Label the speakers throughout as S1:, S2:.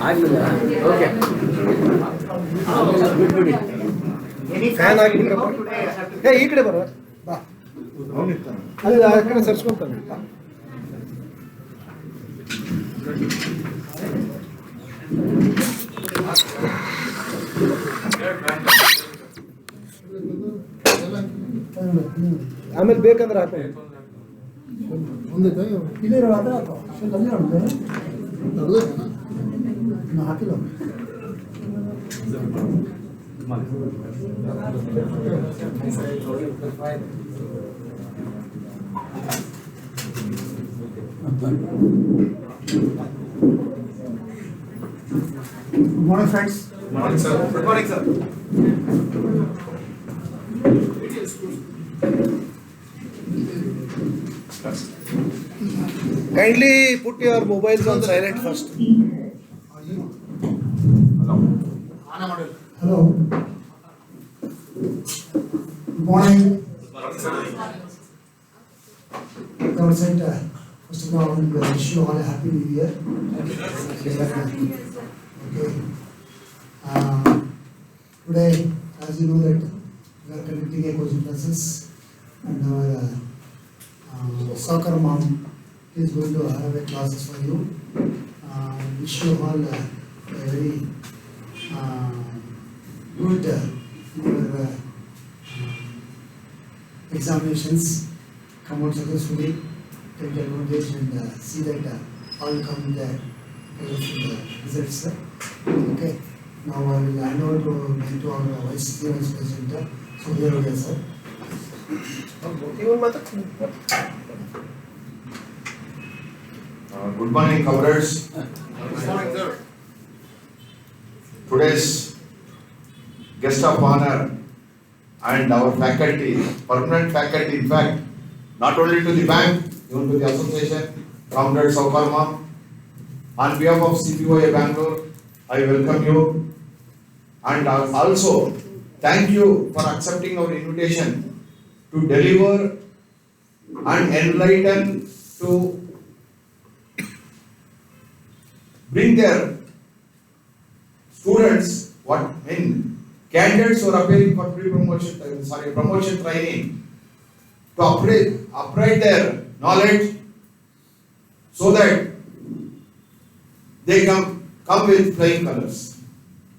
S1: Okay. Fan ಆಗಿಬಿಟ್ರಪ್ಪ. ಈ ಕಡೆ ಬರ ಬಾ, ಅಲ್ಲಿ ಆ ಕಡೆ ಸರ್ಸ್ಕೊಂತಾನೆ. ಆಮೇಲೆ ಬೇಕಂದ್ರೆ ಹಾಕೋ. ಹಾಕಿಲ್ಲ. Good morning, friends.
S2: Good morning, sir. Good morning, sir.
S1: Kindly put your mobiles on silent first.
S3: Hello. Good morning. First of all, I wish you all a happy new year. Okay. Today, as you know that we are conducting a coaching classes, and our soccer mom is going to have a classes for you. Wish you all a very good your examinations come out successfully. Take advantage and see that all come in the results. Okay. Now I will hand over to our Vice President. So here we are, sir.
S2: Good morning, comrades.
S4: Good morning, sir.
S2: Today's guest of honor and our faculty, permanent faculty, in fact, not only to the bank, even to the association, Comrade Saukarma. On behalf of CBOA Bangalore, I welcome you, and also thank you for accepting our invitation to deliver and enlighten, to bring their students, candidates who are appearing for promotion training, to upgrade their knowledge so that they come with flying colors.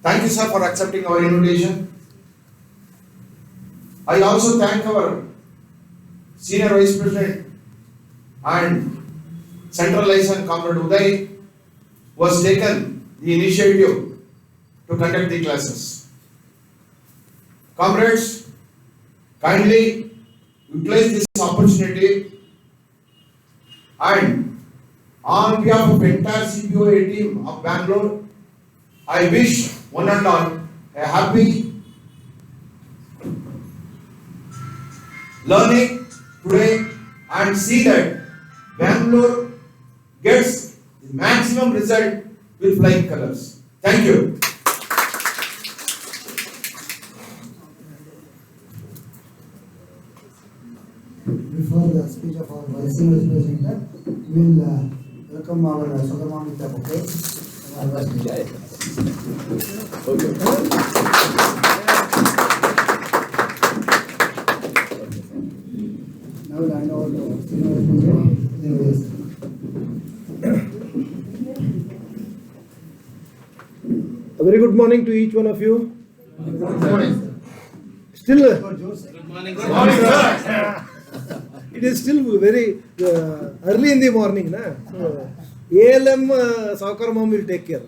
S2: Thank you, sir, for accepting our invitation. I also thank our Senior Vice President and Central Liaison, Comrade Uday, who has taken the initiative to conduct the classes. Comrades, kindly utilize this opportunity, and on behalf of entire CBOA team of Bangalore, I wish one and all a happy learning today, and see that Bangalore gets the maximum result with flying colors. Thank you.
S3: Before the speech of our Vice President, we will welcome our Saukarma with the bouquet. Now I know the Senior Vice President.
S1: A very good morning to each one of you.
S4: Good morning.
S1: Still,
S4: Good morning, sir.
S1: it is still very early in the morning, na? So, ALM soccer mom will take care.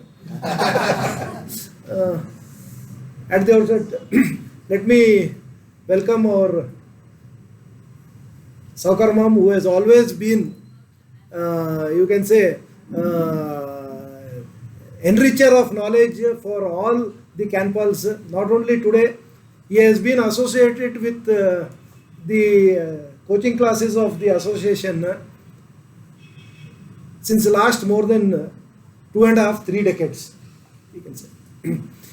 S1: At the outset, let me welcome our soccer mom, who has always been, you can say, enricher of knowledge for all the CanPals. Not only today, he has been associated with the coaching classes of the association since last more than 2.5-3 decades, you can say.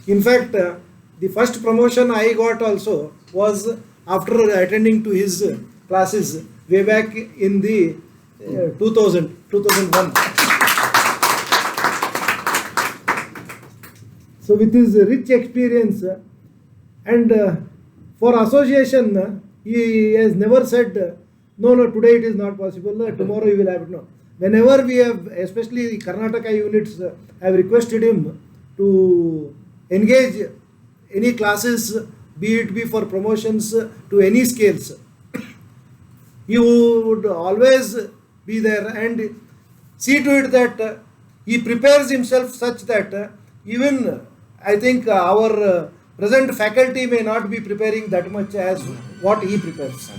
S1: In fact, the first promotion I got also was after attending to his classes way back in the 2001. So with his rich experience and for association, he has never said, no, today it is not possible, tomorrow you will have it. No. Whenever we have, especially the Karnataka units, have requested him to engage any classes, be it be for promotions to any scales, he would always be there and see to it that he prepares himself such that even I think our present faculty may not be preparing that much as what he prepares.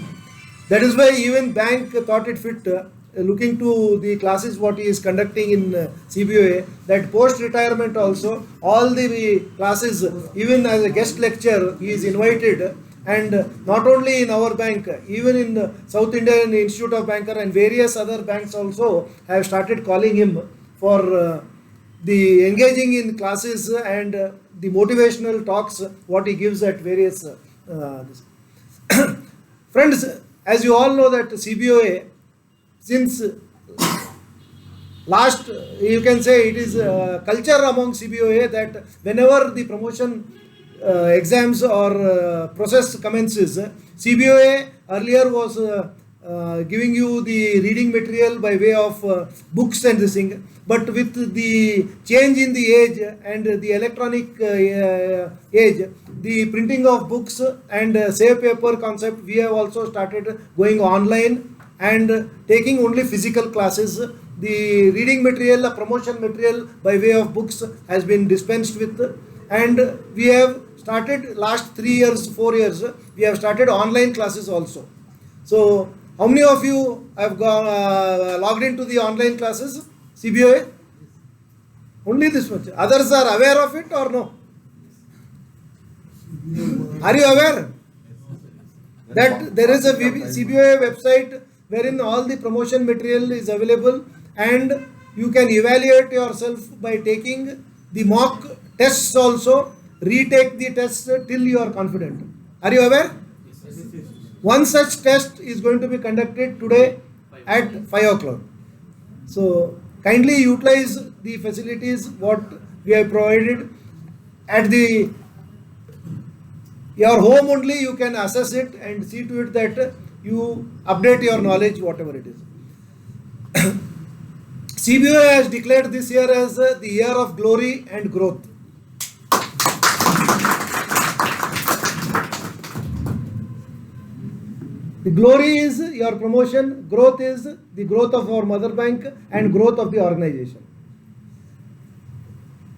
S1: That is why even bank thought it fit, looking to the classes what he is conducting in CBOA, that post retirement also all the classes, even as a guest lecturer, he is invited. And not only in our bank, even in South Indian Institute of Banker and various other banks also have started calling him for the engaging in classes and the motivational talks what he gives at various friends. As you all know that CBOA, since last, you can say it is a culture among CBOA that whenever the promotion exams or process commences, CBOA earlier was giving you the reading material by way of books and this thing, but with the change in the age and the electronic age, the printing of books and save paper concept, we have also started going online and taking only physical classes. The reading material, promotion material by way of books has been dispensed with, and we have started last 3 years, 4 years, we have started online classes also. So how many of you have logged into the online classes, CBOA? Only this much. Others are aware of it or no? Are you aware that there is a CBOA website wherein all the promotion material is available and you can evaluate yourself by taking the mock tests also, retake the tests till you are confident. Are you aware? One such test is going to be conducted today at 5 o'clock. So kindly utilize the facilities what we have provided. At your home only you can assess it and see to it that you update your knowledge whatever it is. CBOA has declared this year as the year of glory and growth. The glory is your promotion, growth is the growth of our mother bank and growth of the organization.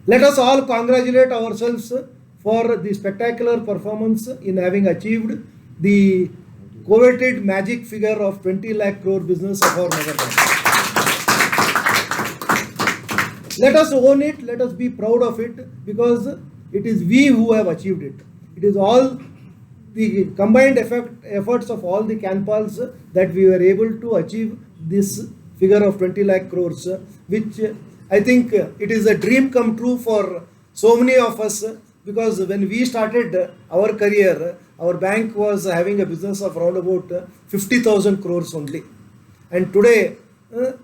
S1: Let us all congratulate ourselves for the spectacular performance in having achieved the coveted magic figure of 20 lakh crore business of our mother bank. Let us own it, let us be proud of it, because it is we who have achieved it. It is all the combined efforts of all the CANPALs that we were able to achieve this figure of 20 lakh crores, which I think it is a dream come true for so many of us, because when we started our career, our bank was having a business of around about 50,000 crores only. And today,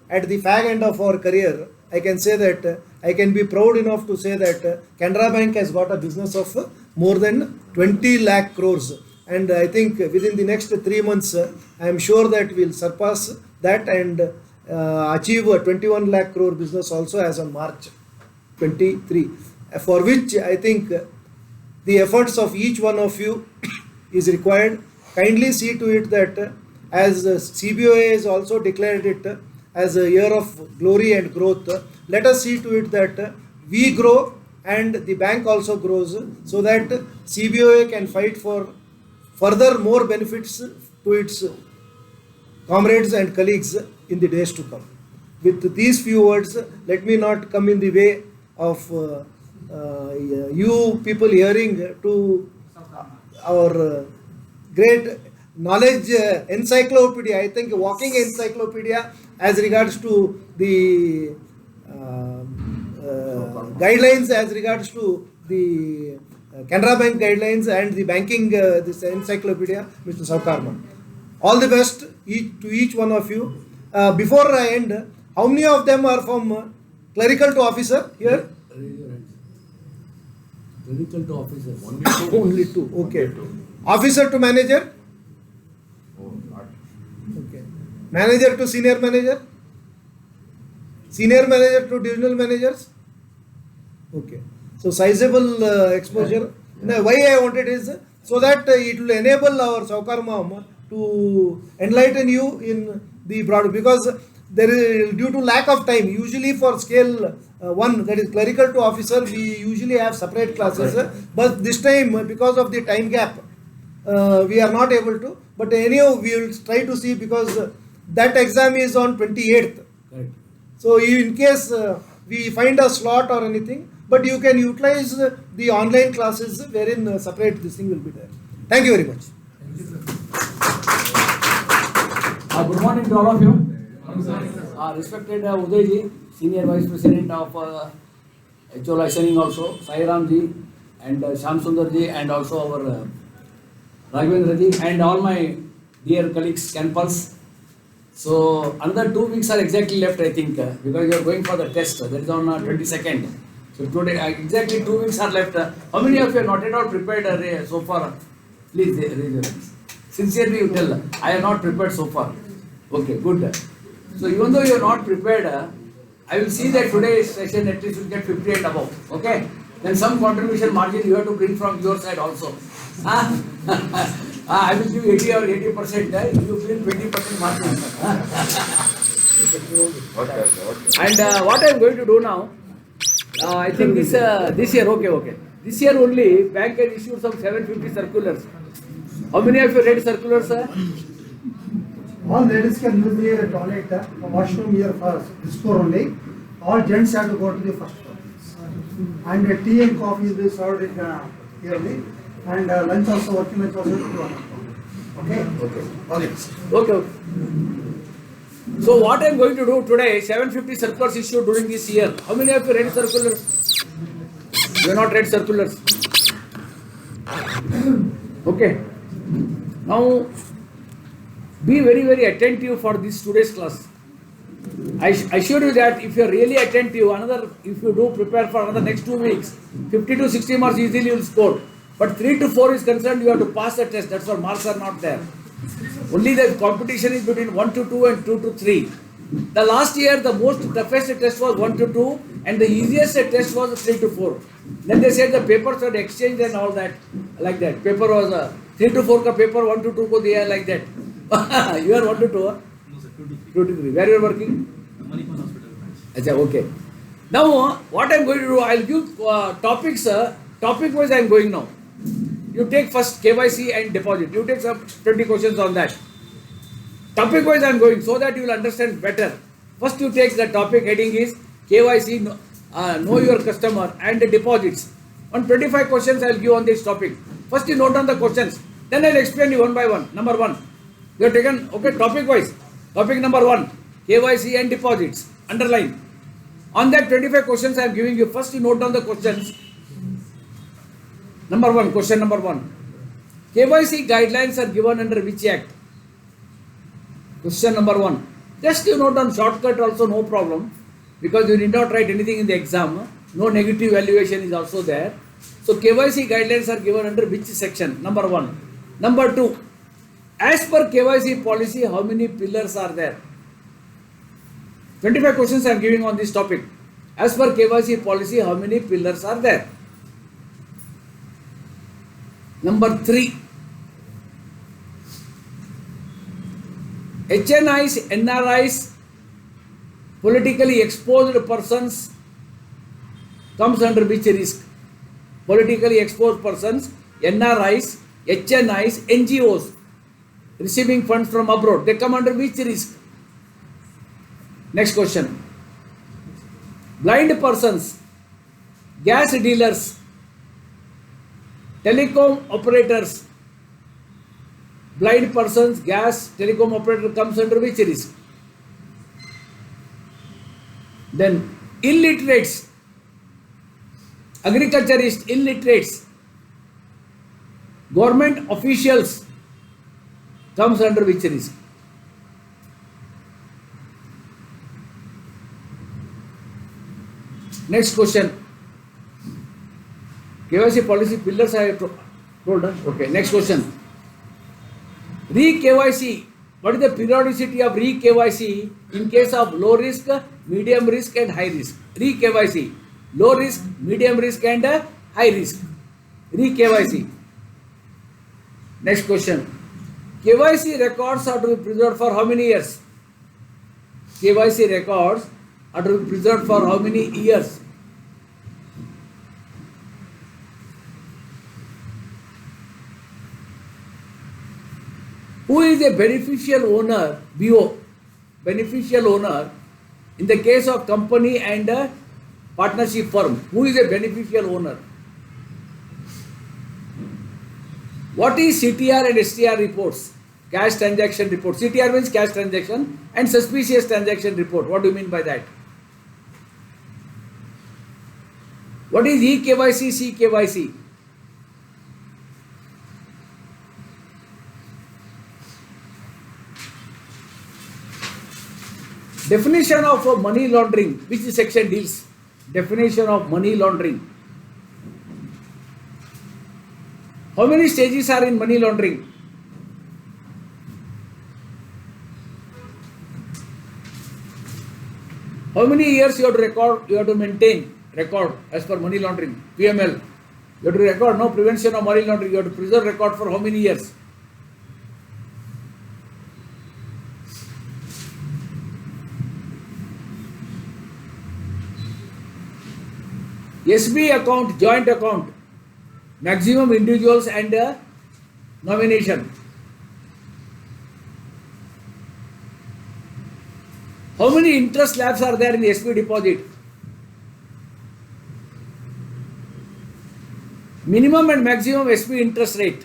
S1: at the fag end of our career, I can say that I can be proud enough to say that Canara Bank has got a business of more than 20 lakh crores. And I think within the next 3 months, I am sure that we will surpass that and achieve a 21 lakh crore business also as on March 23. For which I think the efforts of each one of you is required. Kindly see to it that as CBOA has also declared it as a year of glory and growth, let us see to it that we grow and the bank also grows, so that CBOA can fight for further more benefits to its comrades and colleagues in the days to come. With these few words, let me not come in the way of you people hearing to our great knowledge encyclopedia. I think walking encyclopedia as regards to the guidelines, as regards to the Canara Bank guidelines and the banking this encyclopedia, Mr. Saukarma. All the best to each one of you. Before I end, how many of them are from clerical to officer here?
S5: Clerical to officers.
S1: Only two. Okay. Officer to manager?
S2: Oh, not.
S1: Okay. Manager to senior manager? Senior manager to divisional managers? Okay. So sizable exposure. Now, why I wanted is so that it will enable our Saukar Mom to enlighten you in the broad, because there is, due to lack of time, usually for scale 1, that is clerical to officer, we usually have separate classes, but this time because of the time gap we are not able to, but anyhow we will try to see, because that exam is on 28th.
S5: Correct.
S1: So in case we find a slot or anything, but you can utilize the online classes wherein separate this thing will be there. Thank you very much.
S5: Good morning to all of you. Respected Uday ji, Senior Vice President of HO Licensing also, Sai Ram ji, and Sham Sundar ji, and also our Raghavendra ji, and all my dear colleagues, campers. So another 2 weeks are exactly left, I think, because you are going for the test. That is on 22nd. So today, exactly 2 weeks are left. How many of you are not at all prepared so far? Please raise your hands. Sincerely, you tell. I am not prepared so far. Okay, good. So even though you are not prepared, I will see that today's session at least will get 50 and above. Okay? Then some contribution margin you have to bring from your side also. I will give 80 or 80%. You bring 20% margin.
S2: Okay.
S5: And what I am going to do now, I think this year, okay. This year only, bank has issued some 750 circulars. How many of you read circulars, sir?
S3: All ladies can use the toilet, washroom here for this floor only. All gents have to go to the first floor. And tea and coffee will be served in here only. And lunch also, working lunch also. Okay?
S5: Okay. So what I am going to do today, 750 circulars issued during this year. How many of you read circulars? You have not read circulars. Okay. Now, be very, very attentive for this today's class. I assure you that if you are really attentive, if you do prepare for another next 2 weeks, 50 to 60 marks easily you will score. But 3 to 4 is concerned, you have to pass the test. That's why marks are not there. Only the competition is between 1 to 2 and 2 to 3. The last year, the most toughest test was 1 to 2 and the easiest test was 3 to 4. Then they said the papers were exchanged and all that, like that. Paper was 3 to 4 ka paper, 1 to 2 ko diya, like that. You are 1 to 2? No sir, 2 to 3. Where you are working? Manipal Hospital branch. Achha, okay. Now, what I am going to do, I will give topics, topic wise I am going now. You take first KYC and deposit. You take some 20 questions on that. Topic wise I am going so that you will understand better. First you take the topic heading is KYC, know your customer, and the deposits. On 25 questions I will give on this topic. First you note down the questions. Then I will explain you one by one. Number 1. You have taken, okay, topic wise. Topic number 1, KYC and deposits. Underline. On that 25 questions I am giving you. First you note down the questions. Number 1, question number 1. KYC guidelines are given under which act? Question number 1. Just you note down shortcut also, no problem. Because you need not write anything in the exam. No negative valuation is also there. So KYC guidelines are given under which section? Number 1. Number 2. As per KYC policy, how many pillars are there? 25 questions I am giving on this topic. As per KYC policy, how many pillars are there? Number 3. HNIs, NRIs, politically exposed persons comes under which risk? Politically exposed persons, NRIs, HNIs, NGOs receiving funds from abroad, they come under which risk? Next question. Blind persons, gas dealers, telecom operators, blind persons, gas, telecom operator comes under which risk? Then illiterates, agriculturists, illiterates, government officials comes under which risk? Next question. KYC policy pillars I have told us. Okay, next question. Re-KYC. What is the periodicity of re-KYC in case of low risk, medium risk and high risk? Re-KYC. Low risk, medium risk and high risk. Re-KYC. Next question. KYC records are to be preserved for how many years? KYC records are to be preserved for how many years? Who is a beneficial owner, BO, beneficial owner in the case of company and a partnership firm? Who is a beneficial owner? What is CTR and STR reports? Cash transaction report. CTR means cash transaction and suspicious transaction report. What do you mean by that? What is eKYC, CKYC? Definition of money laundering. Which section deals? Definition of money laundering. How many stages are in money laundering? How many years you have to record, you have to maintain record as per money laundering, PML? You have to record, no, prevention of money laundering, you have to preserve record for how many years? SB account, joint account, maximum individuals and nomination. How many interest slabs are there in SB deposit? Minimum and maximum SB interest rate.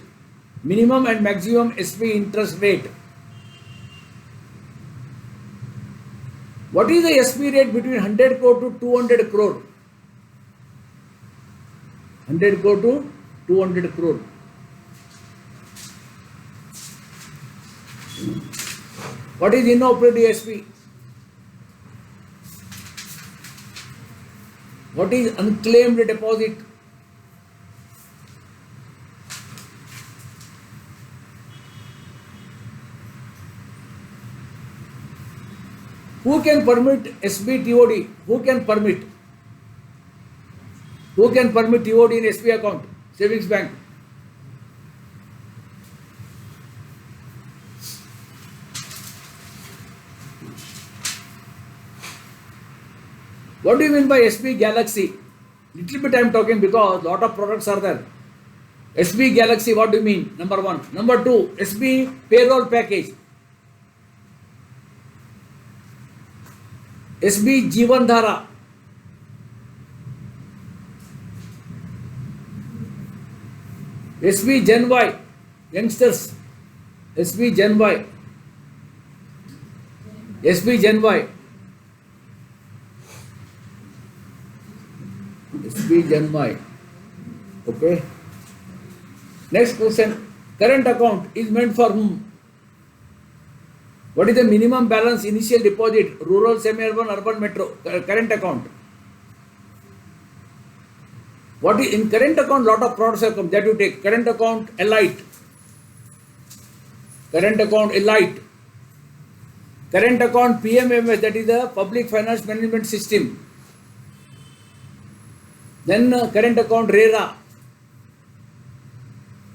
S5: Minimum and maximum SB interest rate. What is the SB rate between 100 crore to 200 crore? 100 crore to 200 crore. What is inoperative SB? What is unclaimed deposit? Who can permit SB TOD? Who can permit? Who can permit TOD in SB account? Savings bank. What do you mean by SB Galaxy? Little bit I am talking because lot of products are there. SB Galaxy, what do you mean? Number one. Number two, SB payroll package. SB Jeevan Dhara. SB Gen Y. Youngsters. SB Gen Y. SB Gen Y. SB Gen Y. Okay. Next question. Current account is meant for whom? What is the minimum balance initial deposit? Rural, semi-urban, urban, metro. Current account. What is in current account? Lot of products have come. That you take. Current account elite. Current account elite. Current account PMMS. That is the Public Finance Management System. Then current account RERA.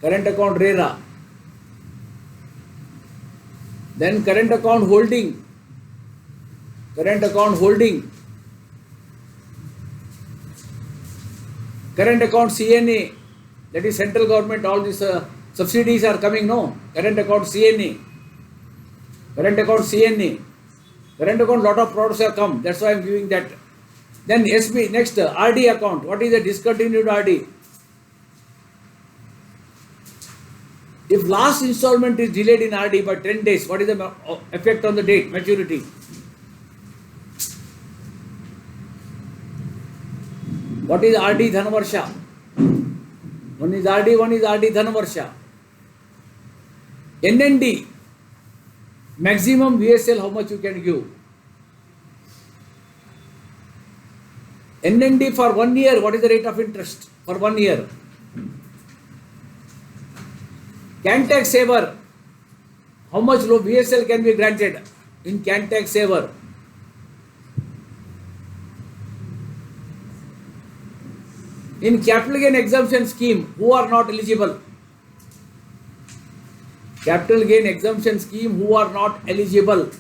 S5: Current account RERA. Then current account holding. Current account holding. Current account CNA. That is central government. All these subsidies are coming. No. Current account CNA. Current account CNA. Current account lot of products have come. That's why I am giving that. Then SB, next RD account. What is the discontinued RD? If last installment is delayed in RD by 10 days, what is the effect on the date, maturity? What is RD Dhanvarsha? One is RD Dhanvarsha. NND, maximum VSL, how much you can give? NND for 1 year, what is the rate of interest for 1 year? Cantax saver, how much low VSL can be granted in Cantax saver? In capital gain exemption scheme, who are not eligible? Capital gain exemption scheme, who are not eligible?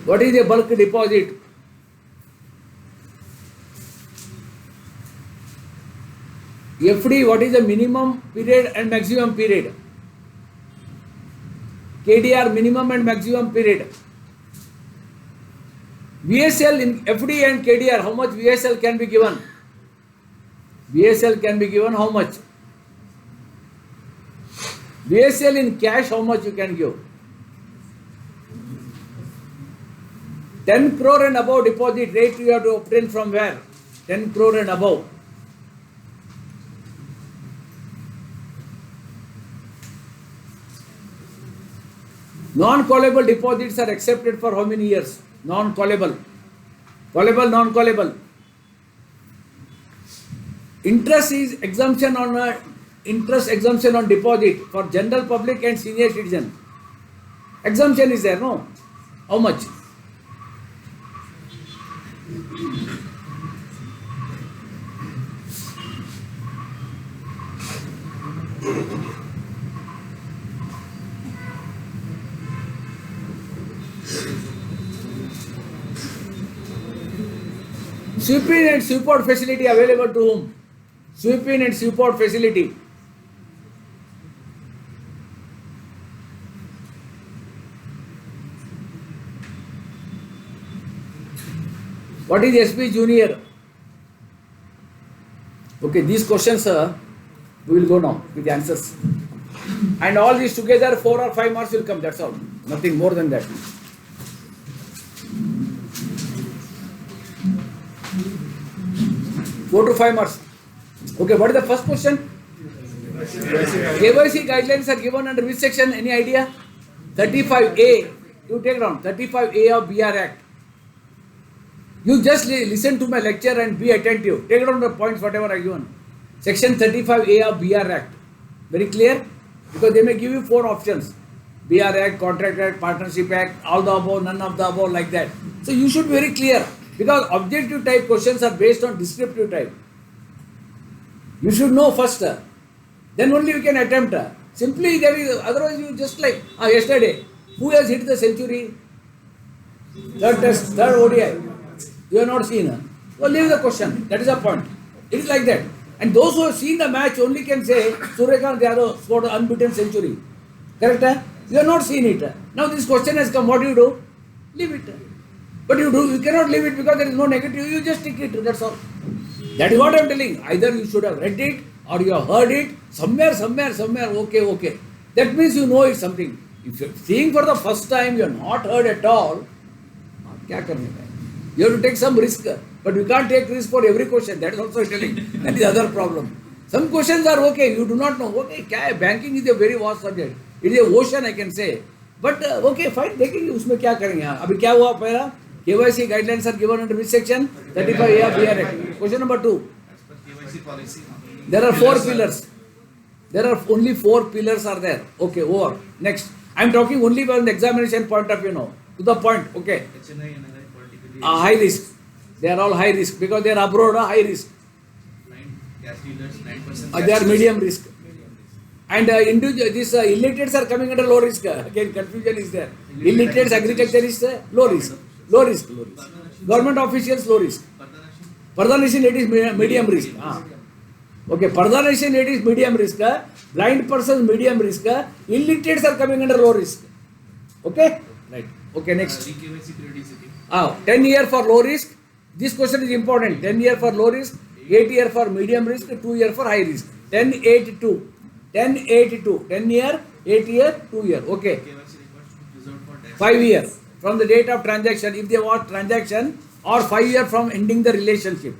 S5: What is a bulk deposit? FD, what is the minimum period and maximum period? KDR, minimum and maximum period. VSL in FD and KDR, how much VSL can be given? VSL can be given how much? VSL in cash, how much you can give? 10 crore and above deposit rate you have to obtain from where? 10 crore and above. Non-callable deposits are accepted for how many years? Non-callable. Callable, non-callable. Interest is exemption on interest exemption on deposit for general public and senior citizen. Exemption is there, no? How much? Sweep in and sweep out facility available to whom? Sweep in and sweep out facility. What is SP Junior? Okay, these questions we will go now with the answers. And all these together 4 or 5 marks will come, that's all. Nothing more than that. 4 to 5 marks. Okay, what is the first question? KYC guidelines are given under which section? Any idea? 35A. You take down 35A of BR Act. You just listen to my lecture and be attentive. Take down the points whatever I given. Section 35A of BR Act. Very clear? Because they may give you 4 options. BR Act, Contract Act, Partnership Act, all the above, none of the above, like that. So you should be very clear. Because objective type questions are based on descriptive type. You should know first. Then only you can attempt. Simply there is, otherwise you just like yesterday. Who has hit the century? Third test, third ODI. You have not seen. So leave the question. That is the point. It is like that. And those who have seen the match only can say Suryakant Yadav scored an unbeaten century. Correct? You have not seen it. Now this question has come. What do you do? Leave it. But you cannot leave it because there is no negative. You just take it. That's all. That is what I am telling. Either you should have read it or you have heard it somewhere. Okay. That means you know it's something. If you are seeing for the first time, you have not heard at all. You have to take some risk. But you can't take risk for every question. That is also telling. That is the other problem. Some questions are okay. You do not know. Okay, banking is a very vast subject. It is an ocean, I can say. But okay, fine. देखेंगे उसमें क्या करेंगे. अभी क्या हुआ पहला? KYC guidelines are given under which section? 35A of BR Act. Question number 2.
S4: As per KYC policy.
S5: There are 4 pillars. There are only 4 pillars are there. Okay, over. Next. I am talking only from the examination point of view now. To the point. Okay.
S4: HNI, NRI, politically.
S5: High risk. They are all high risk because they are abroad. High risk.
S4: 9 gas dealers, 9%.
S5: They are medium risk. And these illiterates are coming under low risk. Again, confusion is there. Illiterates, agriculture is low risk. Low risk. Government officials, low risk. Pardanation, it is medium risk. Okay, Pardanation, it is medium risk. Blind persons, medium risk. Illiterates are coming under low risk. Okay? Right. Okay, next.
S4: KYC periodicity.
S5: 10 year for low risk. This question is important. 10 year for low risk, 8 year for medium risk, 2 year for high risk. 10, 8, 2. 10, 8, 2. 10 year, 8 year, 2 year. Okay.
S4: KYC records reserved for tax.
S5: 5 year from the date of transaction, if they want transaction, or 5 year from ending the relationship.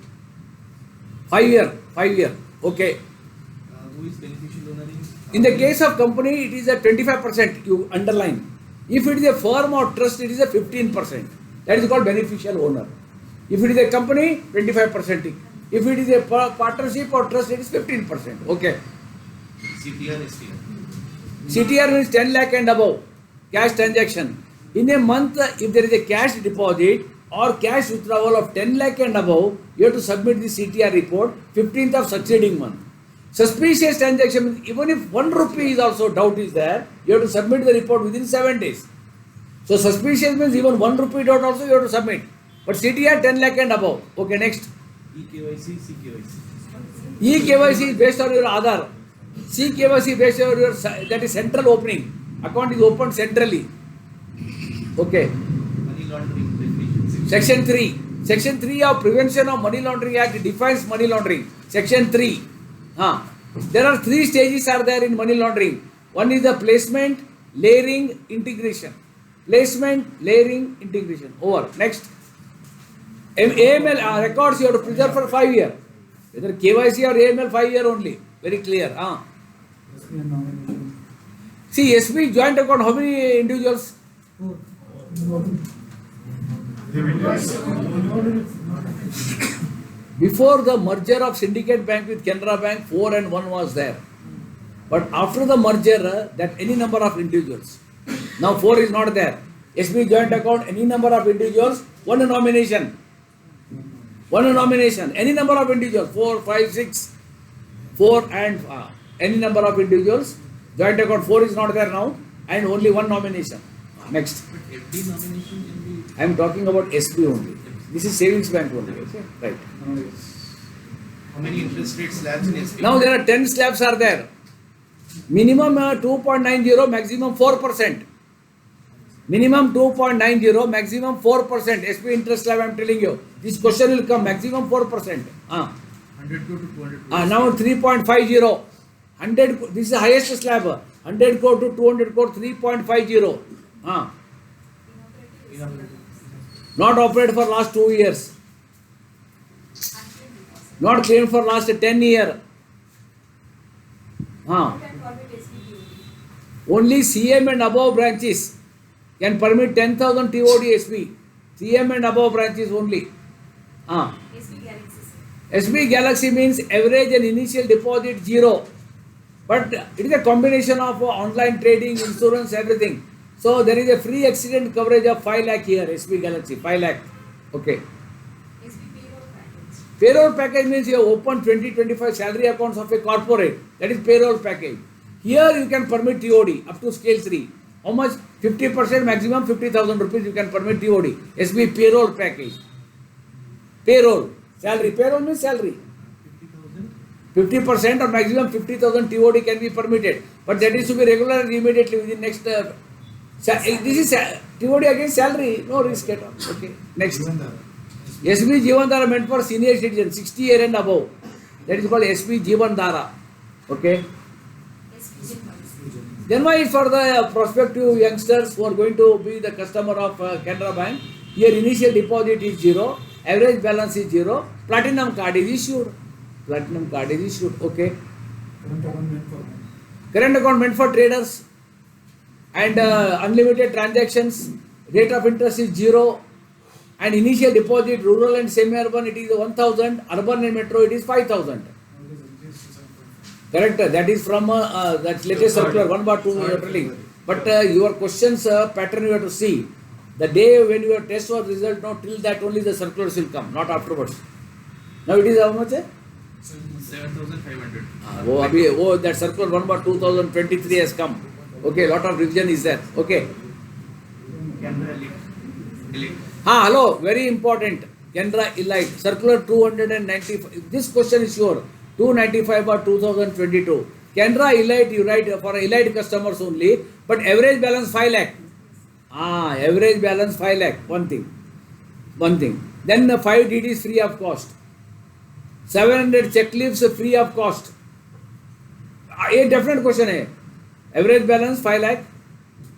S5: 5 year. Okay.
S4: Who is beneficial owner in
S5: In the case of company, it is a 25% you underline. If it is a firm or trust, it is a 15%. That is called beneficial owner. If it is a company, 25%. If it is a partnership or trust, it is 15%. Okay.
S4: CTR, STR.
S5: CTR means 10 lakh and above. Cash transaction. In a month, if there is a cash deposit or cash withdrawal of 10 lakh and above, you have to submit the CTR report 15th of succeeding month. Suspicious transaction means even if 1 rupee is also doubt is there, you have to submit the report within 7 days. So suspicious means even 1 rupee doubt also you have to submit. But CTR 10 lakh and above. Okay, next.
S4: EKYC, CKYC.
S5: EKYC is based on your Aadhaar. CKYC based on your, that is central opening. Account is opened centrally. Okay.
S4: Money laundering definition.
S5: Section 3. Section 3 of Prevention of Money Laundering Act defines money laundering. Section 3. There are 3 stages are there in money laundering. One is the placement, layering, integration. Placement, layering, integration. Over. Next. AML records you have to preserve for 5 years. Whether KYC or AML 5 years only. Very clear. See, SB joint account, how many individuals? Before the merger of Syndicate Bank with Canara Bank, 4 and 1 was there. But after the merger, that any number of individuals. Now 4 is not there. SB joint account, any number of individuals, 1 nomination. 1 nomination, any number of individuals, 4, 5, 6, 4 and any number of individuals. Joint account 4 is not there now and only 1 nomination. Next.
S4: But FD nomination can be.
S5: I am talking about SB only. This is savings bank only. Okay? Right.
S4: How many interest rate slabs in SP?
S5: Now there are 10 slabs are there. Minimum 2.90, maximum 4%. Minimum 2.90, maximum 4%. SP interest slab I am telling you. This question will come maximum 4%.
S4: 100 crore to 200 crore.
S5: Now 3.50. 100, this is the highest slab. 100 crore to 200 crore, 3.50. Not operated for last 2 years. Not claimed for last 10 years. Only CM and above branches can permit 10,000 TOD SP. CM and above branches only. SB Galaxy means average and initial deposit 0. But it is a combination of online trading, insurance, everything. So there is a free accident coverage of 5 lakh here, SB Galaxy, 5 lakh. Okay. Payroll package means you have opened 20-25 salary accounts of a corporate. That is payroll package. Here you can permit TOD up to scale 3. How much? 50% maximum 50,000 rupees you can permit TOD. SB payroll package. Payroll. Salary. Payroll means salary. 50% or maximum 50,000 TOD can be permitted. But that is to be regular and immediately within next. This is TOD against salary. No risk at all. Okay. Next. SB Jivandhara meant for senior citizens, 60 years and above. That is called SB Jivandhara. Okay. Then why is for the prospective youngsters who are going to be the customer of Canara Bank? Here initial deposit is 0, average balance is 0, platinum card is issued. Platinum card is issued. Okay. Current account meant for traders and unlimited transactions. Rate of interest is 0. And initial deposit, rural and semi-urban, it is 1,000. Urban and metro, it is 5,000. Correct. That is from that latest circular 1/2 you are telling. But your questions pattern you have to see. The day when your test was result, not till that only the circulars will come, not afterwards. Now it is how much?
S4: 7,500.
S5: Oh, that circular 1/2023 has come. Okay, lot of revision is there. Okay.
S4: Canara Elite.
S5: Hello, very important. Canara Elite, circular 295. This question is sure. 295/2022. Canara Elite, you write for Elite customers only, but average balance 5 lakh. Average balance 5 lakh. One thing. Then the 5 DDs free of cost. 700 check leaves free of cost. A definite question hai. Average balance 5 lakh.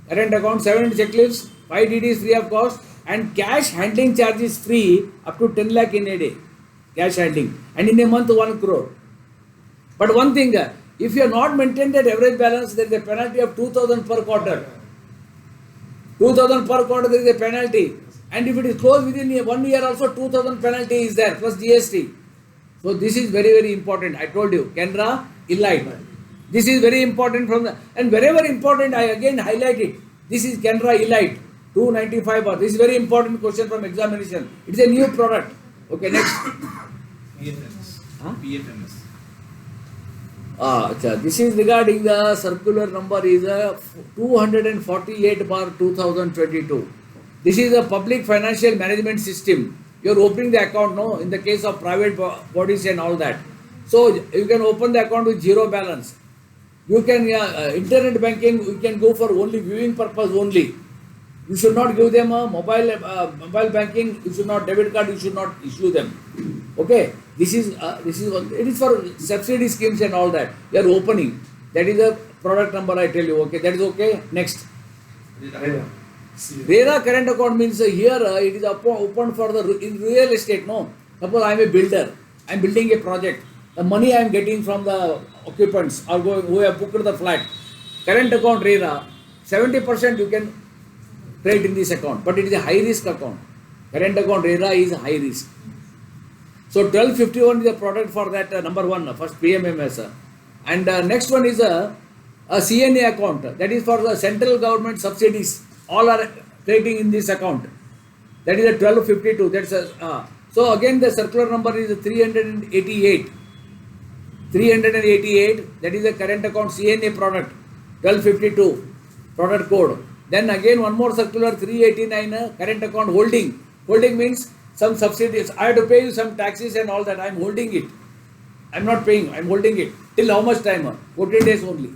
S5: Current account 700 check leaves, 5 DDs free of cost, and cash handling charge is free up to 10 lakh in a day. Cash handling. And in a month 1 crore. But one thing, If you have not maintained that average balance, there is a penalty of 2,000 per quarter. 2,000 per quarter, there is a penalty. And if it is closed within 1 year also, 2,000 penalty is there plus GST. So this is very, very important. I told you, Canara, Elite. This is very important from the, and wherever important, I again highlight it. This is Canara Elite, 295 bar. This is very important question from examination. It's a new product. Okay, next.
S4: PFMS.
S5: Huh?
S4: PFMS.
S5: This is regarding the circular number is 248 bar 2022. This is a public financial management system. You are opening the account, no, in the case of private bodies and all that. So you can open the account with zero balance. You can internet banking. You can go for only viewing purpose only. You should not give them a mobile banking. You should not debit card. You should not issue them. Okay, this is it is for subsidy schemes and all that. You are opening. That is the product number I tell you. Okay, that is okay. Next. RERA current account means here it is open for the in real estate. No, suppose I am a builder. I am building a project. The money I am getting from the occupants or who have booked the flat. Current account RERA 70% you can trade in this account, but it is a high risk account. Current account RERA is high risk. So 1251 is the product for that number one, first PMMS. And next one is a CNA account. That is for the central government subsidies. All are trading in this account. That is a 1252. That's so again the circular number is 388. 388. That is the current account CNA product. 1252 product code. Then again one more circular 389 current account holding. Holding means some subsidies. I have to pay you some taxes and all that. I am holding it. I am not paying. I am holding it. Till how much time? 14 days only.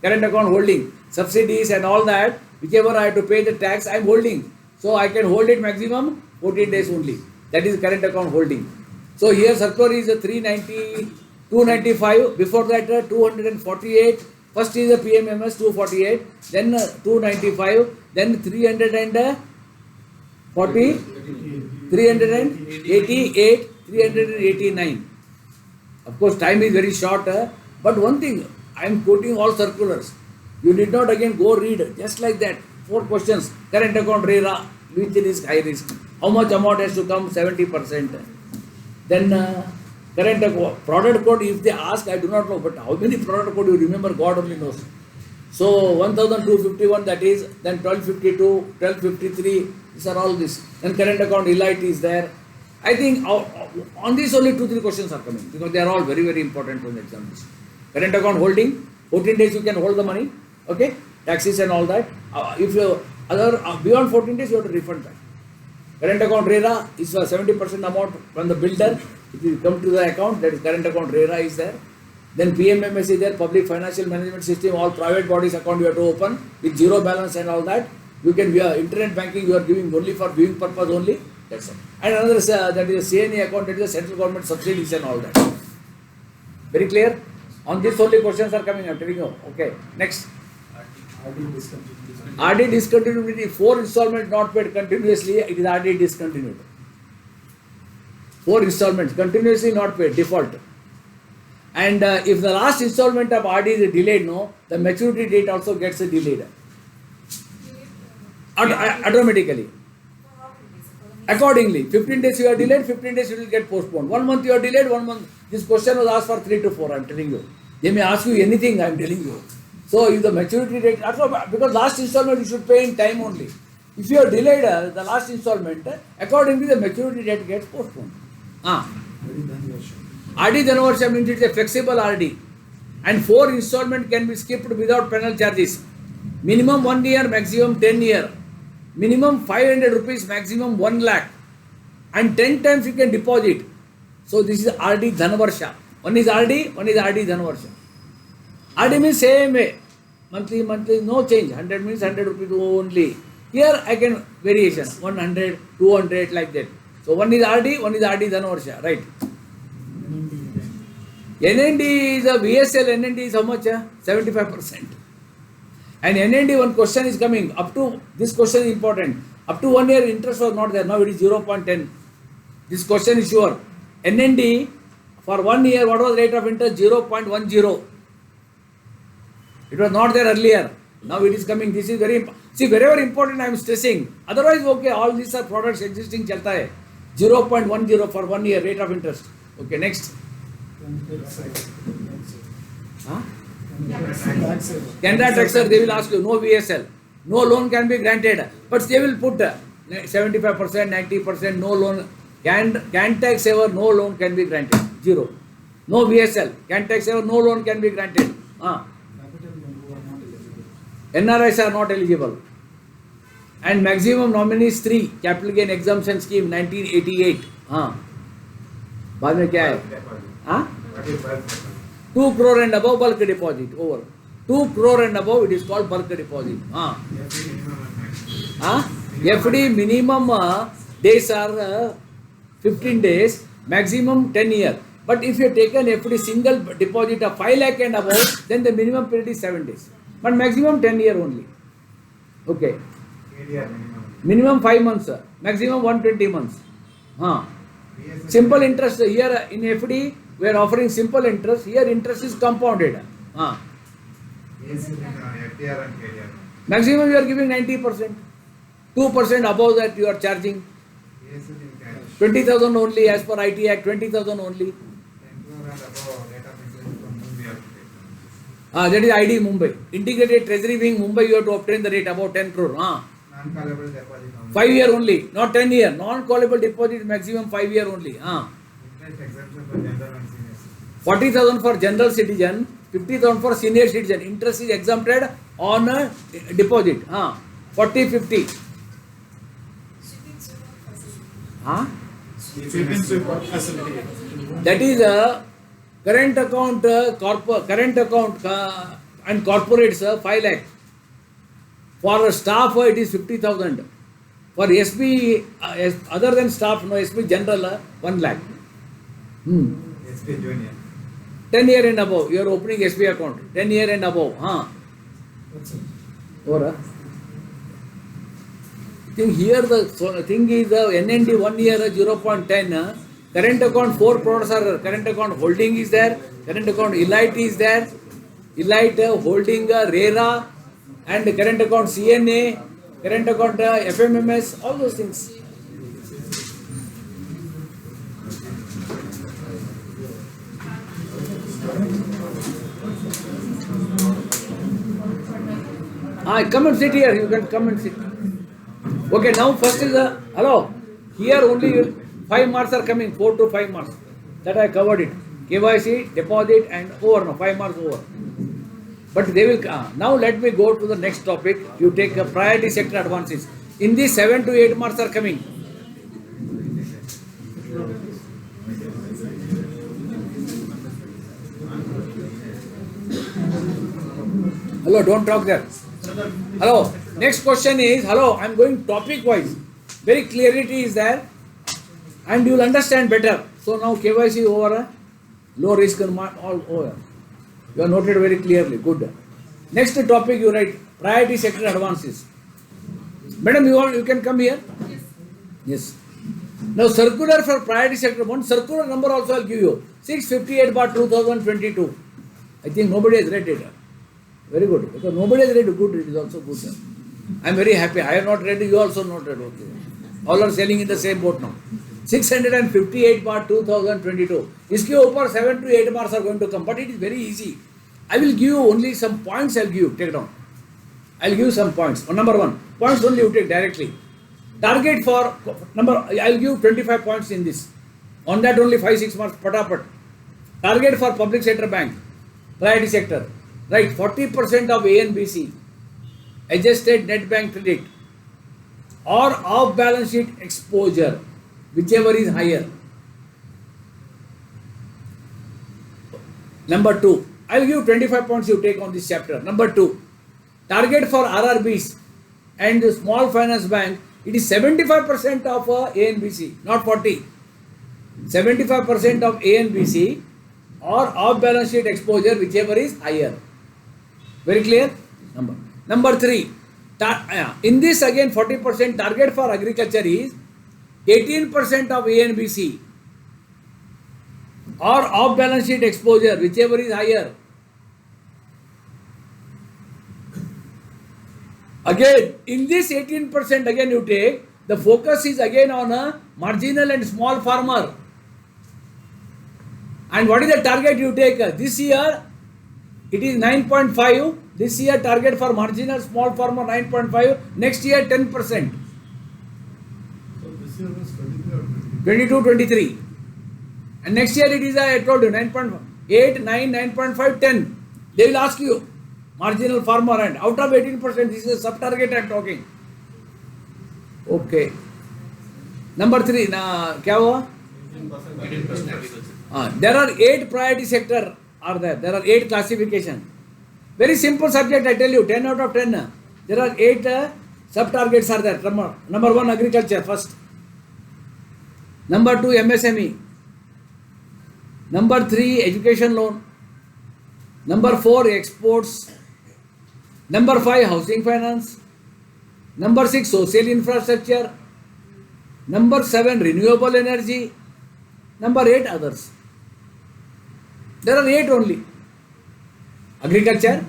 S5: Current account holding. Subsidies and all that. Whichever I have to pay the tax, I am holding. So I can hold it maximum 14 days only. That is current account holding. So here circular is 390, 295. Before that 248. First is the PMMS 248. Then 295. Then 340. 388, 389. Of course, time is very short, but one thing, I am quoting all circulars. You did not again go read, just like that. 4 questions. Current account RERA, which risk, high risk. How much amount has to come? 70%. Then current account, product code, if they ask, I do not know, but how many product code you remember, God only knows. So 1251, that is, then 1252, 1253, these are all this. Then current account Elite is there. I think on this only 2-3 questions are coming because they are all very, very important from the examination. Current account holding, 14 days you can hold the money, okay, taxes and all that. If you beyond 14 days you have to refund that. Current account RERA is 70% amount from the builder. It will come to the account, that is current account RERA is there. Then PMMS is there, public financial management system, all private bodies account you have to open with zero balance and all that. You can internet banking you are giving only for viewing purpose only. That's all. And another that is a CNA account, that is a central government subsidies and all that. Very clear? On this only questions are coming, I am telling you. Okay, next. RD discontinuity, 4 installments not paid continuously, it is RD discontinued. 4 installments continuously not paid, default. And if the last installment of RD is delayed, no, the maturity date also gets delayed. Automatically. Accordingly, 15 days you are delayed, 15 days you will get postponed. 1 month you are delayed, 1 month. This question was asked for 3 to 4, I am telling you. They may ask you anything, I am telling you. So if the maturity date, because last installment you should pay in time only. If you are delayed the last installment, accordingly the maturity date gets postponed. RD Janavarsha means it is a flexible RD. And 4 installment can be skipped without penal charges. Minimum 1 year, maximum 10 year. Minimum 500 rupees, maximum 1 lakh. And 10 times you can deposit. So this is RD Janavarsha. One is RD, one is RD Janavarsha. RD means same way. Monthly, no change. 100 means 100 rupees only. Here I can variation. 100, 200 like that. So one is RD, one is RD Janavarsha. Right. NND is a VSL, NND is how much? 75%. And NND, one question is coming. Up to, this question is important. Up to 1 year interest was not there. Now it is 0.10. This question is sure. NND, for 1 year, what was rate of interest? 0.10. It was not there earlier. Now it is coming. This is very see wherever important I am stressing. Otherwise, okay, all these are products existing chalta hai. 0.10 for 1 year rate of interest. Okay, next. Huh? Canada Taxer, they will ask you, no VSL. No loan can be granted. But they will put 75%, 90%, no loan. Can tax saver, no loan can be granted. 0. No VSL. Can tax saver, no loan can be granted. NRIs are not eligible. And maximum nominees 3. Capital gain exemption scheme 1988. बाद में क्या है? 2 crore and above bulk deposit over. 2 crore and above it is called bulk deposit. FD minimum days are 15 days, maximum 10 years. But if you take an FD single deposit of 5 lakh and above, then the minimum period is 7 days. But maximum 10 year only. Okay. Minimum 5 months, maximum 120 months. Simple interest here in FD, we are offering simple interest. Here interest is compounded. Maximum you are giving 90%. 2% above that you are charging. 20,000 only as per IT Act, 20,000 only. That is ID Mumbai. Integrated Treasury Wing Mumbai, you have to obtain the rate about 10 crore.
S6: Non-callable deposit.
S5: 5 year only, not 10 year. Non-callable deposit maximum 5 year only.
S6: Interest exemption for general and senior.
S5: 40,000 for general citizen, 50,000 for senior citizen. Interest is exempted on deposit. 40, 50. That is current account, and corporates 5 lakh. For staff it is 50,000. For SP other than staff, no SP general 1 lakh.
S6: SP junior.
S5: 10 year and above, you are opening SP account. 10 year and above. Or I think here the thing is NND 1 year 0.10. Current account 4 products are current account holding is there. Current account Elite is there. Elite holding RERA and current account CNA. Current account FMMS. All those things. Come and sit here. You can come and sit. Okay, now first is hello. Here only 5 marks are coming. 4 to 5 marks. That I covered it. KYC, deposit, and over. No, 5 marks over. But they will. Now let me go to the next topic. You take priority sector advances. In these 7 to 8 marks are coming. Hello, don't talk there. Hello. Next question is, hello, I am going topic wise. Very clarity is there and you will understand better. So now KYC over, low risk and all over. You have noted very clearly. Good. Next topic you write, priority sector advances. Madam, you can come here. Yes. Now circular for priority sector, one circular number also I will give you. 658/2022. I think nobody has read it. Very good. Because nobody has read it. Good, it is also good. I am very happy. I have not read it, you also not read it. Okay. All are sailing in the same boat now. 658/2022. इसके ऊपर 7 to 8 marks are going to come. But it is very easy. I will give you only some points. I will give you. Take down. I will give you some points. Number 1. Points only you take directly. Target for number. I will give 25 points in this. On that only 5-6 marks. Patapat. Target for public sector bank. Priority sector. Right. 40% of ANBC. Adjusted net bank credit. Or off balance sheet exposure. Whichever is higher. Number 2. I will give 25 points you take on this chapter. Number 2. Target for RRBs and the small finance bank. It is 75% of ANBC, not 40. 75% of ANBC or off balance sheet exposure, whichever is higher. Very clear? Number 3. In this again 40% target for agriculture is 18% of ANBC or off balance sheet exposure, whichever is higher. Again, in this 18% again you take, the focus is again on a marginal and small farmer. And what is the target you take? This year it is 9.5. This year target for marginal small farmer 9.5. Next year 10%.
S7: So this year was 23 or
S5: 22, 23. And next year it is, I told you, 9.8, 9, 9.5, 10. They will ask you, marginal farmer, and out of 18%, this is a sub-target I am talking. Okay. Number 3, क्या हुआ?
S4: 18% agriculture.
S5: There are 8 priority sector are there. There are 8 classification. Very simple subject, I tell you, 10 out of 10. There are 8 sub-targets are there. Number 1, agriculture first. Number 2, MSME. Number 3, education loan. Number 4, exports. Number 5, housing finance. Number 6, social infrastructure. Number 7, renewable energy. Number 8, others. There are 8 only. Agriculture,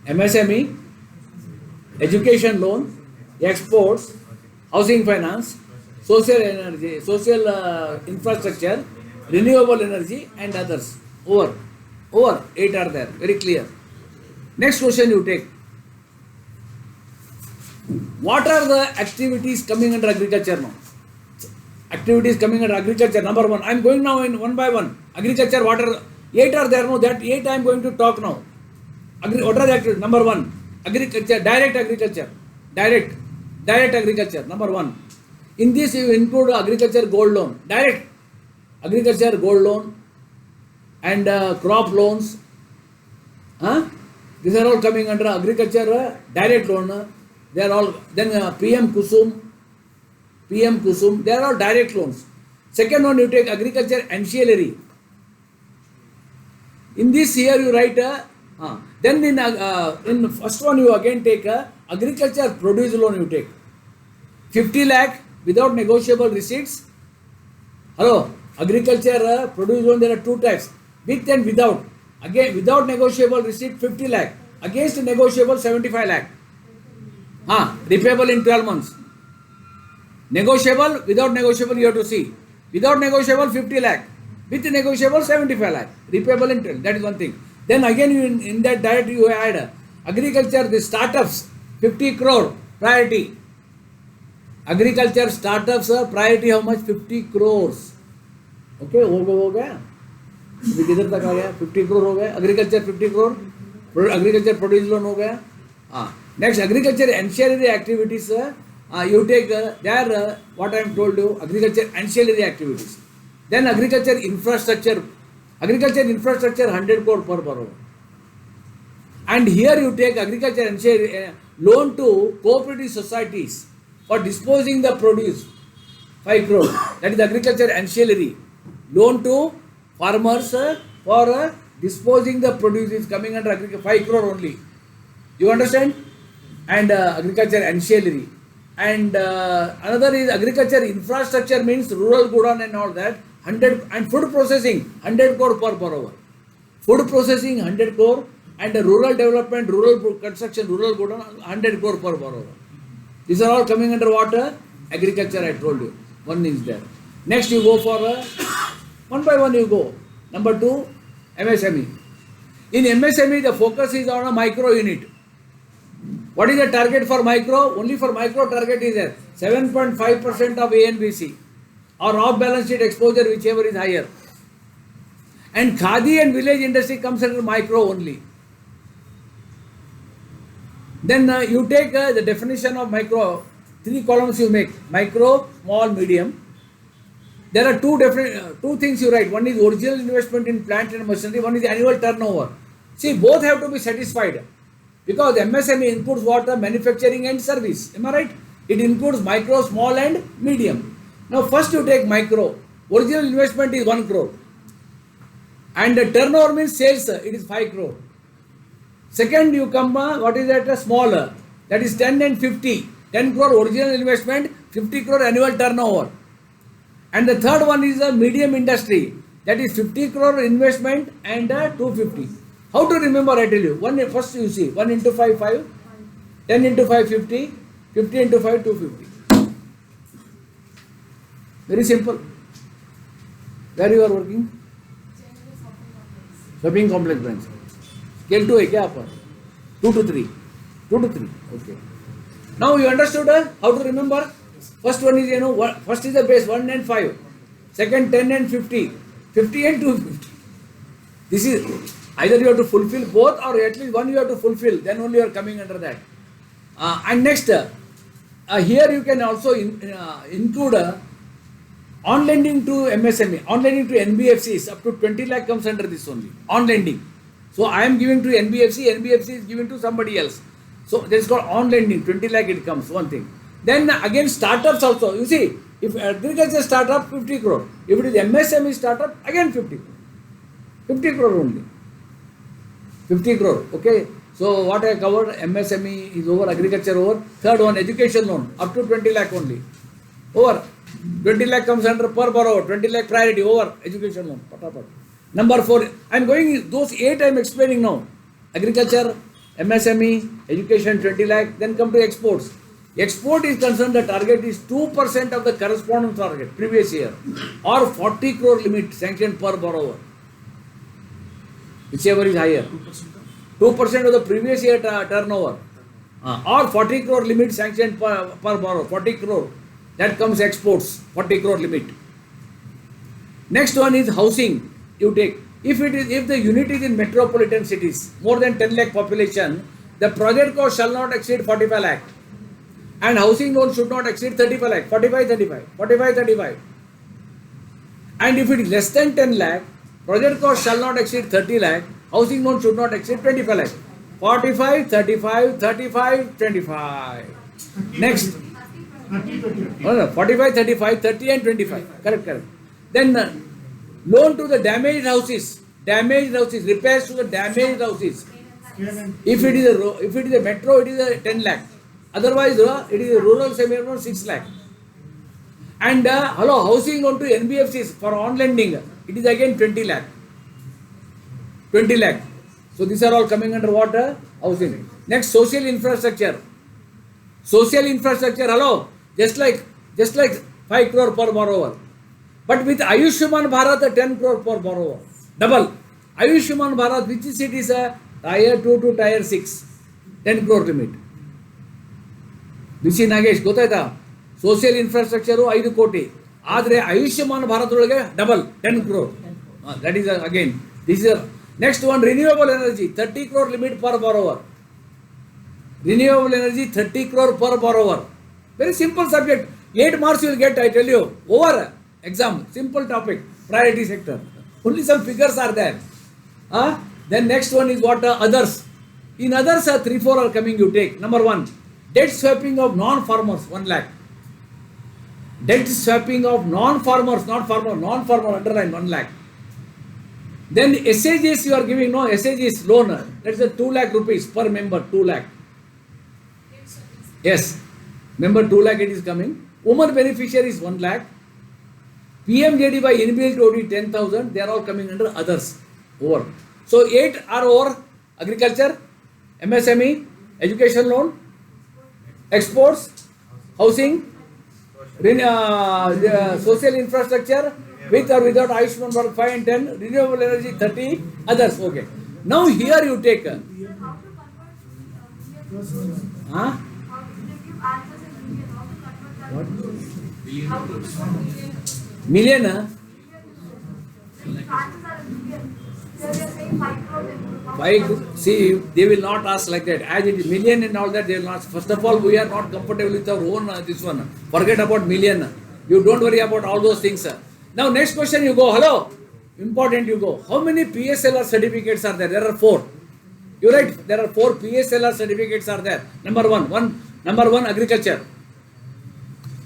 S5: MSME, education loan, exports, housing finance, social energy, social infrastructure, renewable energy and others. Over 8 are there. Very clear. Next question you take. What are the activities coming under agriculture now? Activities coming under agriculture. Number 1. I am going now in one by one. Agriculture, what are 8 are there? No, that 8 I am going to talk now. What are the activities? Number 1. Agriculture, direct agriculture. Direct agriculture. Number 1. In this you include agriculture gold loan. Direct agriculture gold loan and crop loans. These are all coming under agriculture direct loan. They are all, then PM Kusum, they are all direct loans. Second one you take agriculture ancillary. In this here you write then in first one you again take agriculture produce loan you take 50 lakh without negotiable receipts. Hello, agriculture produce loan, there are 2 types, with and without. Again without negotiable receipt 50 lakh, against negotiable 75 lakh. Repayable in 12 months. Negotiable, without negotiable you have to see. Without negotiable 50 lakh, with negotiable 75 lakh. Repayable in 12, that is one thing. Then again you in that direct you add agriculture, the startups 50 crore priority. Agriculture startups priority how much? 50 crores. Okay, हो गया अभी किधर तक आ गया? 50 crore हो गया. Agriculture 50 crore, agriculture produce loan हो गया. Next, agriculture ancillary activities you take there what I am told you, agriculture ancillary activities. Then agriculture infrastructure 100 crore per borrower. And here you take agriculture ancillary loan to cooperative societies for disposing the produce 5 crore. That is agriculture ancillary loan to farmers for disposing the produce is coming under agriculture 5 crore only. You understand? And agriculture ancillary. And another is agriculture infrastructure, means rural godown and all that 100, and food processing 100 crore per borrower. Food processing 100 crore and rural development, rural construction, rural godown 100 crore per borrower. These are all coming under what? Agriculture, I told you. One is there. Next you go for one by one you go. Number 2, MSME. In MSME the focus is on a micro unit. What is the target for micro? Only for micro target is there 7.5% of ANBC or off balance sheet exposure, whichever is higher. And khadi and village industry comes under micro only. Then you take the definition of micro, 3 columns you make: micro, small, medium. There are two things you write. One is original investment in plant and machinery, one is annual turnover. See, both have to be satisfied. Because MSME includes what? Manufacturing and service. Am I right? It includes micro, small and medium. Now first you take micro. Original investment is 1 crore. And the turnover means sales, it is 5 crore. Second you come, what is that? Smaller. That is 10 and 50. 10 crore original investment, 50 crore annual turnover. And the third one is a medium industry. That is 50 crore investment and 250. How to remember, I tell you. First you see, 1 into 5, 5. 10 into 5, 50. 50 into 5, 250. Very simple. Where you are working? Shopping complex branch. Scale 2 है क्या आप? 2 to 3. 2 to 3. Okay. Now you understood how to remember? First one is, first is the base 1 and 5. Second 10 and 50. 50 and 250. This is either you have to fulfill both or at least one you have to fulfill. Then only you are coming under that. And next, here you can also include on lending to MSME, on lending to NBFCs up to 20 lakh comes under this only. On lending. So I am giving to NBFC, NBFC is giving to somebody else. So that is called on lending, 20 lakh it comes, one thing. Then again startups also, you see, if agriculture startup 50 crore, if it is MSME startup again 50 crore only. 50 crore, okay. So what I covered, MSME is over, agriculture over. Third one, education loan, up to 20 lakh only. Over. 20 lakh comes under per borrower, 20 lakh priority, over, education loan. Patapat. Number 4, I am going, those 8 I am explaining now. Agriculture, MSME, education 20 lakh, then come to exports. Export is concerned, the target is 2% of the corresponding target, previous year, or 40 crore limit sanctioned per borrower. Whichever is higher. 2% of the previous year turnover, or 40 crore limit sanctioned per borrower, 40 crore. That comes exports, 40 crore limit. Next one is housing. You take, if the unit is in metropolitan cities, more than 10 lakh population, the project cost shall not exceed 45 lakh. And housing loan should not exceed 35 lakh, 45. And if it is less than 10 lakh, project cost shall not exceed 30 lakh, housing loan should not exceed 25 lakh. 45, 35, 35, 25. Next. 45, 35, 30 and 25. Correct. Then loan to the damaged houses, repairs to the damaged houses. If it is a metro, it is a 10 lakh. Otherwise, it is a rural semi-urban 6 lakh. And housing loan to NBFCs for on lending, it is again 20 lakh. 20 lakh. So these are all coming under what? Housing. Next, social infrastructure. Social infrastructure, just like 5 crore per borrower. But with Ayushman Bharat, 10 crore per borrower. Double. Ayushman Bharat, which is it is a tier 2 to tier 6. 10 crore limit. Vishi Nagesh, gotaita. Social infrastructure 5 koti. Adre Ayushman Bharat double 10 crore. That is again. This is next one, renewable energy, 30 crore limit per borrower. Renewable energy, 30 crore per borrower. Very simple subject. 8 marks you will get, I tell you. Over exam. Simple topic. Priority sector. Only some figures are there. Then next one is what? Others. In others, 3-4 are coming, you take. Number 1, debt swapping of non-farmers, 1 lakh. Debt swapping of non-farmers, non-farmer, underline 1 lakh. Then SAGs you are giving, no, SAGs loan. That is a 2 lakh rupees per member, 2 lakh. Yes. Member 2 lakh it is coming. Woman beneficiary is 1 lakh. PMJD by inbuilt OD 10,000. They are all coming under others. Over. So 8 are over. Agriculture, MSME, education loan, exports, housing, social infrastructure, with or without Ayushman Bharat 5 and 10, renewable energy 30, others. Okay. Now here you take. What? Million? See, they will not ask like that. As it is million and all that, they will not. First of all, we are not comfortable with our own this one. Forget about million. You don't worry about all those things. Now next question you go, hello. Important you go. How many PSLR certificates are there? There are 4. You write, there are 4 PSLR certificates are there. Number one agriculture.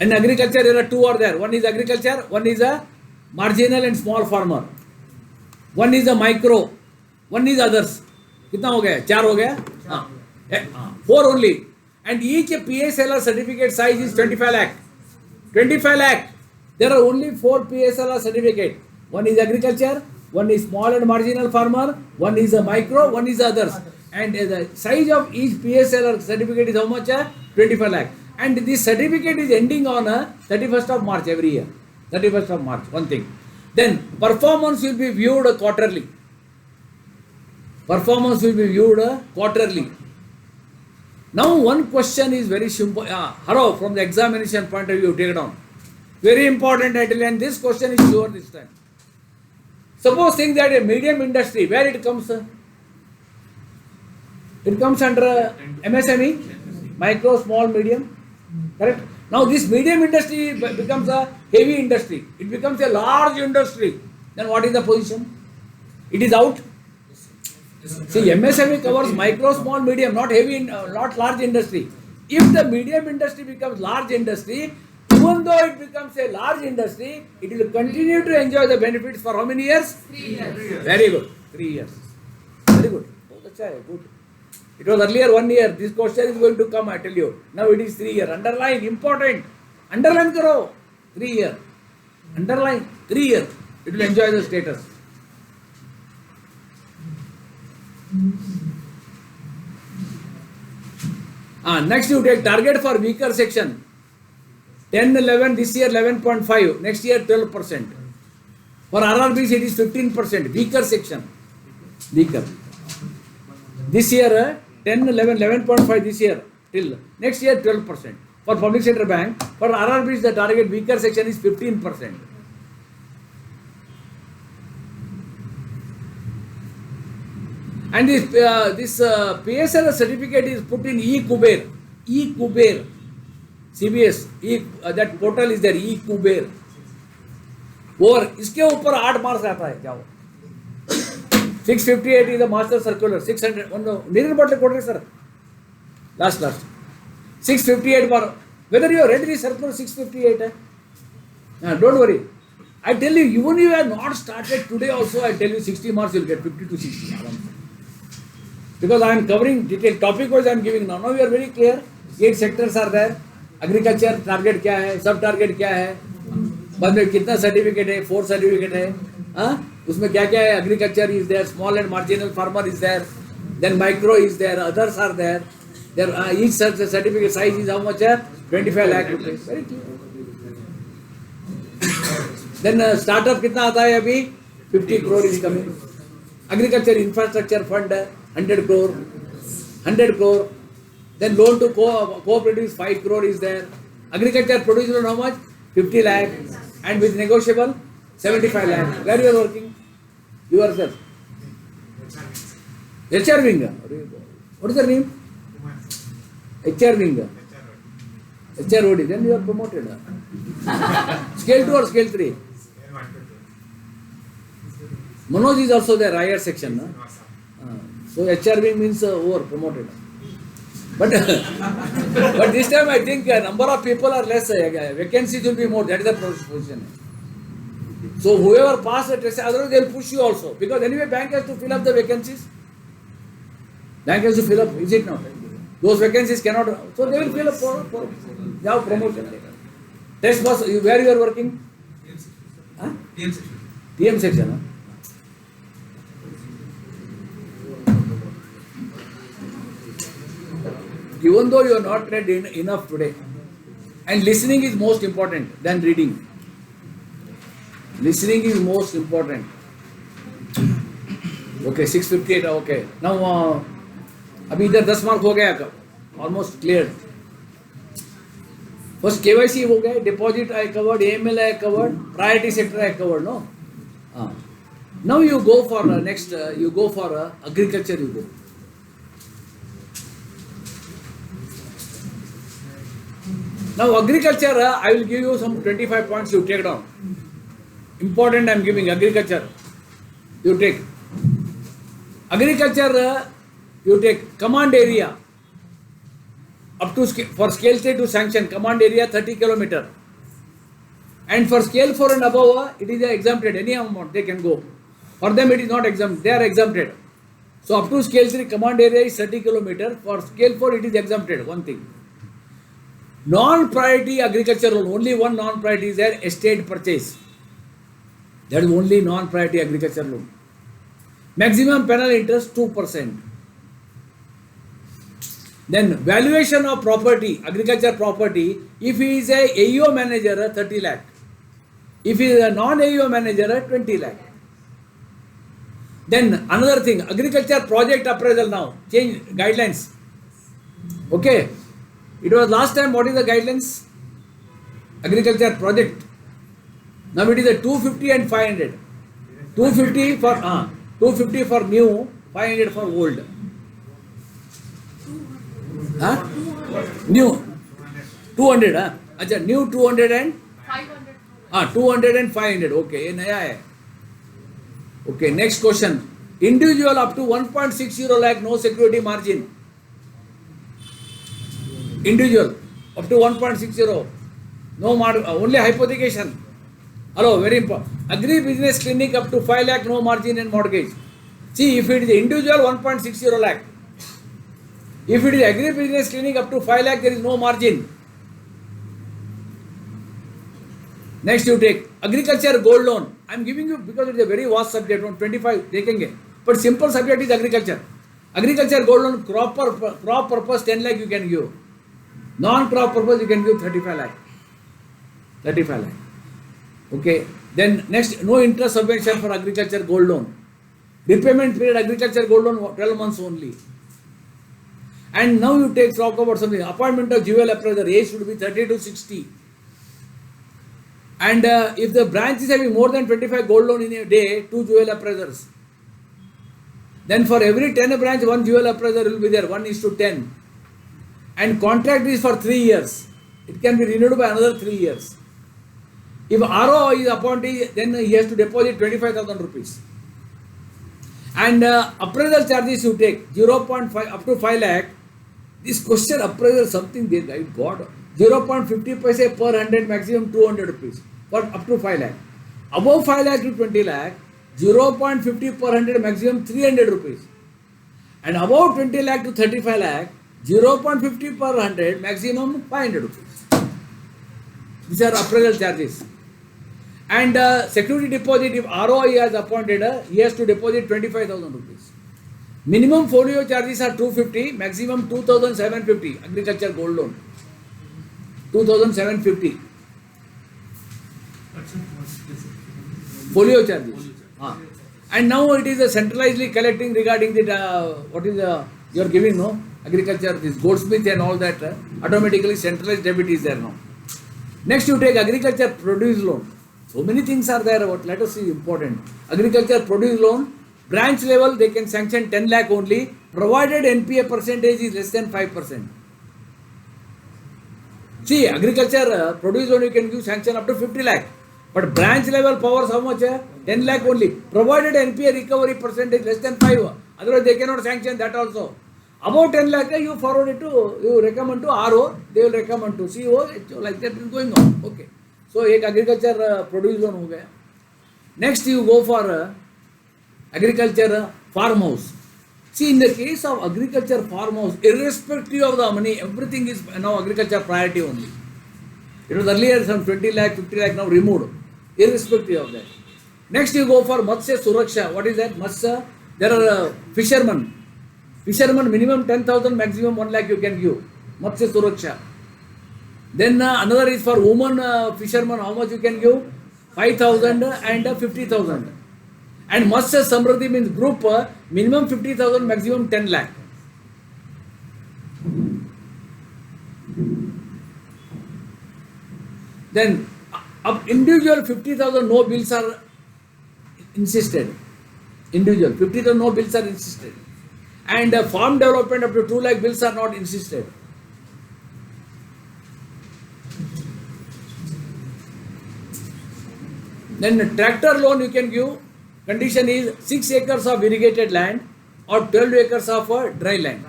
S5: In agriculture there are 2 are there. One is agriculture, one is a marginal and small farmer. One is a micro, one is others. कितना हो गया? 4 हो गया? 4 only. And each PSLR certificate size is 25 lakh. 25 lakh. There are only 4 PSLR certificate. One is agriculture, one is small and marginal farmer, one is a micro, one is others. And the size of each PSL certificate is how much? 25 lakh. And this certificate is ending on 31st of March every year. 31st of March, one thing. Then performance will be viewed quarterly. Performance will be viewed quarterly. Now one question is very simple. Hello, from the examination point of view, take it down. Very important, I tell you, and this question is sure this time. Suppose think that a medium industry, where it comes? It comes under MSME, micro, small, medium. Correct? Now this medium industry becomes a heavy industry. It becomes a large industry. Then what is the position? It is out. See, MSME covers micro, small, medium, not heavy, not large industry. If the medium industry becomes large industry, even though it becomes a large industry, it will continue to enjoy the benefits for how many years?
S7: 3 years.
S5: Very good. 3 years. Very good. Oh, that's good. It was earlier 1 year. This question is going to come, I tell you. Now it is 3 years. Underline, important. Underline karo. 3 years. Underline, 3 years. It will enjoy the status. Next you take target for weaker section. 10, 11, this year 11.5, next year 12%. For RRBs it is 15%, weaker section. Weaker. This year 10, 11, 11.5 this year, till next year 12%. For public sector bank, for RRBs the target weaker section is 15%. And this PSL certificate is put in e-Kuber. E-Kuber. CBS. That portal is there. E-Kuber. और इसके ऊपर 8 marks आता है क्या? 658 is the master circular. 600. Neither but the sir. Last. 658 bar. Whether you have read the circular 658? Don't worry. I tell you, even if you have not started today also, I tell you 60 marks you will get 50 to 60. Because I am covering detailed topic wise I am giving now. Now you are very clear. 8 sectors are there. Agriculture target क्या है? Sub target क्या है? बाद में कितना certificate है? 4 certificate है. उसमें क्या क्या है? Agriculture is there. Small and marginal farmer is there. Then micro is there. Others are there. There each certificate size is how much? 25 lakh rupees. Very clear. Then startup कितना आता है अभी? 50 crore is coming. Agriculture infrastructure fund 100 crore. 100 crore. Then loan to cooperatives 5 crore is there. Agriculture produce loan how much? 50 lakh. And with negotiable 75 lakh. Where you are working? Yourself. HR wing. What is the name? HR wing. HR OD. Then you are promoted. Scale 2 or scale 3? Manoj is also there, higher section. No? So HR wing means over, promoted. But this time I think number of people are less, vacancies will be more, that is the position. So whoever passed the test, otherwise they will push you also. Because anyway bank has to fill up the vacancies. Bank has to fill up, is it not? Those vacancies cannot, so they will fill up for job promotion. Test boss, where you are working?
S6: TM section.
S5: TM section. Huh? Even though you are not read enough today, and listening is most important than reading. Listening is most important. Okay, 658. Okay. Now, अभी इधर 10 mark हो गया का, almost cleared. First KYC हो गया, deposit I covered, AML I covered, priority sector I covered, no? Now you go for next, you go for agriculture. You go. Now agriculture, I will give you some 25 points you take down. Important I am giving agriculture. You take. Agriculture, you take command area. Up to for scale 3 to sanction, command area 30 km. And for scale 4 and above, it is exempted. Any amount they can go. For them it is not exempt. They are exempted. So up to scale 3, command area is 30 km. For scale 4, it is exempted. One thing. Non-priority agriculture loan, only one non-priority is there, estate purchase. That is only non-priority agriculture loan. Maximum penal interest 2%. Then valuation of property, agriculture property, if he is a AEO manager, 30 lakh. If he is a non-AEO manager, 20 lakh. Then another thing, agriculture project appraisal now, change guidelines. Okay. It was last time, what is the guidelines? Agriculture project. Now it is a 250 and 500. 250 for new, 500 for old. Huh? New 200, huh? Acha, new 200 and
S7: 500.
S5: 200 and 500. Okay, ये नया है. Okay, next question. Individual up to 1.60 lakh, no security margin. Individual up to 1.60, no margin, only hypothecation. Hello, very important. Agri business clinic up to 5 lakh, no margin and mortgage. See, if it is individual 1.60 lakh. If it is agri business clinic up to 5 lakh, there is no margin. Next you take agriculture gold loan. I am giving you because it is a very vast subject, on 25 देखेंगे. But simple subject is agriculture. Agriculture gold loan, crop purpose 10 lakh you can give. Non-crop purpose you can give 35 lakh. 35 lakh. Okay. Then next, no interest subvention for agriculture gold loan. Repayment period agriculture gold loan 12 months only. And now you talk about something. Appointment of jewel appraiser, age should be 30 to 60. And if the branch is having more than 25 gold loan in a day, 2 jewel appraisers. Then for every 10 branch, 1 jewel appraiser will be there, 1:10. And contract is for 3 years. It can be renewed by another 3 years. If RO is appointed, then he has to deposit 25,000 rupees. And appraisal charges you take 0.5 up to 5 lakh. This question appraisal something they write God. 0.50 paise per 100, maximum 200 rupees for up to 5 lakh. Above 5 lakh to 20 lakh, 0.50 per 100, maximum 300 rupees. And above 20 lakh to 35 lakh, 0.50 per 100, maximum 500 rupees. These are appraisal charges. And security deposit, if ROI has appointed, he has to deposit 25,000 rupees. Minimum folio charges are 250, maximum 2,750, agriculture gold loan. 2,750. Folio charges. And now it is a centralizedly collecting regarding the, what is you are giving, no? Agriculture, this goldsmith and all that, automatically centralized debit is there now. Next you take agriculture produce loan. So many things are there, what let us see important. Agriculture produce loan, branch level they can sanction 10 lakh only, provided NPA percentage is less than 5%. See, agriculture produce loan you can give sanction up to 50 lakh. But branch level powers how much? 10 lakh only. Provided NPA recovery percentage less than 5. Otherwise they cannot sanction that also. About 10 lakh you forward it to, you recommend to RO, they will recommend to CO, like that is going on. Okay. So एक agriculture produce loan हो गया. Next you go for agriculture farmhouse. See, in the case of agriculture farmhouse, irrespective of the money, everything is now agriculture priority only. It was earlier some 20 lakh, 50 lakh, now removed, irrespective of that. Next you go for Msme Suraksha. What is that? Msme, there are fishermen. Fishermen minimum 10,000, maximum 1 lakh you can give. Msme Suraksha. Then another is for women fishermen, how much you can give? 5,000 and 50,000. And Msme Samriddhi means group, minimum 50,000, maximum 10 lakh. Then individual 50,000 no bills are insisted. Individual 50,000 no bills are insisted. And farm development up to 2 lakh bills are not insisted. Then tractor loan you can give. Condition is 6 acres of irrigated land or 12 acres of dry land.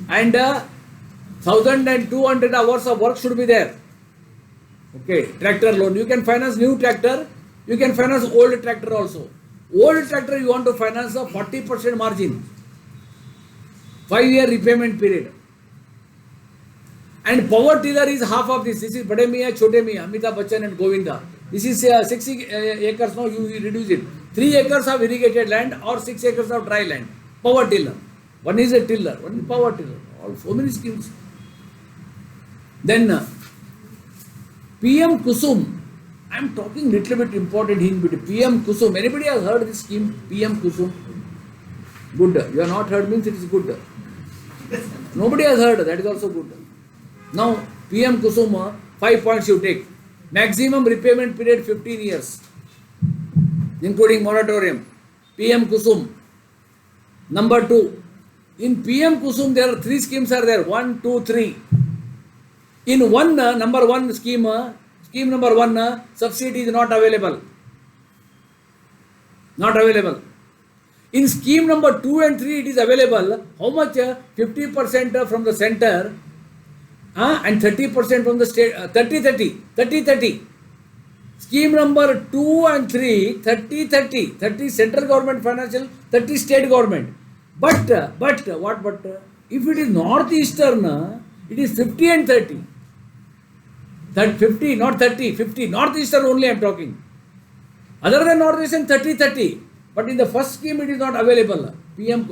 S5: And 1,200 hours of work should be there. Okay, tractor loan. You can finance new tractor. You can finance old tractor also. Old tractor you want to finance a 40% margin. 5-year repayment period. And power tiller is half of this. This is Bade Miyan, Chote Miyan, Amitabh Bachchan and Govinda. This is 60 acres now, you reduce it. 3 acres of irrigated land or 6 acres of dry land. Power tiller. One is a tiller, one is power tiller. All so many schemes. Then PM Kusum. I am talking little bit important in between. PM Kusum. Anybody has heard this scheme? PM Kusum. Good. You have not heard means it is good. Nobody has heard. That is also good. Now PM Kusum. 5 points you take. Maximum repayment period 15 years, including moratorium. PM Kusum. Number 2. In PM Kusum there are 3 schemes are there. 1, 2, 3. In one number 1 scheme, scheme number 1, subsidy is not available. Not available. In scheme number 2 and 3 it is available. How much? 50% from the center and 30% from the state. 30-30. Scheme number 2 and 3, 30-30. 30 central government financial, 30 state government. But if it is northeastern, it is 50 and 30. That 50, not 30, 50. Northeastern only I am talking. Other than northeastern, 30-30. But in the first scheme it is not available. PM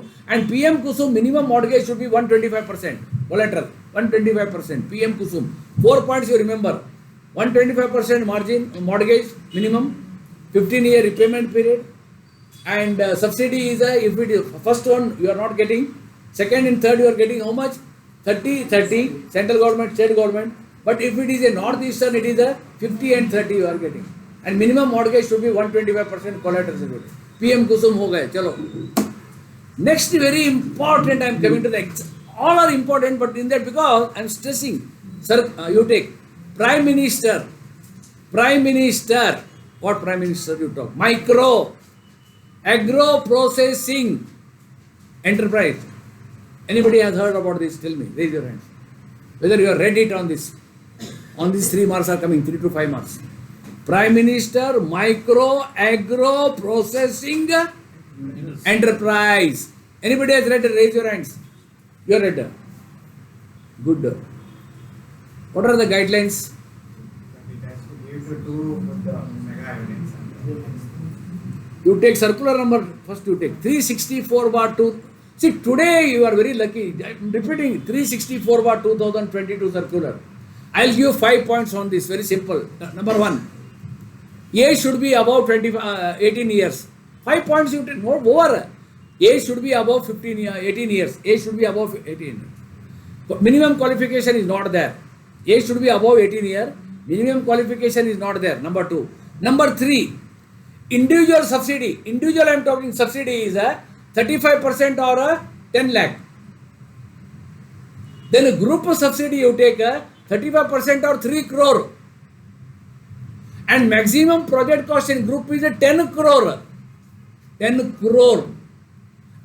S5: Kusum minimum mortgage should be 125%. Collateral 125%. PM Kusum. 4 points you remember. 125% margin mortgage minimum, 15-year repayment period, and subsidy is if it is first one you are not getting, second and third you are getting how much? 30-30 central government, state government. But if it is a northeastern, it is a 50 and 30 you are getting, and minimum mortgage should be 125% collateral security. PM Kusum ho gaye. Chalo. Next very important, I am coming to the all are important, but in that because I am stressing, sir, you take Prime Minister. What Prime Minister you talk? Micro, agro processing enterprise. Anybody has heard about this? Tell me. Raise your hands. Whether you have read it on this. On these 3 marks are coming, 3 to 5 marks. Prime Minister, micro, agro processing enterprise. Anybody has read it? Raise your hands. You have read. Good. What are the guidelines?
S4: It has to give to do with the mega evidence.
S5: You take circular number, first you take 364/2. See, today you are very lucky. I am repeating 364/2022 circular. I will give you 5 points on this, very simple. Number 1, age should be above 18 years. 5 points you take, no over. Age should be above 18 years. Age should be above 18. Minimum qualification is not there. Age should be above 18 years. Minimum qualification is not there. Number 2. Number 3, individual subsidy. Individual I am talking subsidy is 35% or 10 lakh. Then a group subsidy you take 35% or 3 crore. And maximum project cost in group is 10 crore. 10 crore.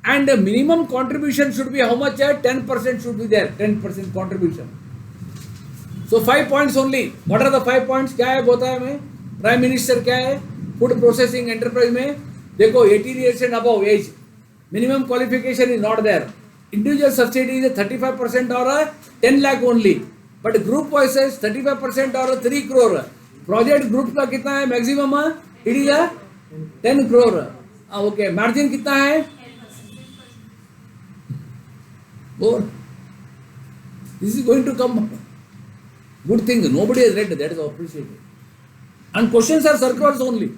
S5: And the minimum contribution should be how much? 10% should be there. 10% contribution. So 5 points only. What are the 5 points? क्या है बताया मैं? Prime Minister क्या है? Food processing enterprise में देखो 18 years and above age. Minimum qualification is not there. Individual subsidy is 35% or 10 lakh only. But group wise is 35% or 3 crore. Project group का कितना है maximum? It is 10 crore. Okay. Margin कितना है? 4. This is going to come. Good thing. Nobody has read. That is appreciated. And questions are circulars only.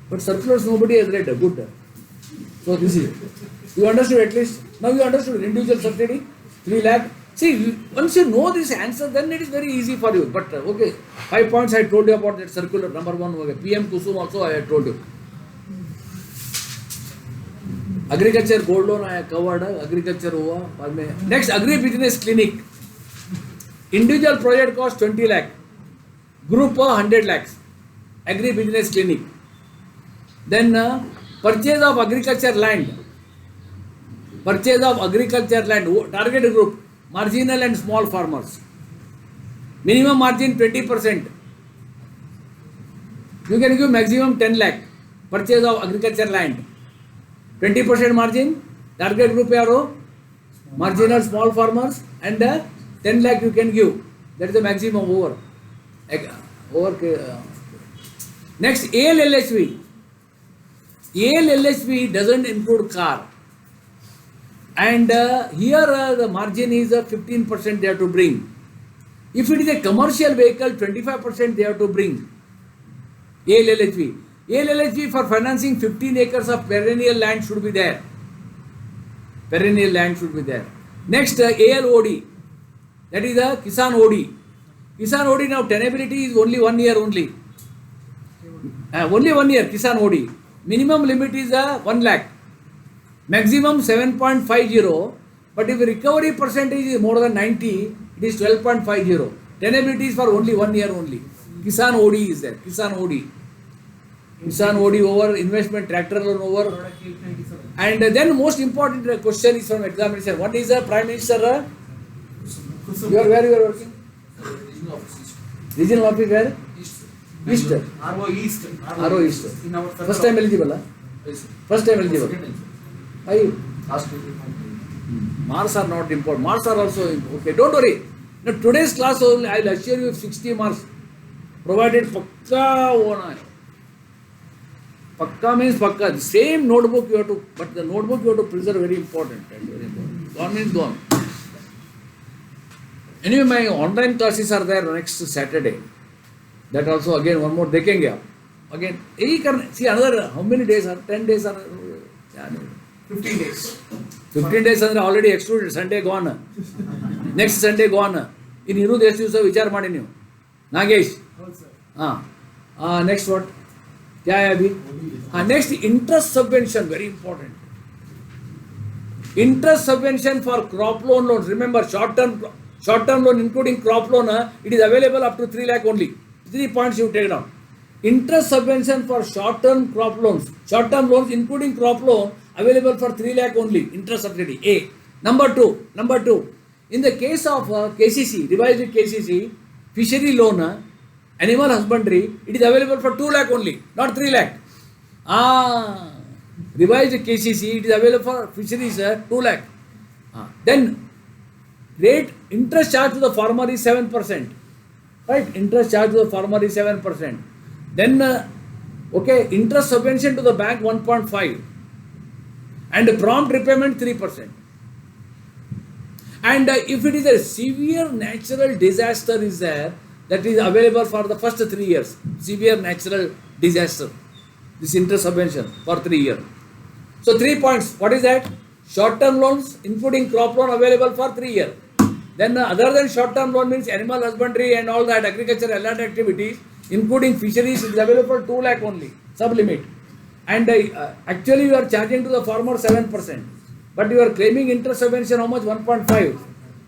S5: But circulars nobody has read. Good. So this is it. You understood at least? Now you understood individual subsidy, 3 lakh. See, once you know this answer, then it is very easy for you. But okay, 5 points I told you about that circular. Number 1, okay. PM Kusum also I had told you. Agriculture gold loan I covered. Agriculture हुआ बाद में. Next, agri business clinic. Individual project cost 20 lakh. Group 100 lakhs. Agri business clinic. Then purchase of agriculture land. Purchase of agriculture land. Target group. Marginal and small farmers. Minimum margin 20%. You can give maximum 10 lakh. Purchase of agriculture land. 20% margin. Target group yaro. Marginal small farmers. And 10 lakh you can give. That is the maximum over. Next, ALLHV. ALLHV doesn't include car. And here the margin is 15% they have to bring. If it is a commercial vehicle, 25% they have to bring. ALLHV. ALLHV for financing 15 acres of perennial land should be there. Perennial land should be there. Next, ALOD. That is the Kisan OD. Kisan OD now tenability is only 1 year only. Only 1 year Kisan OD. Minimum limit is 1 lakh. Maximum 7.50. But if recovery percentage is more than 90, it is 12.50. Tenability is for only 1 year only. Kisan OD is there. Kisan OD. Kisan OD over, investment tractor loan over.
S4: Product 897.
S5: And then most important question is from examination. What is the Prime Minister? You are where you are working?
S6: Regional office.
S5: Regional office where?
S6: East.
S5: East.
S6: RO East.
S5: RO East.
S6: In our
S5: First time eligible? Huh?
S6: Yes, sir.
S5: First time eligible.
S6: Second time, sir.
S5: Why?
S6: Last week.
S5: Marks are not important. Marks are also okay. Don't worry. Now today's class only, I will assure you 60 marks. Provided pakka hona hai. Pakka means pakka. The same notebook you have to, but the notebook you have to preserve very important. Very important. Gone means gone. Anyway, my online classes are there next Saturday. That also again one more देखेंगे आप. Again, यही करने. See another how many days are 10 days are.
S6: 15 days.
S5: 15 days are already excluded. Sunday gone. Next Sunday gone. In Hiru Desu sir विचार मारी नहीं हो. Nagesh. Next what? क्या है अभी? Next interest subvention, very important. Interest subvention for crop loans. Remember short term loan including crop loan, it is available up to 3 lakh only. 3 points you take down. Interest subvention for short term crop loans. Short term loans including crop loan available for 3 lakh only. Interest subsidy. A. Number two. In the case of KCC, revised KCC, fishery loan, animal husbandry, it is available for 2 lakh only, not 3 lakh. Revised KCC, it is available for fisheries 2 lakh. Then rate interest charge to the farmer is 7%. Right? Interest charge to the farmer is 7%. Then interest subvention to the bank 1.5 and prompt repayment 3%. And if it is a severe natural disaster is there, that is available for the first 3 years. Severe natural disaster. This interest subvention for 3 years. So 3 points. What is that? Short-term loans including crop loan available for 3 years. Then other than short-term loan means animal husbandry and all that agriculture allied activities including fisheries is available for 2 lakh only. Sub-limit. And actually you are charging to the farmer 7%. But you are claiming interest subvention how much? 1.5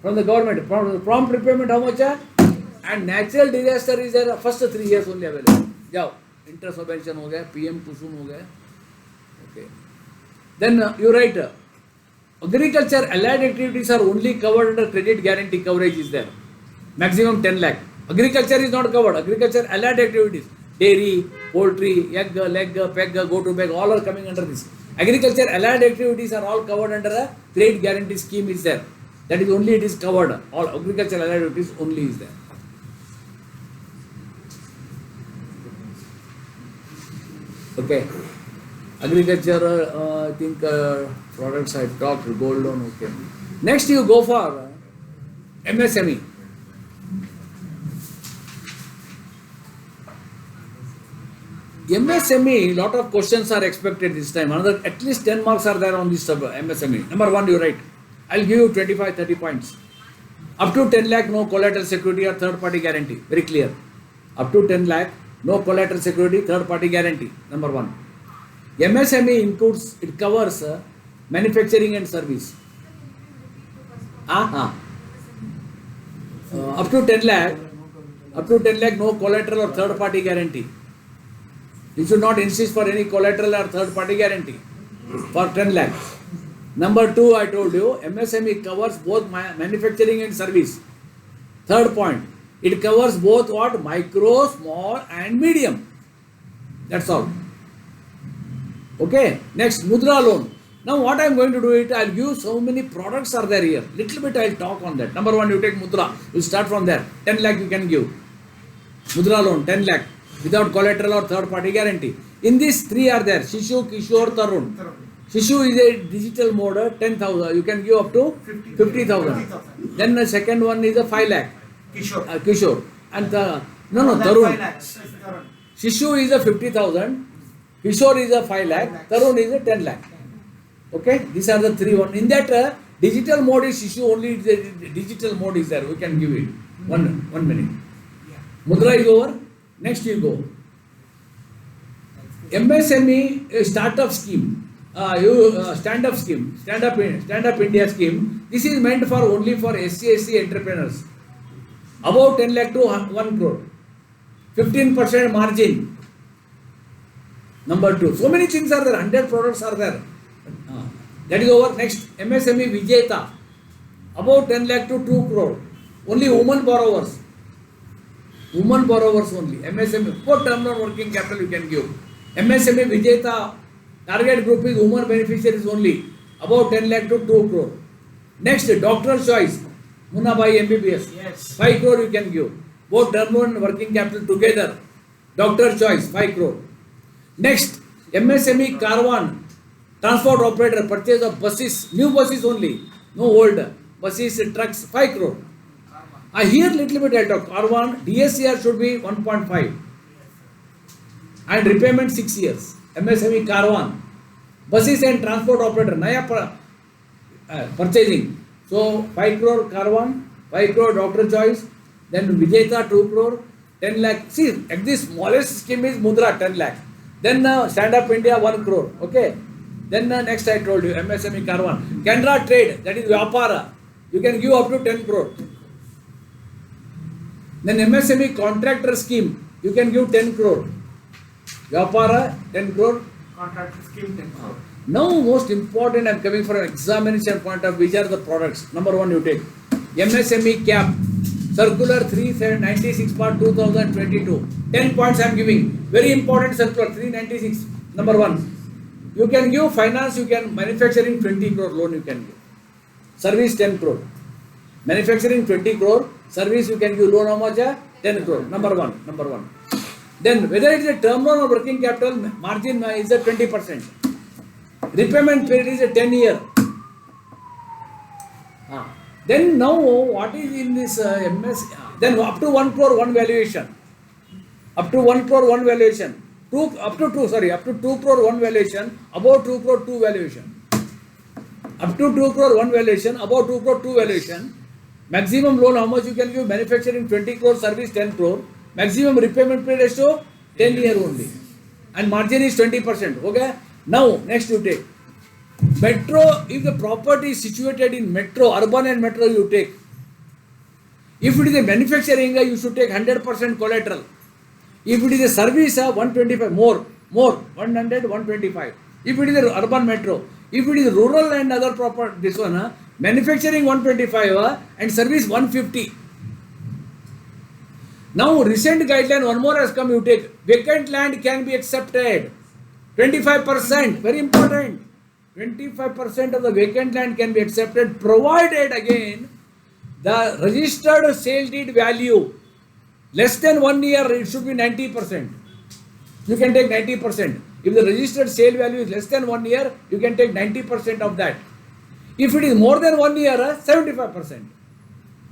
S5: from the government. Prompt repayment how much? And natural disaster is there first 3 years only available. Jao. Interest subvention ho gaya, PM Kusum ho gaya. Okay. Then you write agriculture allied activities are only covered under credit guarantee coverage is there. Maximum 10 lakh. Agriculture is not covered. Agriculture allied activities. Dairy, poultry, egg, leg, peg, go to bag, all are coming under this. Agriculture allied activities are all covered under a credit guarantee scheme is there. That is only it is covered. All agriculture allied activities only is there. Okay. Agriculture, I think products I talked, gold loan, okay. Next you go for MSME. MSME, lot of questions are expected this time. Another, at least 10 marks are there on this MSME. Number 1 you write. I'll give you 25-30 points. Up to 10 lakh, no collateral security or third party guarantee. Very clear. Up to 10 lakh, no collateral security, third party guarantee. Number 1. MSME includes, it covers manufacturing and service. Up to 10 lakh, no collateral or third party guarantee. You should not insist for any collateral or third party guarantee for 10 lakh. Number 2, I told you, MSME covers both manufacturing and service. Third point, it covers both what? Micro, small and medium. That's all. Okay. Next, Mudra loan. Now what I am going to do it, I will give so many products are there here. Little bit I will talk on that. Number 1, you take Mudra. You start from there. 10 lakh you can give. Mudra loan, 10 lakh. Without collateral or third party guarantee. In these 3 are there. Shishu, Kishore, Tarun. Shishu is a digital mode, 10,000. You can give up to 50,000. Then the second one is a 5 lakh.
S6: Kishore.
S5: Kishore. And the, no,
S6: More than 5
S5: Tarun.
S6: lakhs. Tarun.
S5: Shishu is a 50,000. Kishore is a 5 lakh. Tarun is a 10 lakh. Okay, these are the three one. In that digital mode is Shishu only. The digital mode is there. We can give it. One minute. Mudra is over. Next you go. MSME startup scheme. Stand up scheme. Stand up India scheme. This is meant for only for SC entrepreneurs. About 10 lakh to 1 crore. 15% margin. Number 2. So many things are there. 100 products are there. That is over. Next, MSME Vijeta. About 10 lakh to 2 crore. Only women borrowers. Women borrowers only. MSME. 4 term loan working capital you can give. MSME Vijeta. Target group is women beneficiaries only. About 10 lakh to 2 crore. Next, doctor's choice. Munabai MBBS.
S6: Yes.
S5: 5 crore you can give. Both term loan and working capital together. Doctor's choice. 5 crore. Next, MSME Caravan. Transport operator, purchase of buses, new buses only, no old buses, trucks, 5 crore. Here little bit I talk. Caravan, DSCR should be 1.5 and repayment 6 years. MSME Caravan, buses and transport operator, Naya purchasing. So 5 crore Caravan, 5 crore doctor choice, then Vijeta 2 crore, 10 lakh. See, at this smallest scheme is Mudra 10 lakh. Then Stand Up India 1 crore. Okay. Then next I told you MSME Caravan. Canara Trade, that is Vyapara. You can give up to 10 crore. Then MSME Contractor Scheme, you can give 10 crore. Vyapara 10 crore.
S6: Contractor scheme 10 crore.
S5: Now most important, I am coming for an examination point of which are the products. Number 1 you take. MSME CAP. Circular 396 part 2022. 10 points I am giving. Very important circular 396. Number 1. You can give finance, you can manufacturing 20 crore loan you can give. Service 10 crore. Manufacturing 20 crore. Service you can give loan how much? 10 crore. Number one. Then whether it is a term loan or working capital, margin is a 20%. Repayment period is a 10 year. Then now what is in this MS? Then up to 1 crore 1 valuation. Up to 1 crore 1 valuation. Up to 2 crore 1 valuation, above 2 crore 2 valuation. Up to 2 crore 1 valuation, above 2 crore 2 valuation. Maximum loan how much you can give? Manufacturing 20 crore, service 10 crore. Maximum repayment period is to 10 year only. And margin is 20%. Okay? Now, next you take. Metro, if the property is situated in metro, urban and metro you take. If it is a manufacturing, you should take 100% collateral. If it is a service, 125 more 100, 125. If it is a urban metro, if it is rural and other property, this one, manufacturing 125 and service 150. Now recent guideline, one more has come, you take. Vacant land can be accepted. 25%, very important. 25% of the vacant land can be accepted, provided again the registered sale deed value less than 1 year, it should be 90%. You can take 90%. If the registered sale value is less than 1 year, you can take 90% of that. If it is more than 1 year, 75%.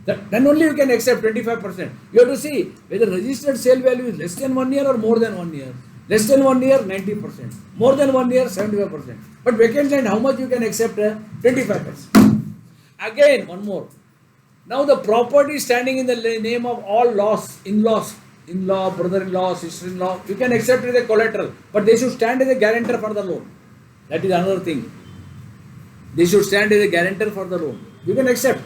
S5: Then only you can accept 25%. You have to see whether registered sale value is less than 1 year or more than 1 year. Less than 1 year, 90%. More than 1 year, 75%. But vacant land, how much you can accept? 25%. Again, one more. Now the property standing in the name of all laws, in-laws, in-law, brother-in-law, sister-in-law, you can accept it as a collateral. But they should stand as a guarantor for the loan. That is another thing. They should stand as a guarantor for the loan. You can accept.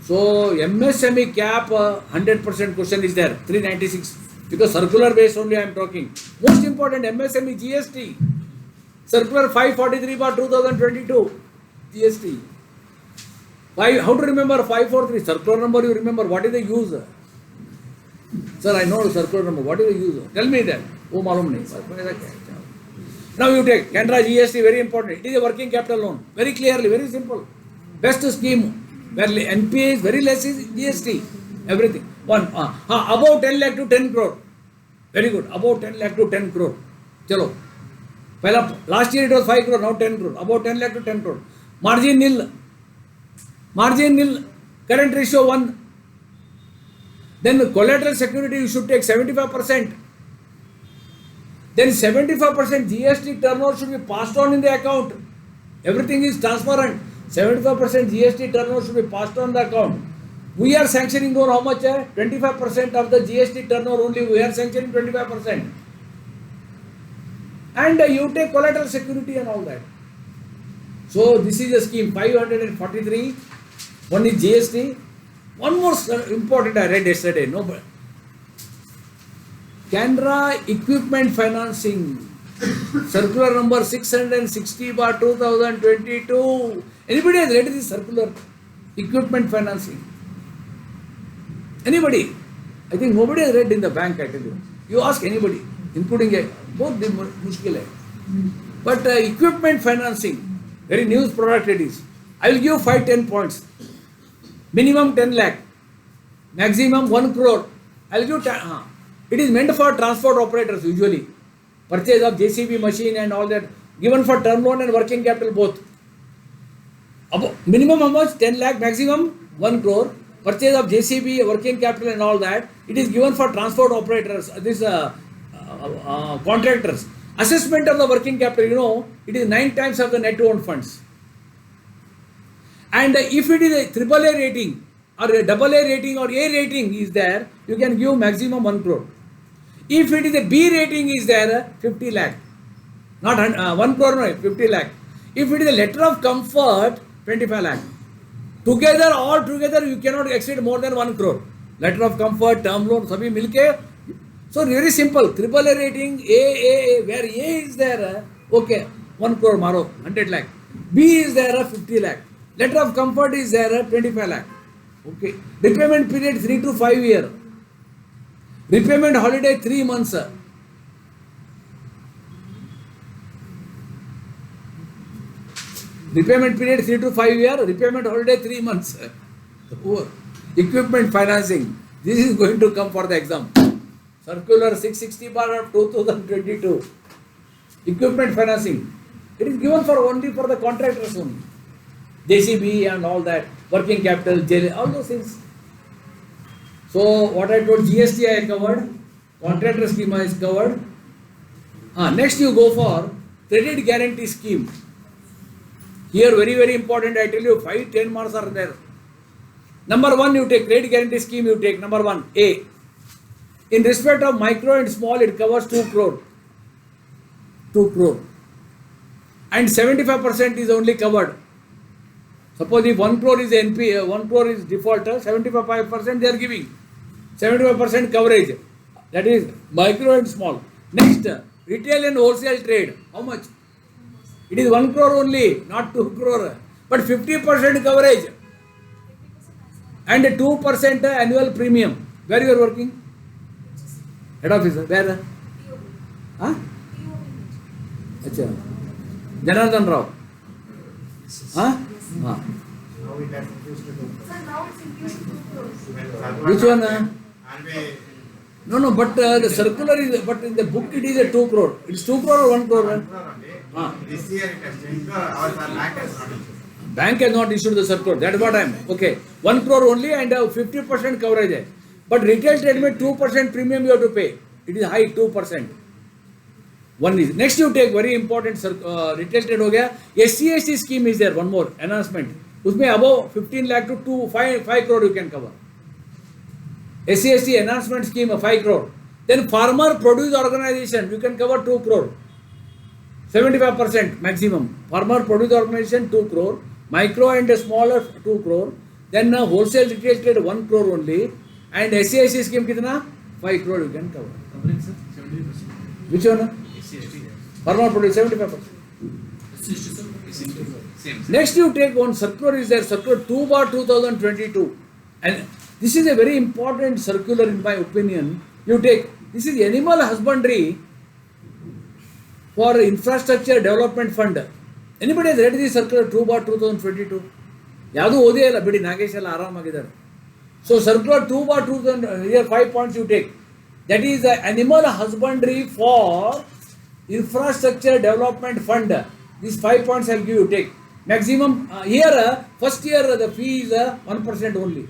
S5: So MSME cap 100% question is there, 396. Because circular base only I am talking. Most important, MSME GST. Circular 543 by 2022. GST. How to remember 543? Circular number you remember. What is the use? Sir, I know the circular number. What is the use? Tell me that. Oh, malum nahi. Now you take Canara GST, very important. It is a working capital loan. Very clearly, very simple. Best scheme. Where NPA is very less is GST. Everything. Above 10 lakh to 10 crore. Very good. Above 10 lakh to 10 crore. Chalo. Last year it was 5 crore, now 10 crore, about 10 lakh to 10 crore. Margin nil. Current ratio 1. Then collateral security you should take 75%. Then 75% GST turnover should be passed on in the account. Everything is transparent. 75% GST turnover should be passed on the account. We are sanctioning loan how much? 25% of the GST turnover only. We are sanctioning 25%. And you take collateral security and all that. So this is a scheme 543. One is GST. One more important I read yesterday. No, but Canara Equipment Financing circular number 660/2022. Anybody has read this circular? Equipment financing. Anybody? I think nobody has read in the bank, I tell you. You ask anybody, including both the mushkil hai. But equipment financing, very news product it is. I will give 5-10 points. Minimum 10 lakh. Maximum 1 crore. I will give 10. It is meant for transport operators usually. Purchase of JCB machine and all that. Given for term loan and working capital both. Minimum how much? 10 lakh. Maximum 1 crore. Purchase of JCB, working capital and all that. It is given for transport operators. Contractors. Assessment of the working capital, it is 9 times of the net owned funds. And if it is a AAA rating or a AA rating or A rating is there, you can give maximum 1 crore. If it is a B rating is there, 50 lakh. Not 1 crore, no, 50 lakh. If it is a letter of comfort, 25 lakh. Together, all together, you cannot exceed more than 1 crore. Letter of comfort, term loan, sabhi milke. So very simple. AAA rating, A, where A is there, okay, 1 crore maro, 100 lakh. B is there, 50 lakh. Letter of comfort is there, 25 lakh. Okay. Repayment period 3 to 5 years. Repayment holiday 3 months. Repayment period 3 to 5 years. Repayment holiday 3 months. Equipment financing. This is going to come for the exam. Circular 660/2022. Equipment financing. It is given for only for the contractors only. JCB and all that. Working capital, jail, all those things. So what I told GST I covered. Contractor scheme is covered. Next you go for credit guarantee scheme. Here very very important, I tell you 5-10 marks are there. Number 1 you take credit guarantee scheme, you take number 1 A. In respect of micro and small it covers 2 crore. 2 crore. And 75% is only covered. Suppose if 1 crore is NP, 1 crore is defaulter, 75% they are giving. 75% coverage. That is micro and small. Next, retail and wholesale trade. How much? It is 1 crore only, not 2 crore. But 50% coverage. And 2% annual premium. Where you are working? Head office. Where? Huh? Achha. Janardhan Rao. Huh?
S6: Now we got confused to do.
S7: Sir, now it's increased to 2 crores.
S5: Which one?
S6: And we,
S5: No, but the circular is, but in the book it is a 2 crore. It's 2 crore or 1 crore?
S6: only, this year it has changed, our bank has not issued.
S5: Bank has not issued the circular. That is what I am. Okay. 1 crore only and 50% coverage hai. But retail trade mein 2% premium you have to pay. It is high, 2%. One is. Next you take very important retail trade ho gaya. SC/ST scheme is there. One more enhancement. Usme above 15 lakh to 5 crore you can cover. SC/ST enhancement scheme 5 crore. Then farmer produce organization you can cover 2 crore. 75% maximum. Farmer produce organization 2 crore. Micro and smaller 2 crore. Then wholesale retail trade 1 crore only. And SC/ST scheme kitna? 5 crore you can cover.
S4: Covering, sir, 70%.
S5: Which one?
S4: SC/ST.
S5: Farmer produce 75%.
S4: Same.
S5: Next you take one circular is there, circular 2/2022. And this is a very important circular in my opinion. You take, this is animal husbandry for infrastructure development fund. Anybody has read this circular 2/2022? Yadu ode alla bidi Nagesh alla aramagidare. So circular 2/2000, here 5 points you take. That is animal husbandry for infrastructure development fund. These 5 points I'll give you take. Maximum here first year the fee is 1% only.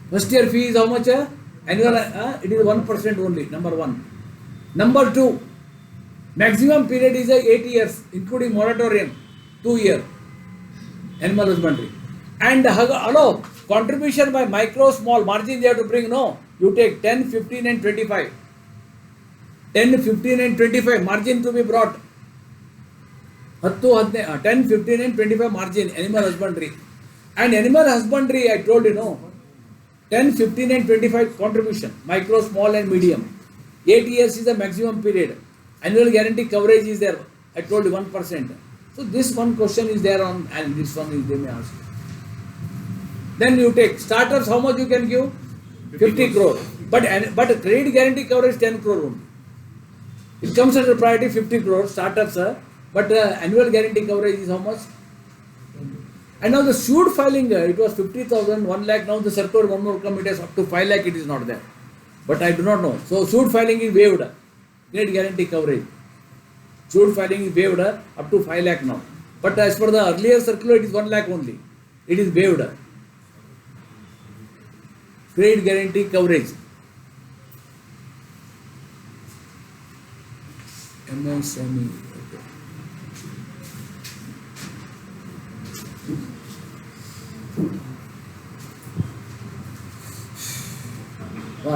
S5: First year fee is how much? Annual it is 1% only. Number one. Number two, maximum period is 8 years, including moratorium, 2 years. Animal husbandry. And allow contribution by micro, small margin they have to bring. No, you take 10, 15 and 25. 10, 15 and 25 margin to be brought. 10, 15 and 25 margin, animal husbandry. And animal husbandry, I told you, no. 10, 15 and 25 contribution, micro, small and medium. 8 years is the maximum period. Annual guarantee coverage is there. I told you 1%. So this one question is there on, and this one is they may ask. Then you take startups, how much you can give? 50 crore. But credit guarantee coverage 10 crore only. It comes under priority 50 crore, startups, but annual guarantee coverage is how much? And now the suit filing, it was 50,000, 1 lakh, now the circular one more come, it is up to 5 lakh, it is not there. But I do not know. So suit filing is waived, credit guarantee coverage. Suit filing is waived up to 5 lakh now. But as per the earlier circular, it is 1 lakh only. It is waived. Credit guarantee coverage. MSME.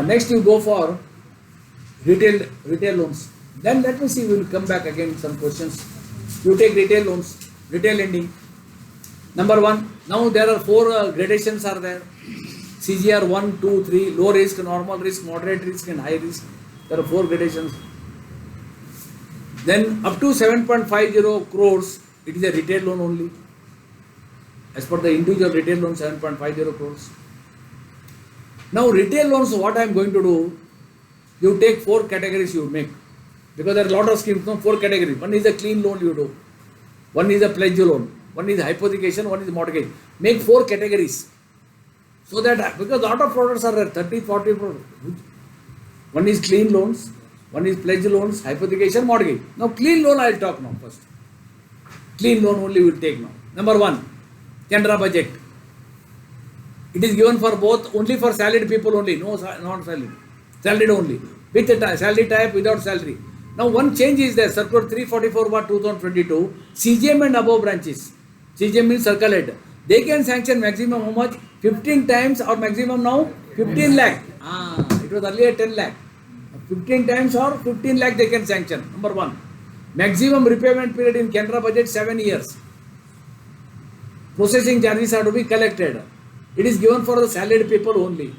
S5: Next you go for retail loans. Then let me see, we will come back again with some questions. You take retail loans, retail lending. Number one, now there are 4 gradations are there. CGR 1, 2, 3, low risk, normal risk, moderate risk and high risk. There are 4 gradations. Then up to 7.50 crores, it is a retail loan only. As per the individual retail loan, 7.50 crores. Now retail loans, what I am going to do, you take 4 categories you make. Because there are a lot of schemes, no, 4 categories. One is a clean loan you do. One is a pledge loan. One is hypothecation, one is mortgage. Make 4 categories. So that, because a lot of products are there, 30, 40 products. One is clean loans, one is pledge loans, hypothecation, mortgage. Now clean loan I will talk now first. Clean loan only we will take now. Number 1, Canara budget. It is given for both, only for salaried people only, no non-salaried. Salaried only. With the salary type, without salary. Now one change is there, Circular 344/2022, CGM and above branches. CGM means circle head. They can sanction maximum how much? 15 times or maximum now 15 lakh. It was earlier 10 lakh. 15 times or 15 lakh they can sanction. Number 1. Maximum repayment period in Canara budget 7 years. Processing charges are to be collected. It is given for the salaried people only.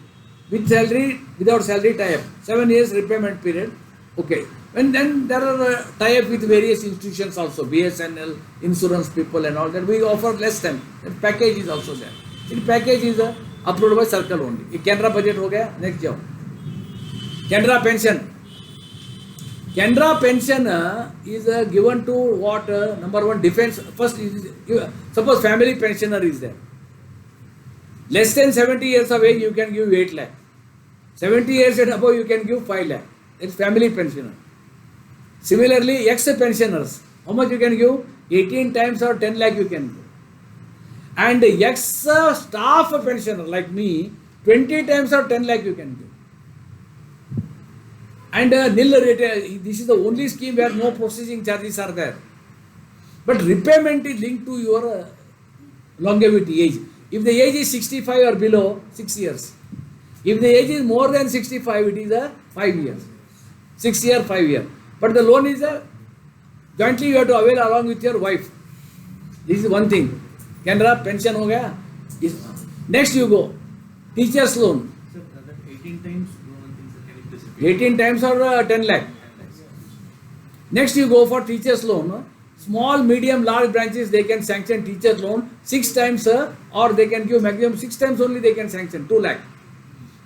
S5: With salary, without salary tie-up. 7 years repayment period. Okay. And then there are tie-up with various institutions also. BSNL, insurance people and all that. We offer less than. That package is also there. The package is approved by circle only. ये Canara budget हो गया. Next जाओ. Canara pension. Canara pension is given to what? Number 1, defense. First, suppose family pensioner is there. Less than 70 years of age, you can give 8 lakh. 70 years and above, you can give 5 lakh. It's family pensioner. Similarly, ex-pensioners, how much you can give? 18 times or 10 lakh you can give. And ex-staff pensioner like me, 20 times or 10 lakh you can give. And nil rate, this is the only scheme where no processing charges are there. But repayment is linked to your longevity age. If the age is 65 or below, 6 years. If the age is more than 65, it is 5 years. 6 year, 5 year. But the loan is jointly you have to avail along with your wife. This is one thing. Canara pension ho gaya. Next you go. Teacher's loan.
S4: Sir, that 18 times loan things can you please repeat?
S5: 18 times or 10 lakh. Next you go for teacher's loan. Small, medium, large branches they can sanction teacher's loan 6 times or they can give maximum 6 times only they can sanction 2 lakh.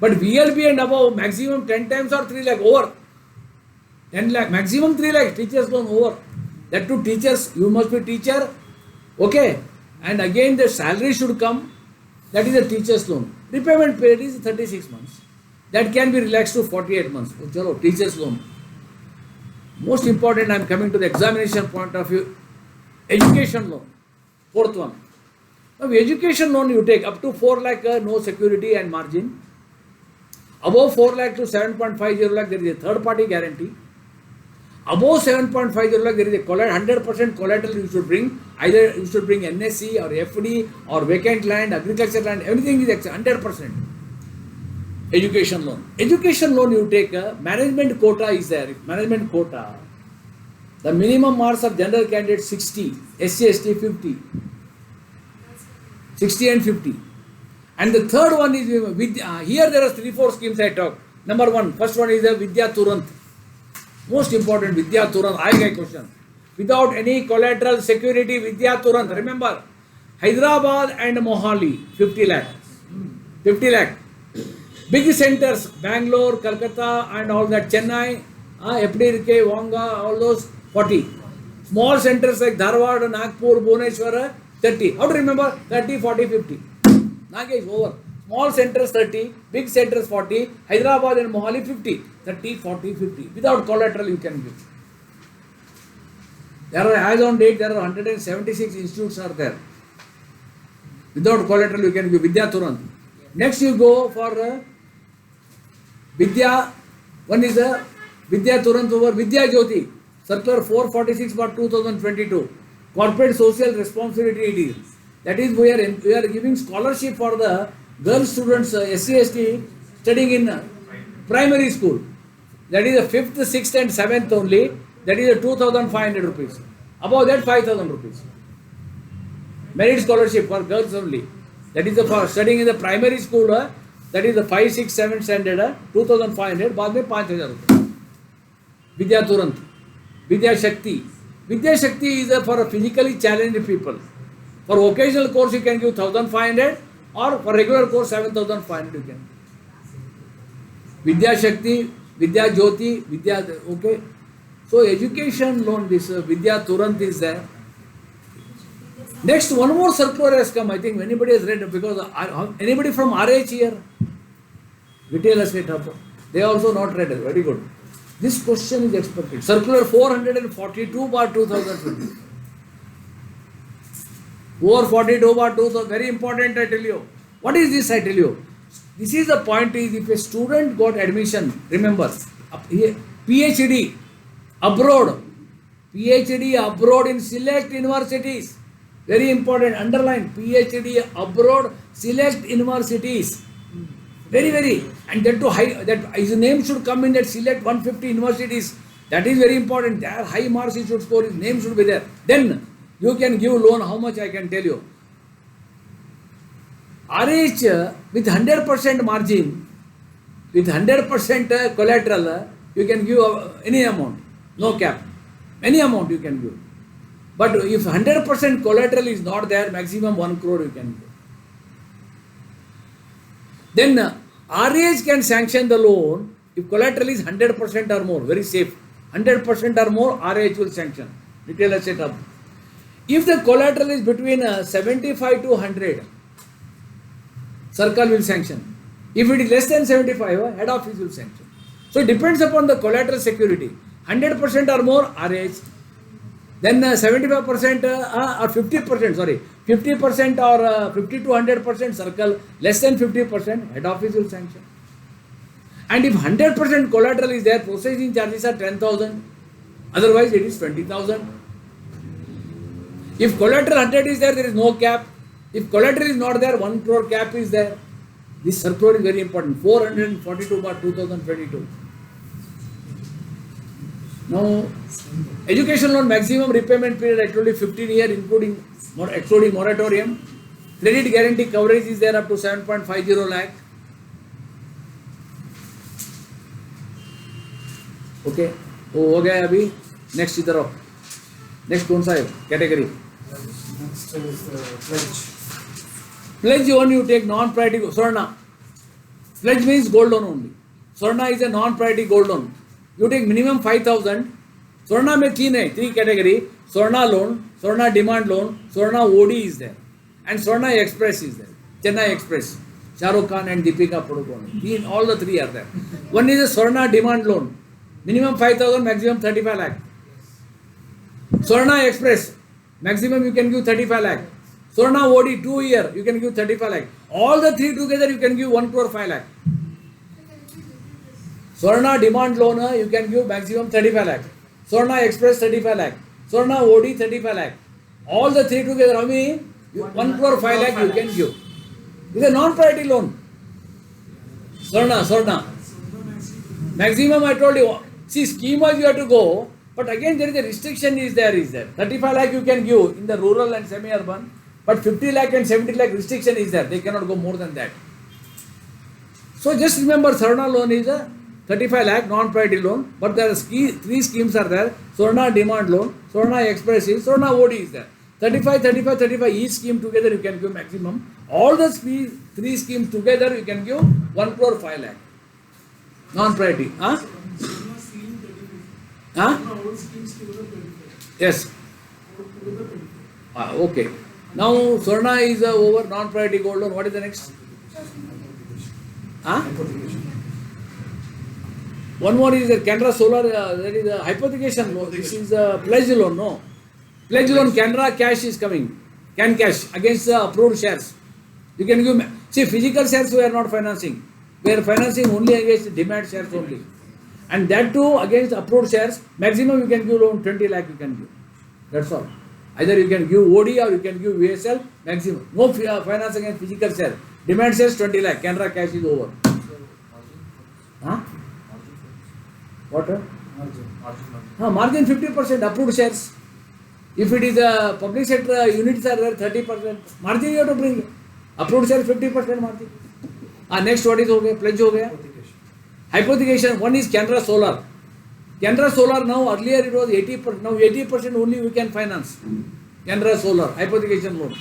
S5: But VLB and above maximum 10 times or 3 lakh over. 10 lakh, maximum 3 lakh, teachers loan over. That to teachers, you must be teacher, okay. And again the salary should come, that is a teacher's loan. Repayment period is 36 months. That can be relaxed to 48 months. Chalo, teacher's loan. Most important, I am coming to the examination point of view. Education loan, fourth one. Now, education loan you take up to 4 lakh, no security and margin. Above 4 lakh to 7.50 lakh, there is a third party guarantee. Above 7.50 lakh, there is a 100% collateral you should bring. Either you should bring NSC or FD or vacant land, agriculture land, everything is 100%. Education loan. Education loan you take, management quota is there. Management quota, the minimum marks of general candidate 60, SC, ST 50. 60 and 50. And the third one is, here there are 3-4 schemes I talk. Number one, first one is the Vidya Turant. Most important, Vidya Turant, I get question. Without any collateral security, Vidya Turant. Remember, Hyderabad and Mohali, 50 lakh. 50 lakh. Big centers, Bangalore, Calcutta and all that, Chennai, FDRK, Wanga, all those, 40. Small centers like Dharwad, Nagpur, Bhubaneswar, 30. How to remember? 30, 40, 50. Naga is over. Small centers 30, big centers 40, Hyderabad and Mohali 50. 30, 40, 50. Without collateral you can give. There are, as on date, there are 176 institutes are there. Without collateral you can give. Vidya Turant. Next you go for Vidya, one is Vidya Turant over Vidya Jyoti. Circular 446/2022. Corporate social responsibility it is. That is, we are giving scholarship for the girl students, SC, ST, studying in primary school. That is the 5th, 6th and 7th only. That is 2,500 rupees. Above that 5,000 rupees. Merit scholarship for girls only. That is for studying in the primary school. That is the 5, 6, 7 standard. 2,500. बाद में 5,000 रुपये. Vidya Turant. Vidya Shakti. Vidya Shakti is for a physically challenged people. For occasional course you can give 1,500 or for regular course 7,500 you can. Vidya Shakti, Vidya Jyoti, Vidya, okay. So education loan, this Vidya Turant is there. Next, one more circular has come. I think anybody has read, because anybody from RH here? Retail estate hub. They also not read it. Very good. This question is expected. Circular 442/2020. 442/2000. Very important, I tell you. What is this? I tell you. This is the point: is if a student got admission, remember, PhD abroad, PhD abroad in select universities. Very important. Underline PhD abroad, select universities. Very, very, and that to high, that his name should come in that select 150 universities. That is very important. There high marks he should score. His name should be there. Then you can give loan. How much I can tell you? RH with 100% margin, with 100% collateral, you can give any amount. No cap. Any amount you can give. But if 100% collateral is not there, maximum 1 crore you can give. Then RH can sanction the loan if collateral is 100% or more. Very safe. 100% or more, RH will sanction. Retail asset hub. If the collateral is between 75 to 100, circle will sanction. If it is less than 75, head office will sanction. So it depends upon the collateral security. 100% or more, RH. Then 75% or 50%, sorry, 50% or 50 to 100% circle, less than 50%, head office will sanction. And if 100% collateral is there, processing charges are 10,000. Otherwise, it is 20,000. If collateral 100 is there is no cap. If collateral is not there, 1 crore cap is there. This circular is very important. 442/2022. Now, education loan maximum repayment period I told you 15 years, excluding moratorium. Credit guarantee coverage is there up to 7.50 lakh. Okay. हो गया अभी. Next इधर आओ. Next कौन सा है category?
S3: Next is pledge.
S5: Pledge one you take non-priority Swarna. Pledge means gold loan only. Swarna is a non-priority gold loan. You take minimum 5,000. Swarna में three category. Swarna loan, Swarna demand loan, Swarna OD is there, and Swarna Express is there. Chennai Express, Shah Rukh Khan and Deepika Padukone. All the three are there. One is a Swarna demand loan. Minimum 5,000, maximum 35 lakh. Swarna Express, maximum you can give 35 lakh. Swarna OD 2 year, you can give 35 lakh. All the three together, you can give 1 crore 5 lakh. Swarna demand loan, you can give maximum 35 lakh. Swarna Express 35 lakh. Swarna OD 35 lakh. All the three together, how many? 1 crore 5 lakh you can give. It is a non-priority loan. Swarna. Maximum I told you. See, schemas you have to go, but again there is a restriction is there. 35 lakh you can give in the rural and semi-urban, but 50 lakh and 70 lakh restriction is there. They cannot go more than that. So just remember, Swarna loan is a 35 lakh non-priority loan, but there are three schemes are there. Swarna demand loan, Swarna Express is, Swarna OD is there. 35, each scheme together you can give maximum. All the three schemes together you can give 1 crore 5 lakh. Non-priority. Huh? Huh? Yes. Okay. Now Swarna is over, non-priority gold loan. What is the next? Huh? One more is the Canara Solar, that is a hypothecation loan. This is a pledge loan, no? Pledge loan, Canara cash is coming. Can cash against the approved shares. You can give, see, physical shares we are not financing. We are financing only against demand shares only. And that too against approved shares, maximum you can give loan 20 lakh you can give. That's all. Either you can give OD or you can give VSL, maximum. No finance against physical shares. Demand shares 20 lakh, Canara cash is over. Huh? What? Margin 50%, approved shares. If it is a public sector units are there 30%, margin you have to bring. Approved share 50% margin. Next what is okay? Pledge ho gaya. Hypothecation, one is Canara Solar. Canara Solar now, earlier it was 80%, now 80% only we can finance. Canara Solar, hypothecation loan.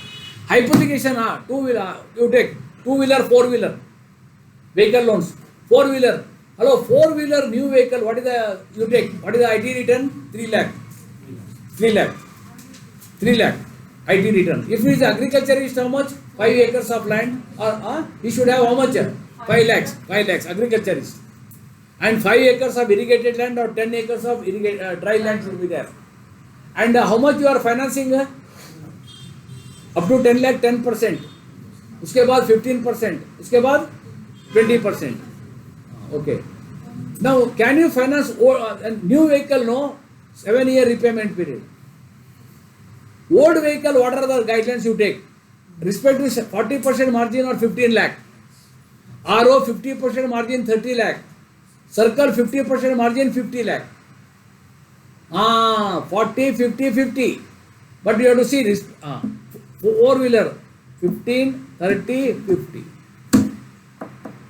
S5: Hypothecation, two-wheeler, you take two-wheeler, four-wheeler, vehicle loans. Four-wheeler, hello, four-wheeler new vehicle, what is the, you take, what is the IT return? 3 lakh. 3 lakh. 3 lakh. IT return. If it is agriculturist, how much? 5 acres of land, or he should have how much? 5 lakhs. 5 lakhs, agriculturist. And 5 acres of irrigated land or 10 acres of dry land should be there. And how much you are financing? Up to 10 lakh, 10%. उसके बाद 15%. उसके बाद 20%. Okay. Now, can you finance a new vehicle? No. 7-year repayment period. Old vehicle, what are the guidelines you take? Respect to 40% margin or 15 lakh. RO 50% margin 30 lakh. Circle 50% margin 50 lakh. 40, 50, 50. But you have to see this. Four-wheeler 15, 30, 50.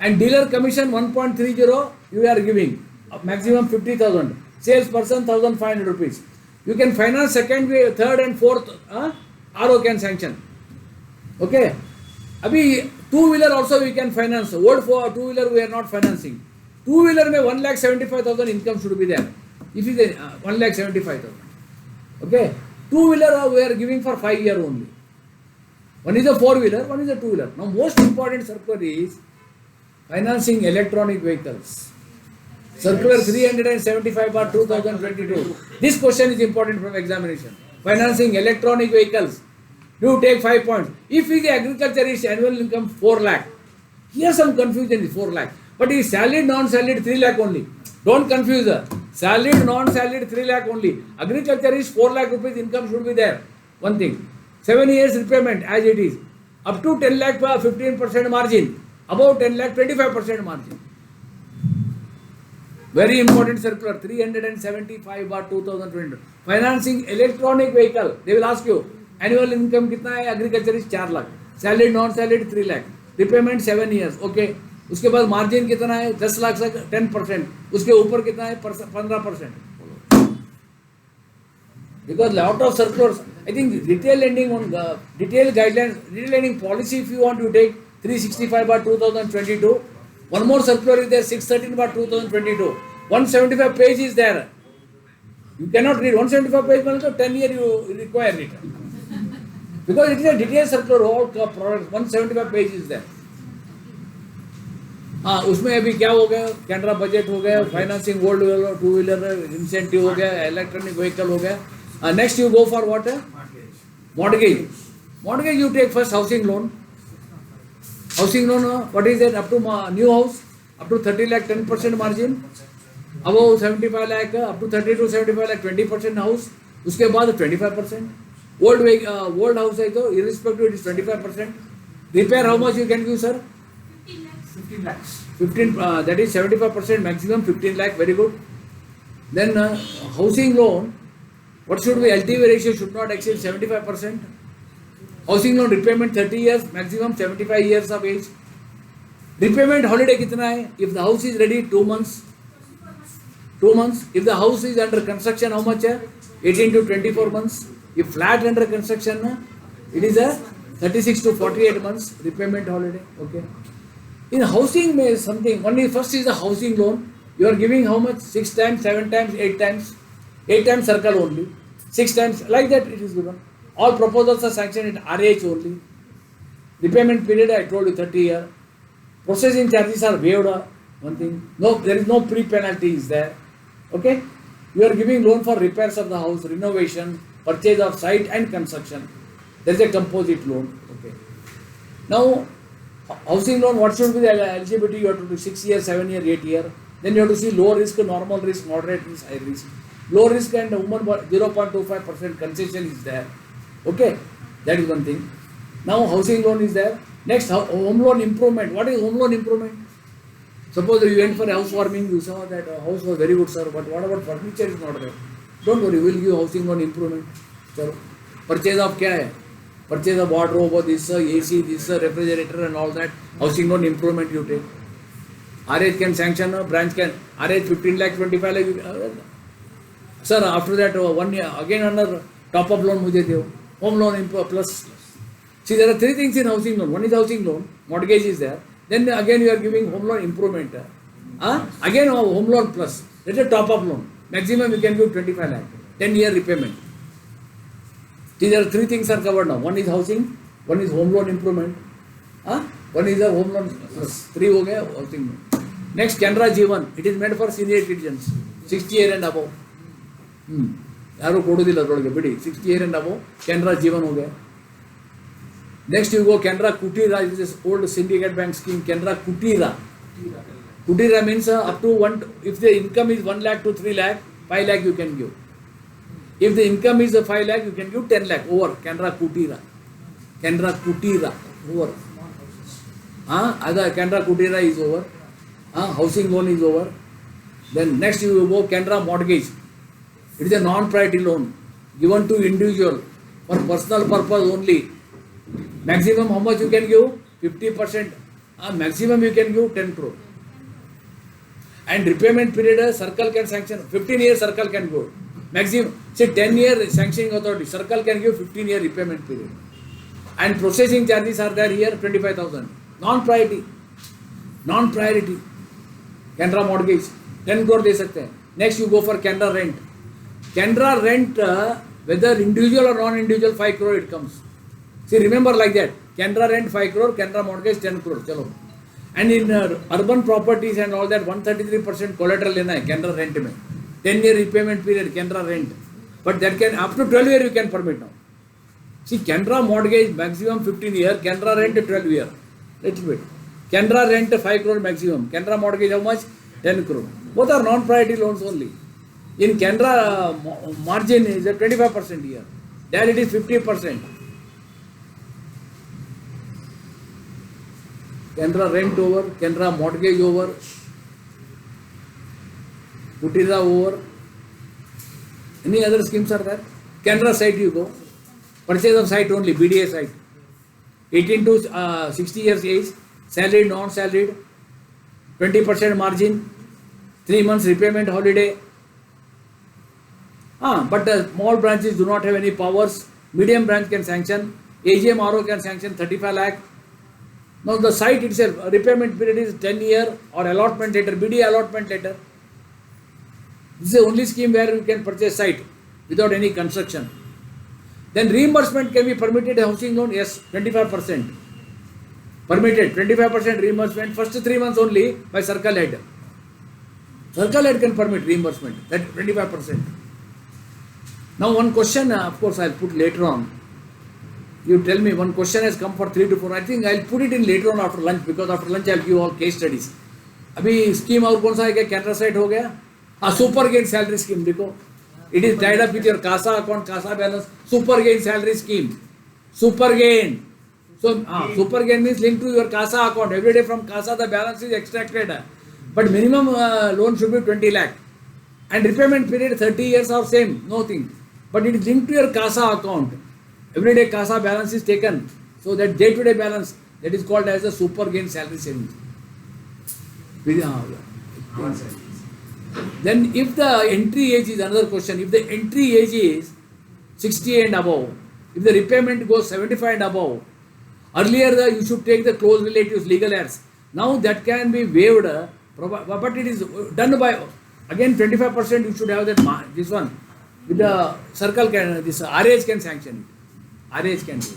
S5: And dealer commission 1.30 you are giving. Maximum 50,000. Salesperson 1,500 rupees. You can finance second, third and fourth. RO can sanction. Okay. Abhi two-wheeler also we can finance. Old for two-wheeler we are not financing. Two-wheeler mein 1,75,000 income should be there. If it is 1,75,000. Okay. Two-wheeler we are giving for 5 years only. One is a four-wheeler, one is a two-wheeler. Now most important circular is financing electronic vehicles. Circular 375/2022. This question is important from examination. Financing electronic vehicles. You take 5 points. If his agriculture is annual income 4 lakh, here some confusion is 4 lakh. But his salaried, non-salaried 3 lakh only. Don't confuse her. Salaried, non-salaried 3 lakh only. Agriculture is 4 lakh rupees income should be there. One thing. 7 years repayment as it is. Up to 10 lakh 15% margin. Above 10 lakh 25% margin. Very important circular 375/2022. Financing electronic vehicle. They will ask you annual income कितना है? Agriculture is 4 lakh. Salaried, non-salaried 3 lakh. Repayment 7 years. Okay. उसके बाद margin कितना है? 10 लाख से 10%. उसके ऊपर कितना है? 15%. Because lot of circulars, I think retail lending on detail guidelines, retail lending policy if you want to take 365/2022. One more circular is there 613/2022. 175 page is there. You cannot read 175 page, also 10 years you require it. Because it is a detailed circular, all products, 175 page is there. हाँ उसमें अभी क्या हो गया, Canara budget हो गया, financing gold two wheeler incentive हो गया, इलेक्ट्रॉनिक व्हीकल हो गया. Next you go for what? Mortgage. Mortgage you take first housing loan. Housing loan, what is it? Up to new house, up to 30 lakh 10% margin. Above 75 lakh, up to 30 to 75 lakh 20% house. उसके बाद 25%. Old house है तो irrespective it is 25%. Repair how much you can give, sir?
S7: 15 lakhs.
S5: 15, that is 75% maximum, 15 lakh, very good. Then housing loan, what should be LTV ratio should not exceed 75%. Housing loan repayment 30 years, maximum 75 years of age. Repayment holiday कितना है? If the house is ready, 2 months. 2 months. If the house is under construction, how much है? 18 to 24 months. If flat under construction, it is a 36 to 48 months repayment holiday. Okay. In housing में something, only first is the housing loan. You are giving how much? 6 times, 7 times, 8 times. 8 times circle only. 6 times, like that it is given. All proposals are sanctioned in RH only. Repayment period, I told you 30 years. Processing charges are waived. One thing. No, there is no pre-penalty is there. Okay. You are giving loan for repairs of the house, renovation, purchase of site and construction. There is a composite loan. Okay. Now, housing loan, what should be the eligibility? You have to do 6 years, 7 years, 8 years. Then you have to see low risk, normal risk, moderate risk, high risk. Low risk and 0.25% concession is there. Okay, that is one thing. Now housing loan is there. Next, home loan improvement. What is home loan improvement? Suppose you went for housewarming, you saw that house was very good, sir, but what about furniture is not there? Don't worry, we will give housing loan improvement. Chalo. Purchase of क्या है? Purchase of wardrobe, this, AC, this, refrigerator and all that. Housing loan improvement you take. RH can sanction, branch can, RH 15 lakh, 25 lakh. Sir, after that 1 year, again another top-up loan मुझे दो. Home loan plus. See, there are 3 things in housing loan. One is housing loan, mortgage is there. Then again you are giving home loan improvement. Again home loan plus. That is a top-up loan. Maximum you can give 25 lakh. 10-year repayment. See, there are 3 things are covered now. One is housing, one is home loan improvement. One is a home loan plus. 3 हो गया housing loan. Next, Canara Jeevan. It is meant for senior citizens, 60 years and above. ಯಾರು ಕೊಡೋದಿಲ್ಲ ಅದರೊಳಗೆ ಬಿಡಿ 60 years and above Canara Jeevan हो गया. Next you go Canara Kutira, it is old syndicate bank scheme. Canara Kutira. Kutira means up to 1, if the income is 1 lakh to 3 lakh, 5 lakh you can give. If the income is 5 lakh, you can give 10 lakh over Canara Kutira. Canara Kutira over. Other Canara Kutira is over. Housing loan is over. Then next you go Canara Mortgage. It is a non-priority loan given to individual for personal purpose only. Maximum how much you can give? 50%. Maximum you can give 10 crore. And repayment period, circle can sanction. 15 years circle can go. Maximum, say 10 year sanctioning authority, circle can give 15 year repayment period. And processing charges are there here 25,000. Non-priority. Non-priority. Canara Mortgage 10 crore दे सकते हैं. Next you go for Canara Rent. Canara Rent, whether individual or non-individual, 5 crore it comes. See, remember like that. Canara Rent 5 crore, Canara Mortgage 10 crore. Chalo. And in urban properties and all that, 133% collateral लेना है Canara Rent में. 10-year repayment period, Canara Rent. But that can, up to 12 year you can permit now. See, Canara Mortgage maximum 15 year, Canara Rent 12 year. Little bit. Canara Rent 5 crore maximum. Canara Mortgage how much? 10 crore. Both are non-priority loans only. In Canara margin is a 25% year. There it is 50%. Canara Rent over, Canara Mortgage over, Kutira over. Any other schemes are there? Canara Site you go. Purchase of site only, BDA site. 18 to 60 years age, salaried, non-salaried, 20% margin, 3 months repayment holiday. But the small branches do not have any powers. Medium branch can sanction. AGM RO can sanction 35 lakh. Now the site itself, repayment period is 10 year or allotment letter, BDA allotment letter. This is the only scheme where you can purchase site without any construction. Then reimbursement can be permitted housing loan, yes, 25%. Permitted 25% reimbursement first 3 months only by circle head. Circle head can permit reimbursement, that 25%. Now one question, of course I'll put later on. You tell me one question has come for 3 to 4. I think I'll put it in later on after lunch, because after lunch I'll give all case studies. अभी scheme और कौन सा है क्या Canara side हो गया? हाँ, super gain salary scheme देखो. It is tied up with your CASA account, CASA balance. Super gain salary scheme. Super gain. So super gain means linked to your CASA account. Every day from CASA the balance is extracted. But minimum loan should be 20 lakh. And repayment period 30 years or same, nothing. But it is linked to your CASA account. Every day CASA balance is taken. So that day-to-day balance, that is called as a super gain salary savings. Then if the entry age is another question, if the entry age is 60 and above, if the repayment goes 75 and above, earlier you should take the close relatives, legal heirs. Now that can be waived, but it is done by, again 25% you should have that, this one, with the circle can, this RH can sanction it. RH can do it.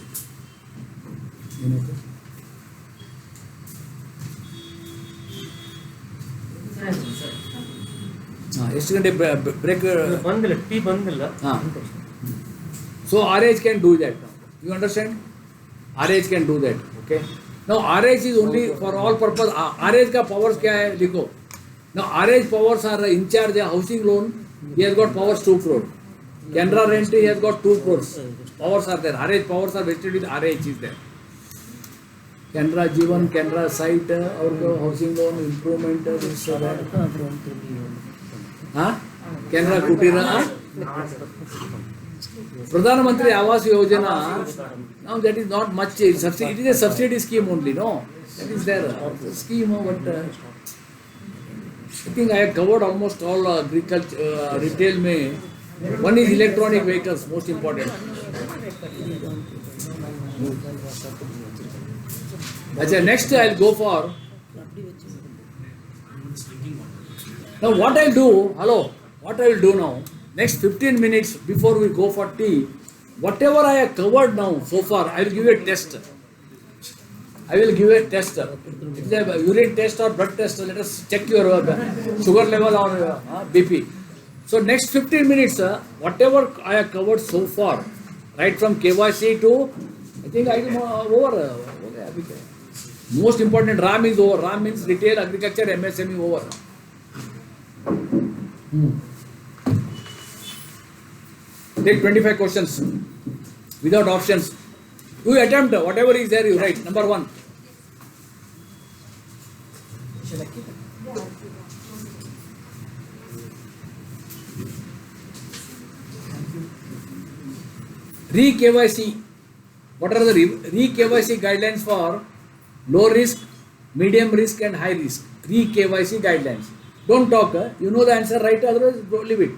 S5: ಎಷ್ಟು ಗಂಟೆ break
S8: ಬಂದಿಲ್ಲ tea ಬಂದಿಲ್ಲ
S5: so RH can do that now. You understand? RH can do that. Okay. Now RH is only for all purpose. RH का powers क्या है लिखो. Now RH powers are in charge of housing loan. He has got powers 2 crore. Canara rent he has got 2 crores. Powers are there. RH powers are vested with RH is there. Canara Jeevan, Canara site और housing loan improvement this हाँ Canara Kutira Pradhan Mantri Awas Yojana. Now that is not much. It is a subsidy scheme only. No, that is there scheme. But I think I have covered almost all agriculture retail. Mein one is electronic vehicles, most important. Achha, next I'll go for. Now what I'll do, what I will do now, next 15 minutes before we go for tea, whatever I have covered now so far, I will give you a test. I will give a test. It's a urine test or blood test. Let us check your sugar level or BP. So next 15 minutes, whatever I have covered so far, right from KYC to, I think I am over. Most important, RAM is over. RAM means retail, agriculture, MSME over. Take 25 questions without options. You attempt whatever is there, you write. Number 1. Re-KYC. What are the re-KYC guidelines for low risk, medium risk and high risk? Re-KYC guidelines. Don't talk. You know the answer, right? Otherwise, leave it.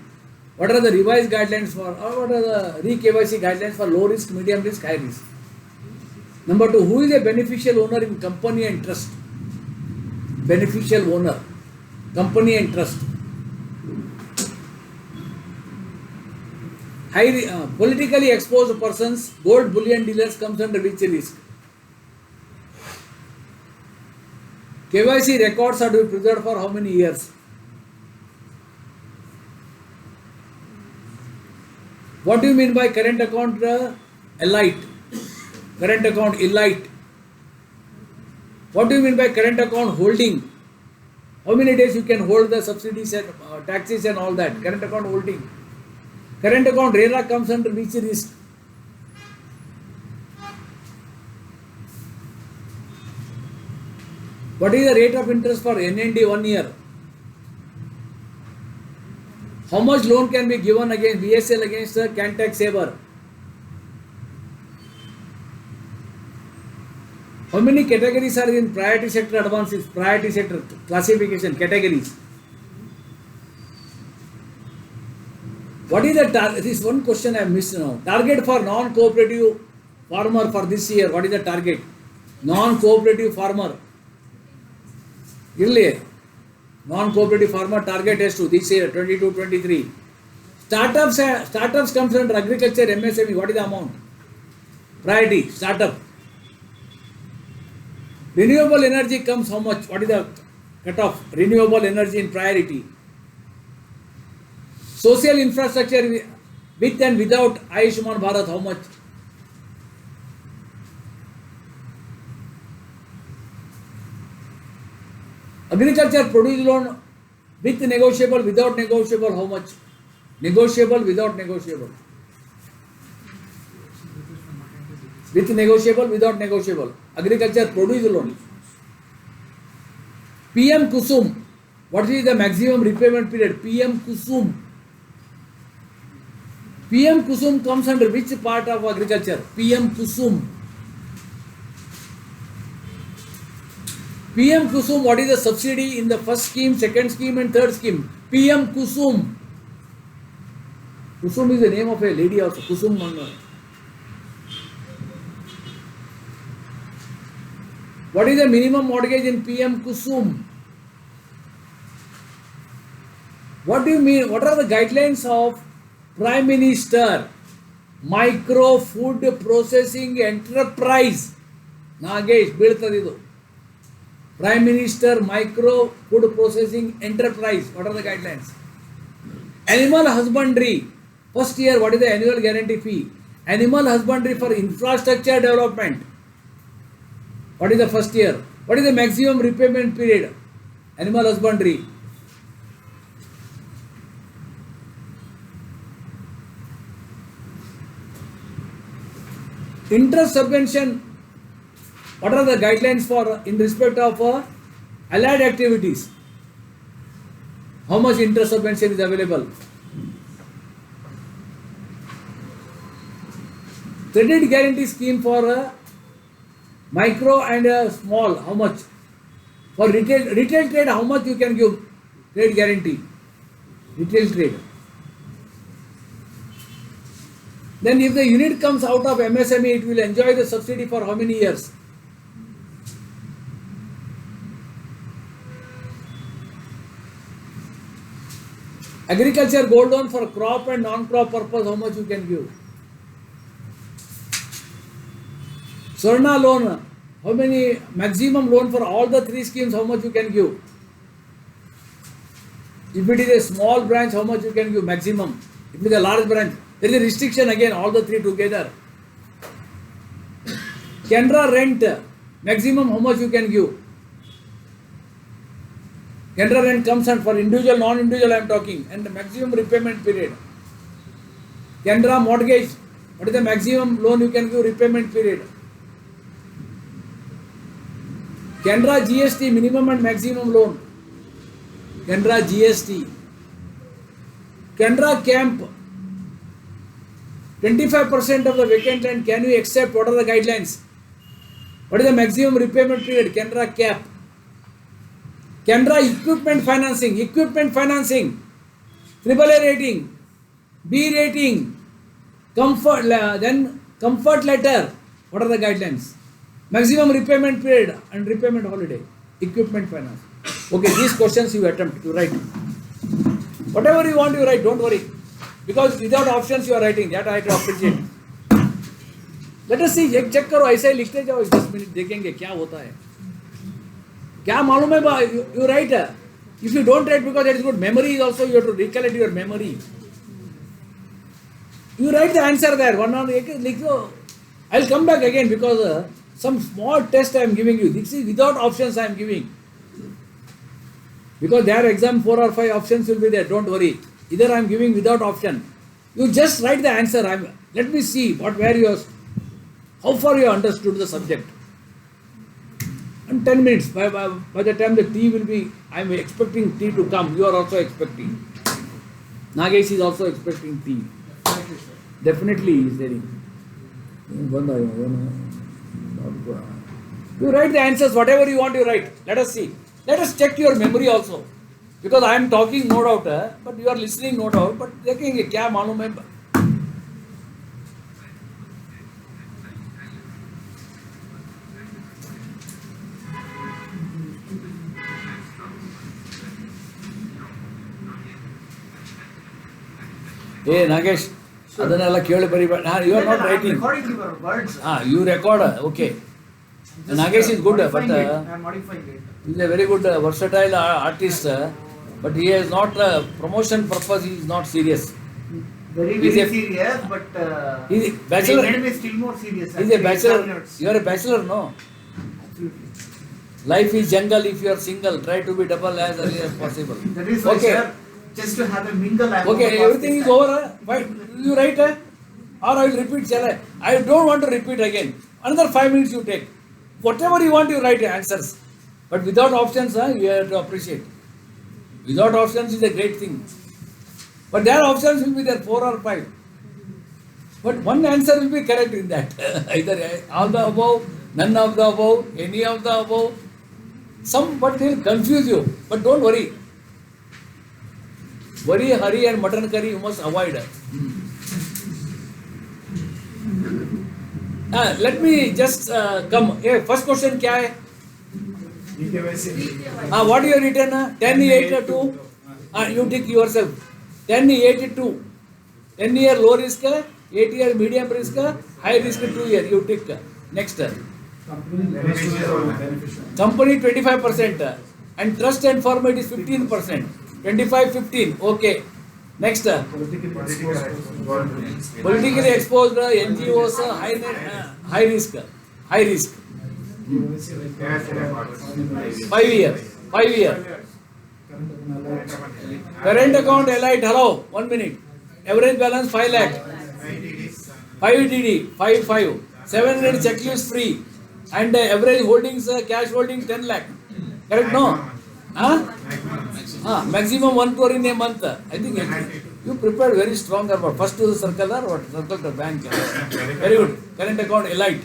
S5: What are the revised guidelines for, or what are the re-KYC guidelines for low risk, medium risk, high risk? Number 2, who is a beneficial owner in company and trust? Beneficial owner, company and trust. Politically exposed persons, gold bullion dealers comes under which risk? KYC records are to be preserved for how many years? What do you mean by current account elite? Current account elite. What do you mean by current account holding? How many days you can hold the subsidies and taxes and all that? Current account holding. Current account RERA comes under which risk? What is the rate of interest for NND 1 year? How much loan can be given against VSL against the Cantac Saver? How many categories are in priority sector advances, priority sector classification categories? What is the target? This is one question I have missed now. Target for non-cooperative farmer for this year. What is the target? Non-cooperative farmer. Really? Non-cooperative farmer target is to this year 22-23. Startups comes under agriculture MSME. What is the amount? Priority startup. Renewable energy comes how much? What is the cutoff? Renewable energy in priority. Social infrastructure with and without Ayushman Bharat, how much? Agriculture produce loan with negotiable, without negotiable, how much? Negotiable, without negotiable. With negotiable, without negotiable. Agriculture produce loan. PM Kusum. What is the maximum repayment period? PM Kusum. PM Kusum comes under which part of agriculture? PM Kusum. PM Kusum, what is the subsidy in the first scheme, second scheme and third scheme? PM Kusum. Kusum is the name of a lady also. Kusum. What is the minimum mortgage in PM Kusum? What do you mean? What are the guidelines of Prime Minister Micro Food Processing Enterprise? Nagesh, Biltadidu. Prime Minister Micro Food Processing Enterprise. What are the guidelines? Animal husbandry. First year, what is the annual guarantee fee? Animal husbandry for infrastructure development. What is the first year? What is the maximum repayment period? Animal husbandry. Interest subvention. What are the guidelines for in respect of allied activities? How much interest subvention is available? Credit guarantee scheme for micro and small, how much? For retail trade, how much you can give credit guarantee? Retail trade. Then if the unit comes out of MSME, it will enjoy the subsidy for how many years? Agriculture gold loan for crop and non-crop purpose, how much you can give? Swarna loan, how many maximum loan for all the three schemes, how much you can give? If it is a small branch, how much you can give maximum? If it is a large branch, there is a restriction again, all the three together. Canara rent, maximum how much you can give? Canara rent comes and for individual, non-individual I am talking, and the maximum repayment period. Canara mortgage, what is the maximum loan you can give repayment period? Canara GST, minimum and maximum loan. Canara GST. Canara camp, 25% of the vacant land, can you accept? What are the guidelines? What is the maximum repayment period? Canara cap. Canara equipment financing, AAA rating, B rating, comfort letter. What are the guidelines? Maximum repayment period and repayment holiday, equipment finance. Okay, these questions you attempt to write. Whatever you want, you write, don't worry. Because without options you are writing, that I have to appreciate. Let us see, check करो, ऐसे लिखते जाओ, 10 minute देखेंगे क्या होता है. क्या मालूम है, you write. If you don't write, because that is good, memory is also, you have to recollect your memory. You write the answer there, one on लिख दो. I will come back again because some small test I am giving you. This is without options I am giving. Because their exam 4 or 5 options will be there, don't worry. Either I am giving without option. You just write the answer. Let me see how far you understood the subject. And 10 minutes, by the time the tea will be, I am expecting tea to come. You are also expecting. Nagesh is also expecting tea. Definitely he is there. You write the answers, whatever you want, you write. Let us see. Let us check your memory also. Because I am talking, no doubt, but you are listening, no doubt. But देखेंगे क्या मालूम है. Hey Nagesh, ಅದನ್ನೆಲ್ಲ ಕೇಳಿ ಬರಿಬೇಡ. You are not writing.
S6: Recording your words.
S5: You record, okay. Nagesh is good, but
S4: I'm modifying it.
S5: he is a very good versatile artist, but he is not promotion purpose. He is not serious.
S4: Very,
S5: He's
S4: very
S5: a-
S4: serious, but
S5: He is a bachelor.
S4: they made me still more serious.
S5: He is a
S4: actually,
S5: bachelor.
S4: examiners.
S5: You are a bachelor, no?
S4: Absolutely.
S5: Life is jungle. If you are single, try to be double as early as possible.
S4: That is why,
S5: Okay.
S4: sir, just to have a mingle. I'm
S5: Okay,
S4: going to pass
S5: everything
S4: this
S5: is
S4: time.
S5: over. Why you write? Or I will repeat. Shall I? I don't want to repeat again. Another 5 minutes you take. Whatever you want, you write answers. But without options, you have to appreciate. Without options is a great thing. But their options will be there 4 or 5. But one answer will be correct in that. Either all the above, none of the above, any of the above. Some, but they will confuse you. But don't worry. Worry, hurry and mutton curry you must avoid. Let me just come. First question क्या है? What you have written? 10, 8, 2. You take yourself. 10, 8, 2. 10 year low risk, 8 year medium risk, high risk 2 year. You take. Next. Company 25% and trust and format is 15%. 25, 15. Okay. Next. Politically exposed NGOs, high risk. High risk. 5 year. 5 year. Current account elite. Hello. 1 minute. Average balance 5 lakh. 5 DD. 5. 700 checklist free. And average holdings, cash holding 10 lakh. Correct? No? Maximum 1 crore in a month. I think you prepared very strong about first to the circle or what? Circle to bank. Very good. Current account elite.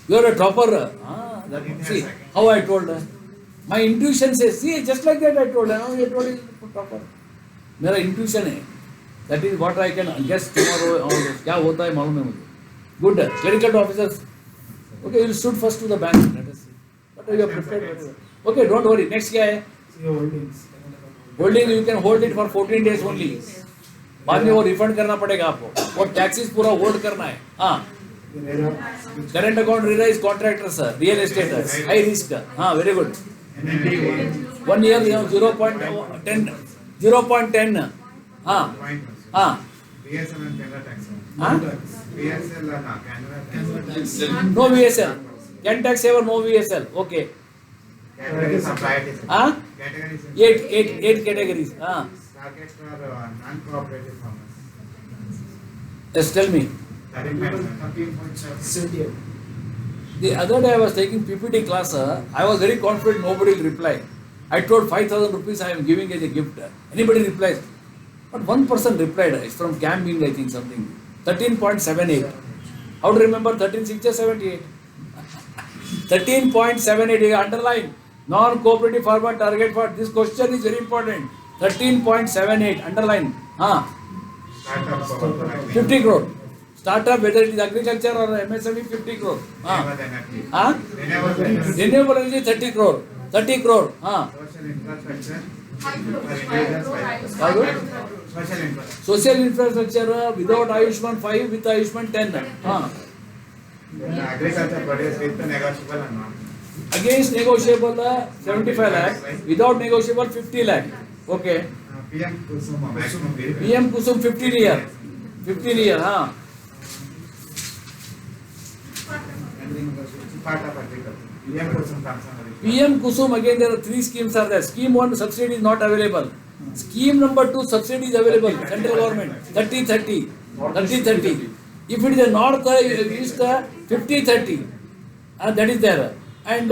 S5: You are a topper. See how I told her. My intuition says, see, just like that I told her. Now you told is topper. मेरा intuition है. That is what I can guess tomorrow. क्या होता है मालूम है मुझे. Good. Clerical officers. Okay, you will shoot first to the bank. Let us see. What are you prepared? Okay, don't worry. Next क्या है? Holding you can hold it for 14 days only. बाद में वो रिफंड करना पड़ेगा आपको. वो taxes पूरा होल्ड करना है. हाँ. Current account realize contractors, real estate, high risk. Very good. 1 year 0.10. 0.10.
S6: BSL and Canada tax. BSL and Canada.
S5: No VSL. Can tax saver, no VSL. Okay.
S6: Categories of priorities. Categories.
S5: 8 categories.
S6: Targets for non-cooperative farmers.
S5: Just tell me.
S6: 13.7.
S5: The other day I was taking PPT class. I was very confident nobody will reply. I told 5,000 rupees I am giving as a gift. Anybody replies? But one person replied. It's from Camping, I think something. 13.78. How to remember 13.678? 13.78. Underline. Non-cooperative farmer target for this question is very important. 13.78. Underline. 50 crore. Startup, whether it is agriculture or MSME, 50 crore. Renewable energy, 30 crore. 30 crore.
S6: Social
S5: Social
S6: infrastructure.
S5: infrastructure without Ayushman 5, with Ayushman 10.
S6: Agriculture produce with negotiable and non.
S5: Against negotiable 75 lakh, without negotiable 50 lakh. Okay.
S6: PM Kusum maximum period.
S5: PM Kusum 15 year. 15 year.
S6: Part of agriculture. PM Kusum comes under it.
S5: PM Kusum, again there are 3 schemes are there. Scheme 1 subsidy is not available. Scheme number 2 subsidy is available. Central government 30-30. 30-30. If it is a north, east 50-30. That is there. And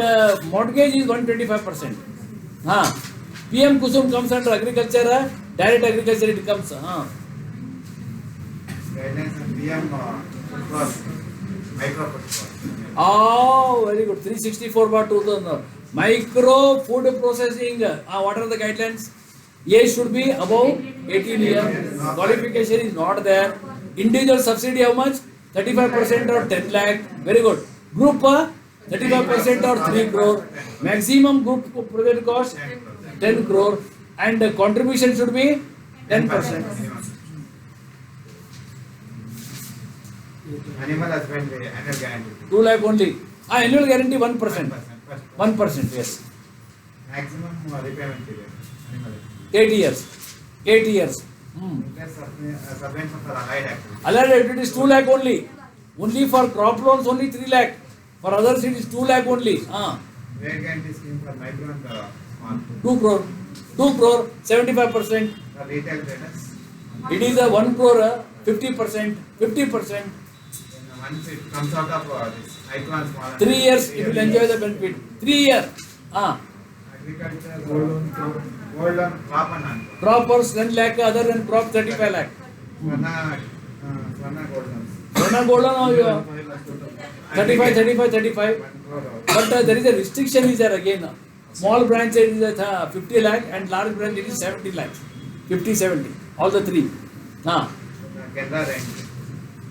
S5: mortgage is 125%. PM Kusum comes under agriculture, direct agriculture it comes.
S6: Guidelines and PM micro food.
S5: Oh, very good. 364/2000. Micro food processing. What are the guidelines? Age should be above 18 years. Qualification is not there. Individual subsidy how much? 35% or 10 lakh. Very good. Group 35% or 3 crore. Maximum group project cost 10 crore. And contribution should be 10%.
S6: Animal husbandry, annual guarantee.
S5: 2 lakh only. Annual guarantee 1%.
S6: 1%.
S5: 1%, yes.
S6: Maximum repayment period. Animal.
S5: 8 years. 8 years.
S6: Interest subvention for allied activities.
S5: Allied activities 2 lakh only. Only for crop loans only 3 lakh. For others it is 2 lakh only.
S6: Rate guarantee scheme for micro and small.
S5: 2 crore. 2 crore, 75%.
S6: For retail traders.
S5: It is a 1 crore, 50%. 50%.
S6: Once it comes out of this micro and small.
S5: 3 years it will enjoy the benefit. 3 years.
S6: Agriculture, gold loan, crop and non-crop.
S5: Crop or 10 lakh, other than crop 35 lakh.
S6: Swarna gold loans.
S5: Swarna gold loan, 35.
S6: 1 crore.
S5: But there is a restriction is there again. Small branch it is 50 lakh and large branch it is 70 lakh. 50, 70. All the three.
S6: Canada rent.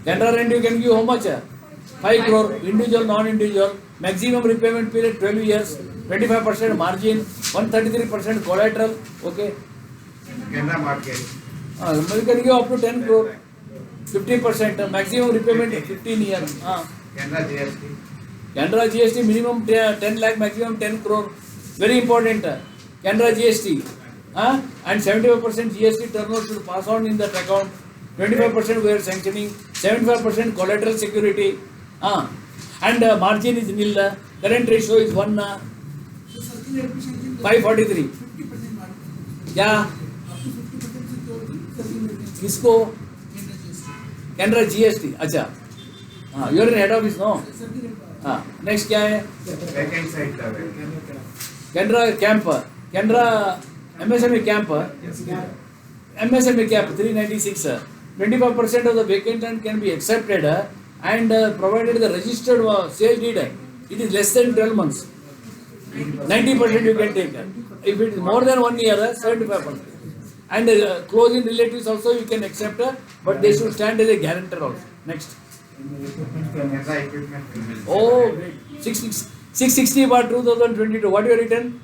S5: Canada rent you can give how much? 5 crore. Individual, non-individual. Maximum repayment period 12 years. 25% margin. 133% collateral. Okay.
S6: Canada mortgage.
S5: You can give up to 10 crore. 50%. Maximum repayment 15 years.
S6: Canada GST.
S5: Canada GST minimum 10 lakh, maximum 10 crore. Very important. Canada GST. And 75% GST turnover should pass on in that account. 25% we are sanctioning. 75% collateral security. And margin is nil. Current ratio is 543. Yeah. किसको? Canada GST. अच्छा. You are in head office, no? Next क्या है?
S6: Vacant site level.
S5: Canada camp. Canada MSME camp. MSME camp 396. 25% of the vacant land can be accepted and provided the registered sale deed. It is less than 12 months. 90% you can take. If it is more than 1 year, 75%. And close-in relatives also you can accept, but they should stand as a guarantor also. Next.
S6: Canada equipment.
S5: Oh, great. 660 bar 2022. What you have written?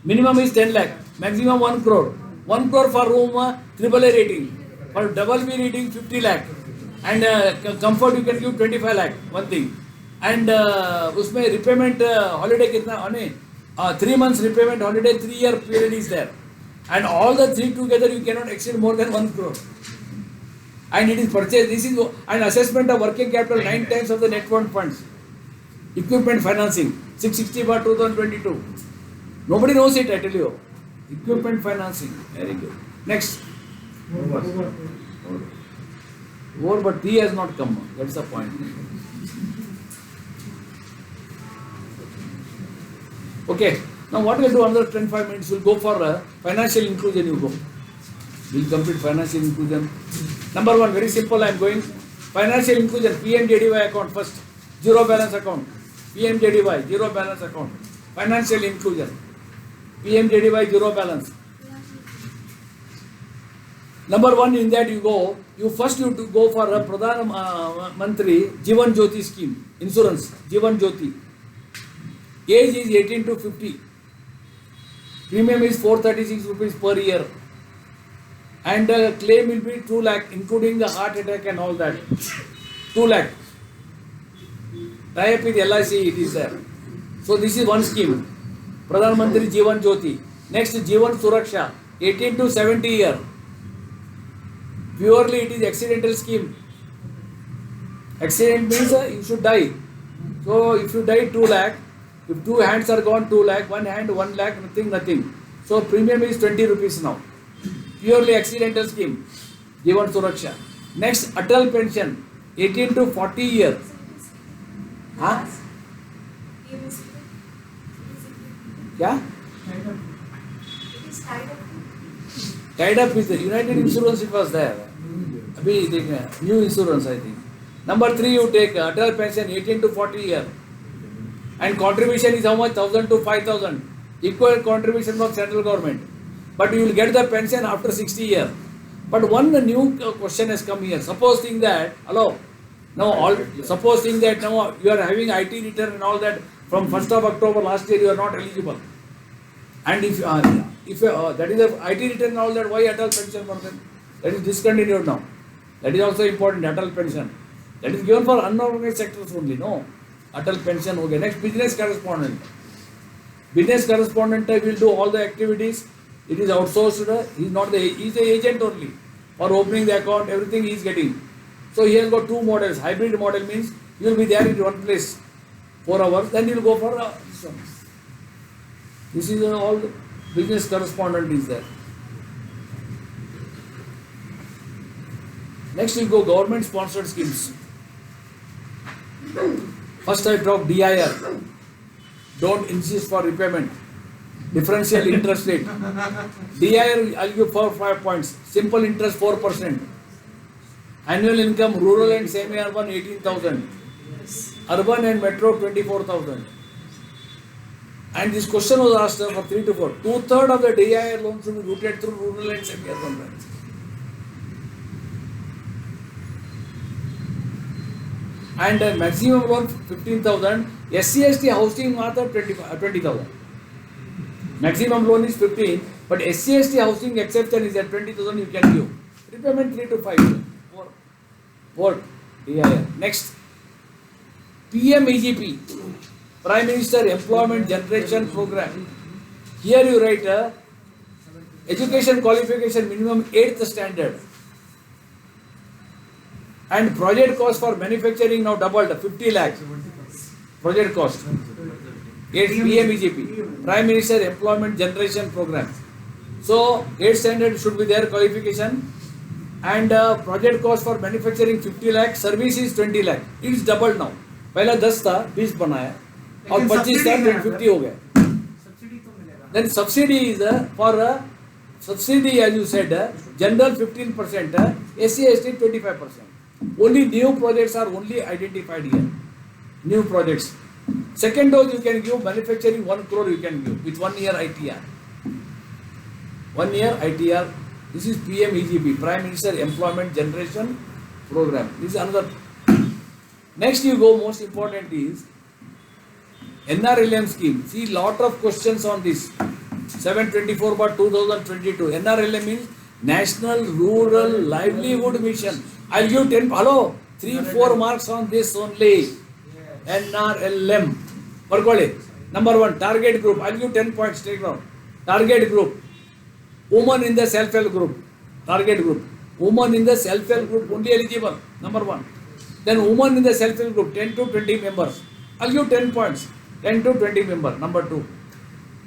S5: Minimum is 10 lakh. Maximum 1 crore. 1 crore for room AAA rating. For double B rating 50 lakh. And comfort you can give 25 lakh. One thing. And उसमें repayment holiday कितना? 3 months repayment holiday, 3 year period is there. And all the three together you cannot exceed more than 1 crore. And it is purchased. This is an assessment of working capital 9 times of the net funds. Equipment financing 660 bar 2022. Nobody knows it, I tell you. Equipment financing. Very good. Next. Over, but he has not come. That's the point. Okay. Now what we'll do another 25 minutes, we'll go for financial inclusion. You go. We'll complete financial inclusion. Number 1, very simple. I am going financial inclusion. PMJDY account first. Zero balance account. PMJDY zero balance account. Financial inclusion. PMJDY zero balance. Number 1 in that you go. You first to go for a Pradhan Mantri Jivan Jyoti scheme. Insurance. Jivan Jyoti. Age is 18 to 50. Premium is 436 rupees per year. And claim will be 2 lakh, including the heart attack and all that. 2 lakh. Tie up with LIC, it is there. So this is one scheme. Pradhan Mantri Jivan Jyoti. Next, Jivan Suraksha, 18 to 70 year. Purely it is accidental scheme. Accident means you should die. So if you die 2 lakh, if 2 hands are gone 2 lakh, 1 hand 1 lakh, nothing. So premium is 20 rupees now. Purely accidental scheme. Jivan Suraksha. Next, Atal pension, 18 to 40 years. Huh? क्या? Tied up with the United Insurance, it was there. अभी देखना, new insurance I think. Number 3 you take Atal pension 18 to 40 year. And contribution is how much? 1,000 to 5,000. Equal contribution from central government. But you will get the pension after 60 years. But one new question has come here. Supposing that, supposing that now you are having IT return and all that from 1st of October last year, you are not eligible. And if that is a IT return and all that, why Atal pension person? That is discontinued now. That is also important, Atal pension. That is given for unorganized sectors only, no? Atal pension, okay. Next, business correspondent. Business correspondent will do all the activities. It is outsourced. He is not the, he is the agent only. For opening the account, everything he is getting. So he has got two models. Hybrid model means you will be there in one place 4 hours, then you will go for this one. This is all the business correspondent is there. Next we go government sponsored schemes. First I talk DIR. Don't insist for repayment. Differential interest rate. DIR I'll give 5 points. Simple interest 4%. Annual income rural and semi-urban 18,000. Urban and metro 24,000. And this question was asked for 3 to 4. 2/3 of the DIR loan should be routed through rural and semi-urban branches. And maximum loan 15,000. SC/ST housing matter 20,000. Maximum loan is 15, but SC/ST housing exception is at 20,000 you can give. Repayment 3 to 5 years. What? DIR. Next. PMEGP. Prime Minister Employment Generation Program. Here you write education qualification minimum 8th standard. And project cost for manufacturing now doubled, 50 lakhs. Project cost. 8 PMEGP, Prime Minister Employment Generation Program. So 8th standard should be their qualification. And project cost for manufacturing 50 lakh, service is 20 lakh. It is doubled now. पहला 10 था, 20 बनाया और 25 था, 50 हो गया. Then subsidy is for subsidy, as you said, general 15%, SC/ST 25%. Only new projects are only identified here. New projects. Second dose you can give manufacturing 1 crore you can give with 1 year ITR. 1 year ITR. This is PMEGP, Prime Minister Employment Generation Program. This is another. Next you go, most important is NRLM scheme. See lot of questions on this. 724 by 2022. NRLM means National Rural Livelihood Mission. I'll give 10, 3-4 marks on this only. NRLM. Number 1, target group. I'll give 10 points, take down. Target group. Women in the self-help group. Target group. Women in the self-help group only eligible. Number 1. Then women in the self-help group, 10 to 20 members. I'll give 10 points. 10 to 20 members. Number 2.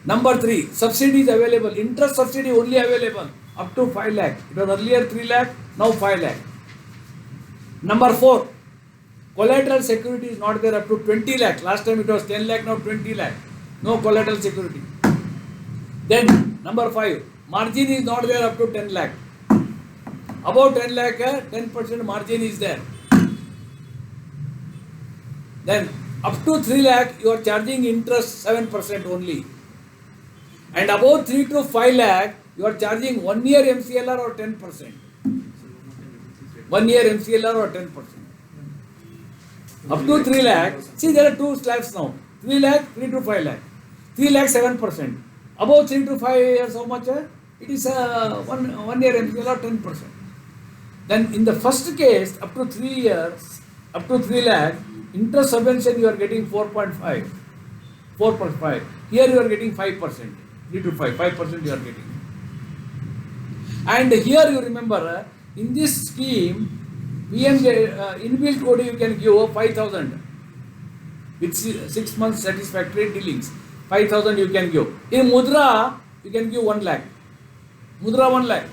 S5: Number 3. Subsidies available. Interest subsidy only available. Up to 5 lakh. It was earlier 3 lakh. Now 5 lakh. Number 4. Collateral security is not there up to 20 lakh. Last time it was 10 lakh. Now 20 lakh. No collateral security. Then number 5. Margin is not there up to 10 lakh. Above 10 lakh, 10% margin is there. Then up to 3 lakh, you are charging interest 7% only. And above 3 to 5 lakh, you are charging 1 year MCLR or 10%. 1 year MCLR or 10%. Up to 3 lakh, see there are 2 slabs now. 3 lakh, 3 to 5 lakh. 3 lakh 7%. Above 3 to 5 years, how much? It is 1 year MCLR 10%. Then in the first case, up to 3 years, up to 3 lakh, interest subvention you are getting 4.5. 4.5. Here you are getting 5%. 3 to 5. 5% you are getting. And here you remember, in this scheme, inbuilt OD you can give 5,000 with 6 months satisfactory dealings. 5,000 you can give. In Mudra, you can give 1 lakh. Mudra 1 lakh.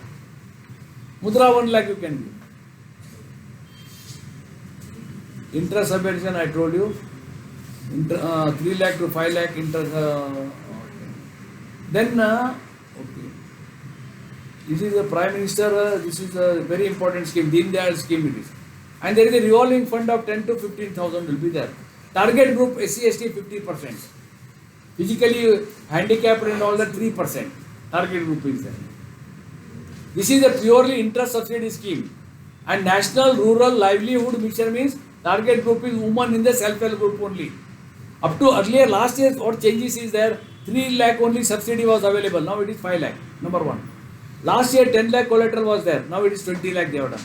S5: Mudra 1 lakh you can give. Interest subvention I told you. 3 lakh to 5 lakh interest. Then, okay. This is the Prime Minister, this is a very important scheme, Deen Dayal scheme it is. And there is a revolving fund of 10 to 15,000 will be there. Target group SC/ST 50%. Physically handicapped and all that 3%. Target group is there. This is a purely interest subsidy scheme. And National Rural Livelihood Mission means target group is women in the self-help group only. Up to earlier last year what changes is there, 3 lakh only subsidy was available. Now it is 5 lakh. Number 1. Last year 10 lakh collateral was there. Now it is 20 lakh they have done.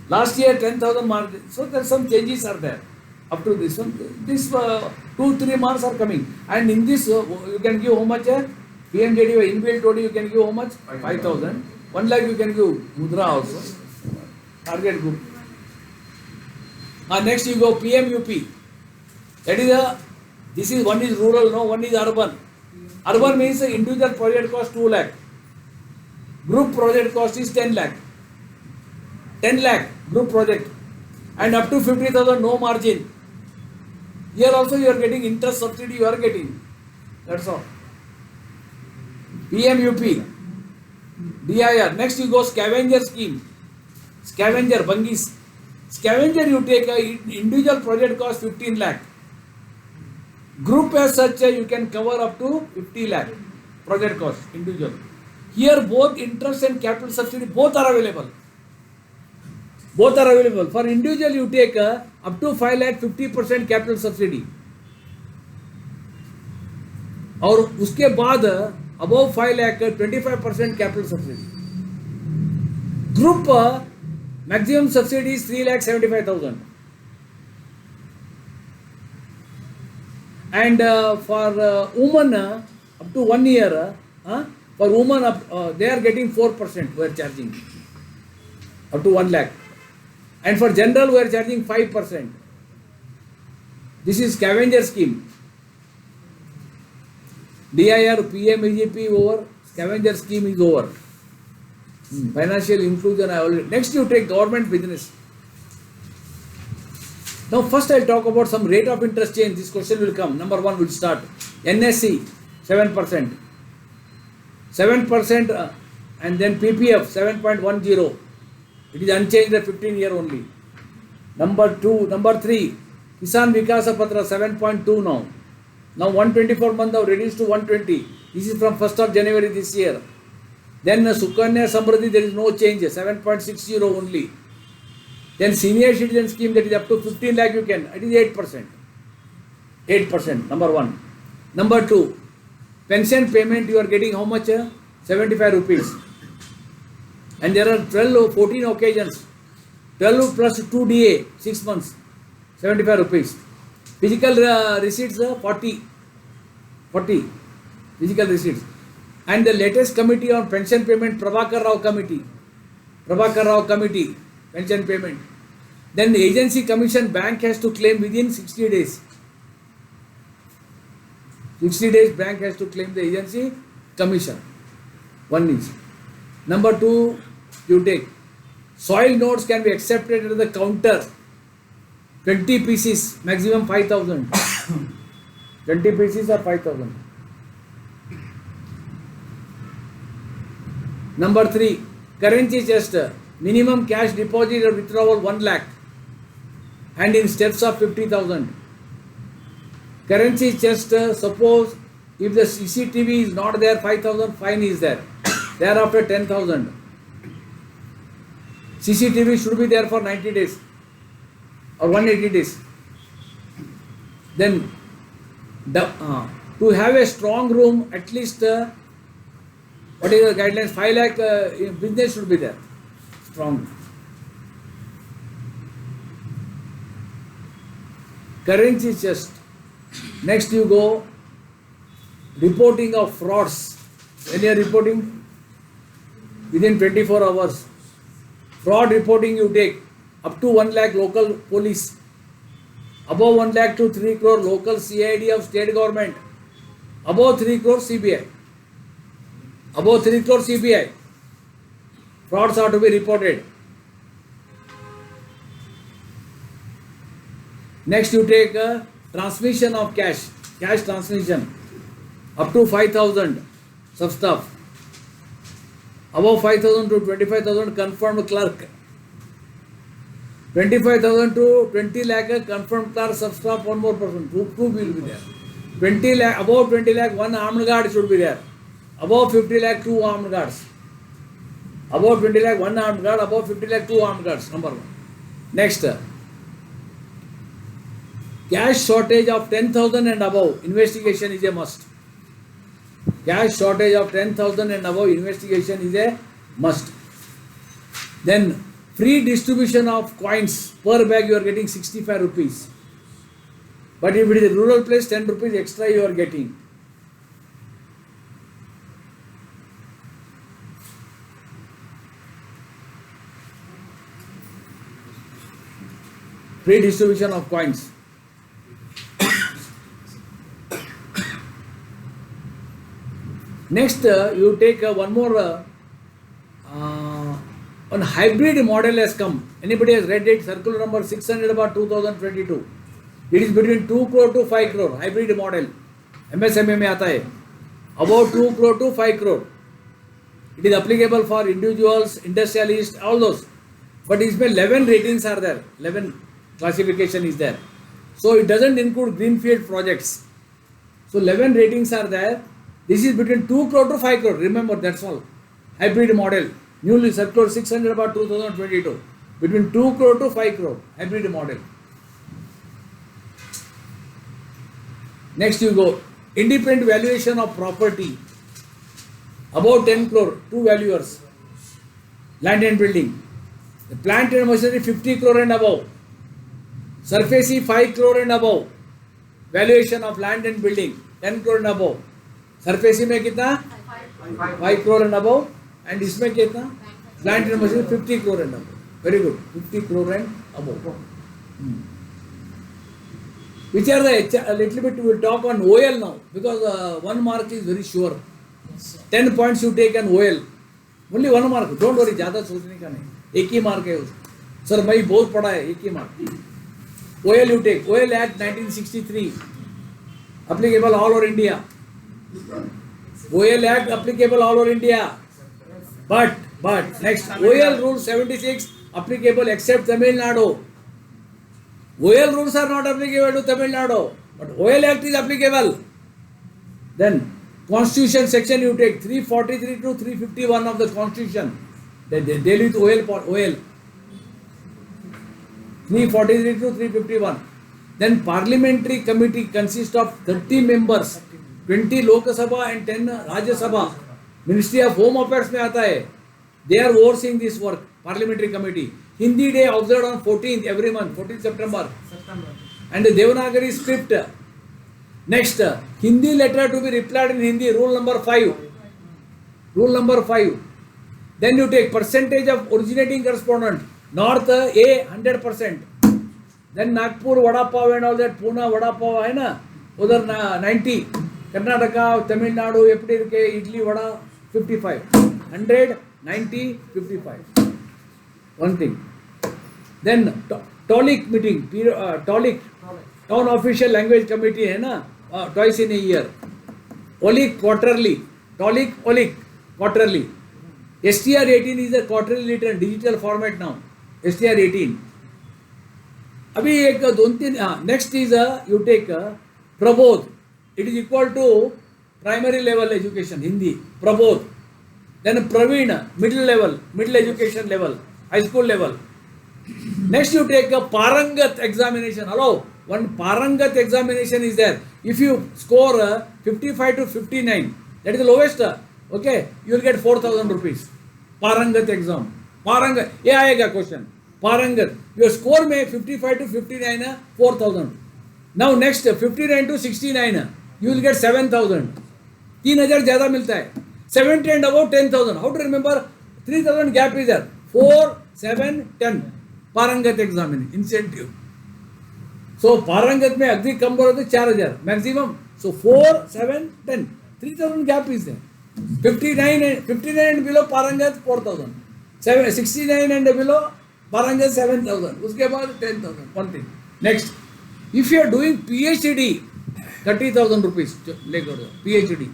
S5: Last year 10,000 margin. So there some changes are there. Up to this one, this 2-3 marks are coming. And in this, you can give how much? PMJD inbuilt OD you can give how much? 5,000. 1 lakh you can give Mudra also. Target group. Next you go PMUP. That is this is one is rural, no, one is urban. Urban means individual project cost 2 lakh. Group project cost is 10 lakh. 10 lakh group project. And up to 50,000 no margin. Here also you are getting interest subsidy, you are getting. That's all. PMUP. DIR. Next you go scavenger scheme. Scavenger, Bangis. Scavenger you take a individual project cost 15 lakh. Group as such you can cover up to 50 lakh project cost individual. Here both interest and capital subsidy both are available. Both are available. For individual you take up to 5 lakh 50% capital subsidy. और उसके बाद above 5 lakh 25% capital subsidy. Group maximum subsidy is 3,75,000. And for women up to 1 year, for women they are getting 4% we are charging up to 1 lakh. And for general we are charging 5%. This is scavenger scheme. DIR, PMEGP over, scavenger scheme is over. Financial inclusion I already. Next you take government business. Now first I'll talk about some rate of interest change. This question will come. Number 1 will start. NSC 7%. 7% and then PPF 7.10. It is unchanged at 15 year only. Number 3, Kisan Vikasa Patra 7.2 now. Now 124 month have reduced to 120. This is from 1st of January this year. Then Sukanya Samriddhi there is no change, 7.60 only. Then senior citizen scheme that is up to 15 lakh you can, it is 8%. 8%, number 1. Number 2, pension payment you are getting how much? 75 rupees. And there are 12 or 14 occasions. 12 plus 2 DA, 6 months, 75 rupees. Physical receipts 40 physical receipts. And the latest committee on pension payment, Prabhakar Rao committee, pension payment. Then the agency commission bank has to claim within 60 days. 60 days bank has to claim the agency commission. 1 is. Number 2, you take soil notes can be accepted at the counter. 20 pieces, maximum 5,000. 20 pieces or 5,000. Number 3, currency chest, minimum cash deposit or withdrawal 1 lakh and in steps of 50,000. Currency chest, suppose if the CCTV is not there, 5,000 fine is there. Thereafter 10,000. CCTV should be there for 90 days or 180 days. Then to have a strong room, at least what is the guidelines? 5 lakh business should be there. Strong. Currency chest. Next you go reporting of frauds. When you are reporting within 24 hours. Fraud reporting you take up to 1 lakh local police. Above 1 lakh to 3 crore local CID of state government. Above 3 crore CBI. Above 3 crore CBI. Frauds are to be reported. Next you take transmission of cash. Cash transmission. Up to 5,000 sub stuff. Above 5,000 to 25,000 confirmed clerk. 25,000 to 20 lakh confirmed clerk sub staff, 1 more person. Two will be there. 20 lakh, above 20 lakh, 1 armed guard should be there. Above 50 lakh, 2 armed guards. Above 20 lakh, 1 armed guard. Above 50 lakh, 2 armed guards. Number 1. Next. Cash shortage of 10,000 and above. Investigation is a must. Cash shortage of 10,000 and above. Investigation is a must. Then free distribution of coins per bag you are getting 65 rupees. But if it is a rural place, 10 rupees extra you are getting. Free distribution of coins. Next, you take one more, one hybrid model has come. Anybody has read it? Circular number 600 about 2022. It is between 2 crore to 5 crore. Hybrid model. MSME में आता है. About 2 crore to 5 crore. It is applicable for individuals, industrialists, all those. But इसमें 11 ratings are there. 11 classification is there. So it doesn't include greenfield projects. So 11 ratings are there. This is between 2 crore to 5 crore. Remember, that's all. Hybrid model. Newly circular 600 about 2022. Between 2 crore to 5 crore. Hybrid model. Next you go. Independent valuation of property. About 10 crore. Two valuers. Land and building. The plant and machinery 50 crore and above. Surface 5 crore and above. Valuation of land and building 10 crore and above. Surface में कितना 5 crore and above. And इसमें कितना plant and machinery 50 crore and above. Very good. 50 crore and above. Which are the, a little bit we will talk on OL now, because 1 mark is very sure. 10 points you take an OL. Only 1 mark. Don't worry, ज़्यादा सोचने का नहीं. एक ही mark है उसका. Sir भाई बहुत पढ़ा है, एक ही mark. OL you take. OL Act 1963. Applicable all over India. OL Act applicable all over India. But next OL Rule 76 applicable except Tamil Nadu. OL rules are not applicable to Tamil Nadu, but OL Act is applicable. Then Constitution section you take 343 to 351 of the Constitution. They deal with OL. 343 to 351. Then Parliamentary Committee consists of 30 members, 20 Lok Sabha and 10 Rajya Sabha. Ministry of Home Affairs में आता है. They are overseeing this work. Parliamentary Committee. Hindi Day observed on 14th every month, 14th September. And the Devanagari script. Next, Hindi letter to be replied in Hindi, rule number 5. Rule number 5. Then you take percentage of originating correspondent. North A 100%. Then Nagpur Vada Pav and all that, Pune Vada Pav है ना, उधर 90. Karnataka, Tamil Nadu, एपड़ी के idli vada 55. 100, 90, 55. One thing. Then TOLIC meeting, TOLIC, Town Official Language Committee है ना, twice in a year. OLIC quarterly. TOLIC, OLIC quarterly. STR 18 is a quarterly return, digital format now. STR 18. अभी एक 2-3 next is you take Prabodh. It is equal to primary level education, Hindi. Prabodh. Then Praveen, middle level, middle education level, high school level. Next you take a Parangat examination. Hello, one Parangat examination is there. If you score 55 to 59, that is the lowest. Okay, you will get 4,000 rupees. Parangat exam. Parangat. ये आएगा question. Parangat. Your score में 55 to 59 4,000. Now next 59 to 69 you will get 7,000. 3,000 ज़्यादा मिलता है. 70 and above 10,000. How to remember? 3,000 gap is there. 4, 7, 10. Parangat exam incentive. So Parangat में अगदी कम बोलो तो 4,000 maximum. So 4, 7, 10. 3,000 gap is there. 59 and below Parangat 4,000. 69 and below Parangat 7,000. उसके बाद 10,000. One thing. Next, if you are doing PhD, 30,000 rupees. PhD.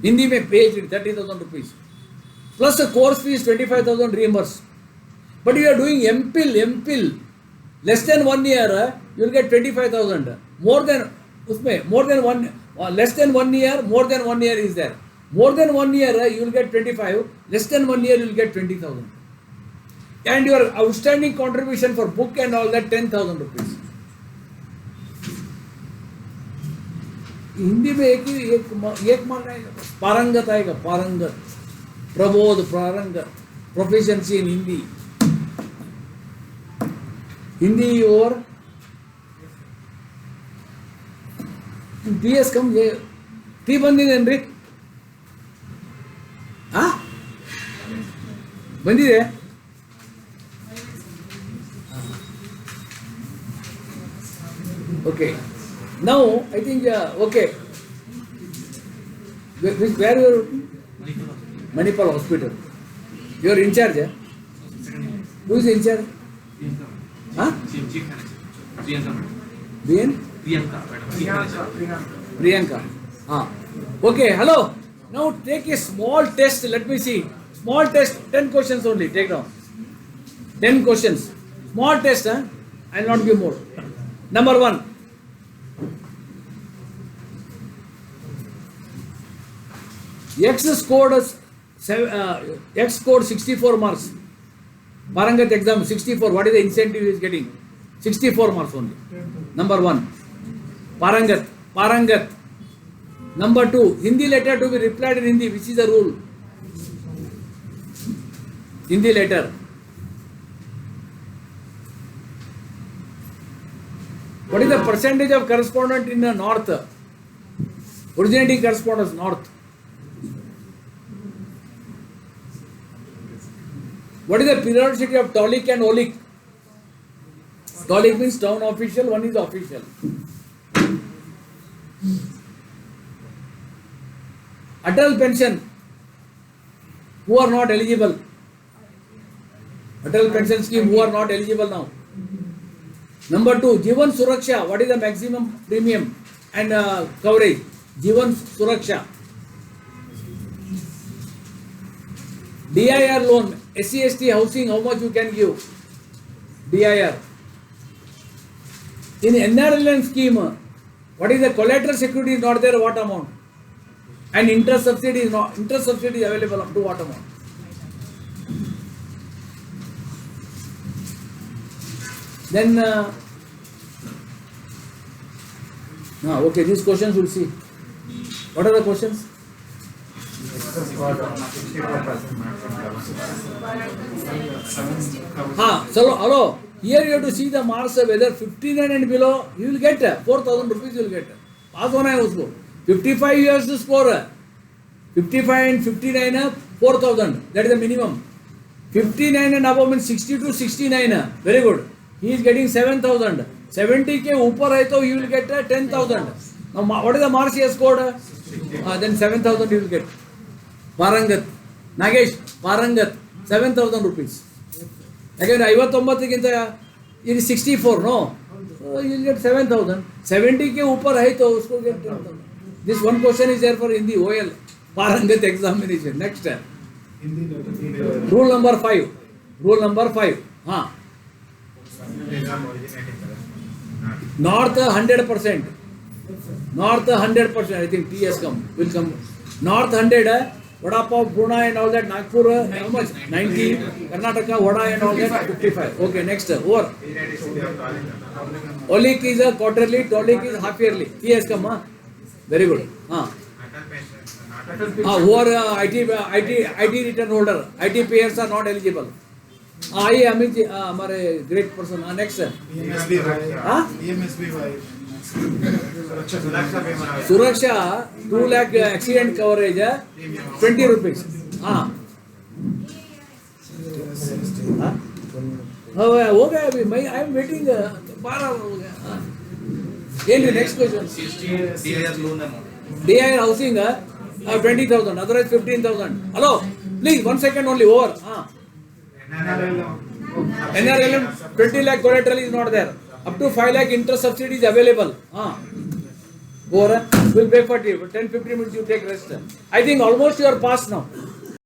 S5: Hindi में PhD 30,000 rupees. Plus the course fee is 25,000 reimbursed. But you are doing MPhil, less than 1 year, you will get 25,000. More than less than 1 year, more than 1 year is there. More than 1 year, you will get 25. Less than 1 year, you will get 20,000. And your outstanding contribution for book and all that 10,000 rupees. Hindi में एक मान आएगा. पारंगत आएगा. पारंगत. प्रबोध, पारंगत. Proficiency in Hindi. Hindi over. PS come T ಬಂದಿದೇನ್ರಿ ಬಂದಿದೆ okay now I think okay where you are Manipal hospital you are in charge who is in charge Priyanka. Okay, hello. Now take a small test. Let me see. Small test, 10 questions only. Take down. 10 questions. Small test, I will not give more. Number 1. X scored 64 marks. Parangat exam 64. What is the incentive he is getting? 64 marks only. Number 1. Parangat. Number 2. Hindi letter to be replied in Hindi. Which is the rule? Hindi letter. What is the percentage of correspondent in the north? Originating correspondence north. What is the periodicity of Taulik and Olik? Taulik means town official, one is official. Atal pension, who are not eligible? Atal pension scheme, who are not eligible now? Number 2, Jivan Suraksha, what is the maximum premium and coverage? Jivan Suraksha. DIR loan, SC/ST housing, how much you can give? DIR. In NRLM scheme, what is the collateral security is not there, what amount? And interest subsidy is not, interest subsidy is available up to what amount? Then, okay, these questions we'll see. What are the questions? So hello. Here you have to see the marks whether 59 and below, you will get 4,000 rupees you will get. Pass होना है उसको. 55 years to score. 55 and 59 4,000. That is the minimum. 59 and above means 60 to 69. Very good. He is getting 7,000. 70 के ऊपर है तो you will get 10,000. Now what is the marks he has scored? Then 7,000 you will get. Parangat. Nagesh, Parangat. 7,000 rupees. Again, 59 it is 64, no? So you will get 7,000. 70 के ऊपर है तो उसको get 10,000. This one question is there for Hindi OL Parangat examination. Next. Rule number 5. Rule number 5. North 100%. North 100%. I think T has come. Will come. North 100. Vada Pav, Pune and all that. Nagpur, how much? 90. Karnataka, Vada and all that. 55. Okay, next. Over. Olik is a quarterly. Tolik is half yearly. T has come. Very good. Who are IT return holder? IT payers are not eligible. आइए अमित जी हमारे great person next सुरक्षा 2 lakh accident coverage है 20 rupees हो गया अभी मैं I am waiting 12 हो गया next question DIR housing 20,000 otherwise 15,000 hello please 1 second only over NRLM 20 lakh collateral is not there. Up to 5 lakh interest subsidy is available. We'll pay for it. 10-15 minutes you take rest. I think almost you are passed now.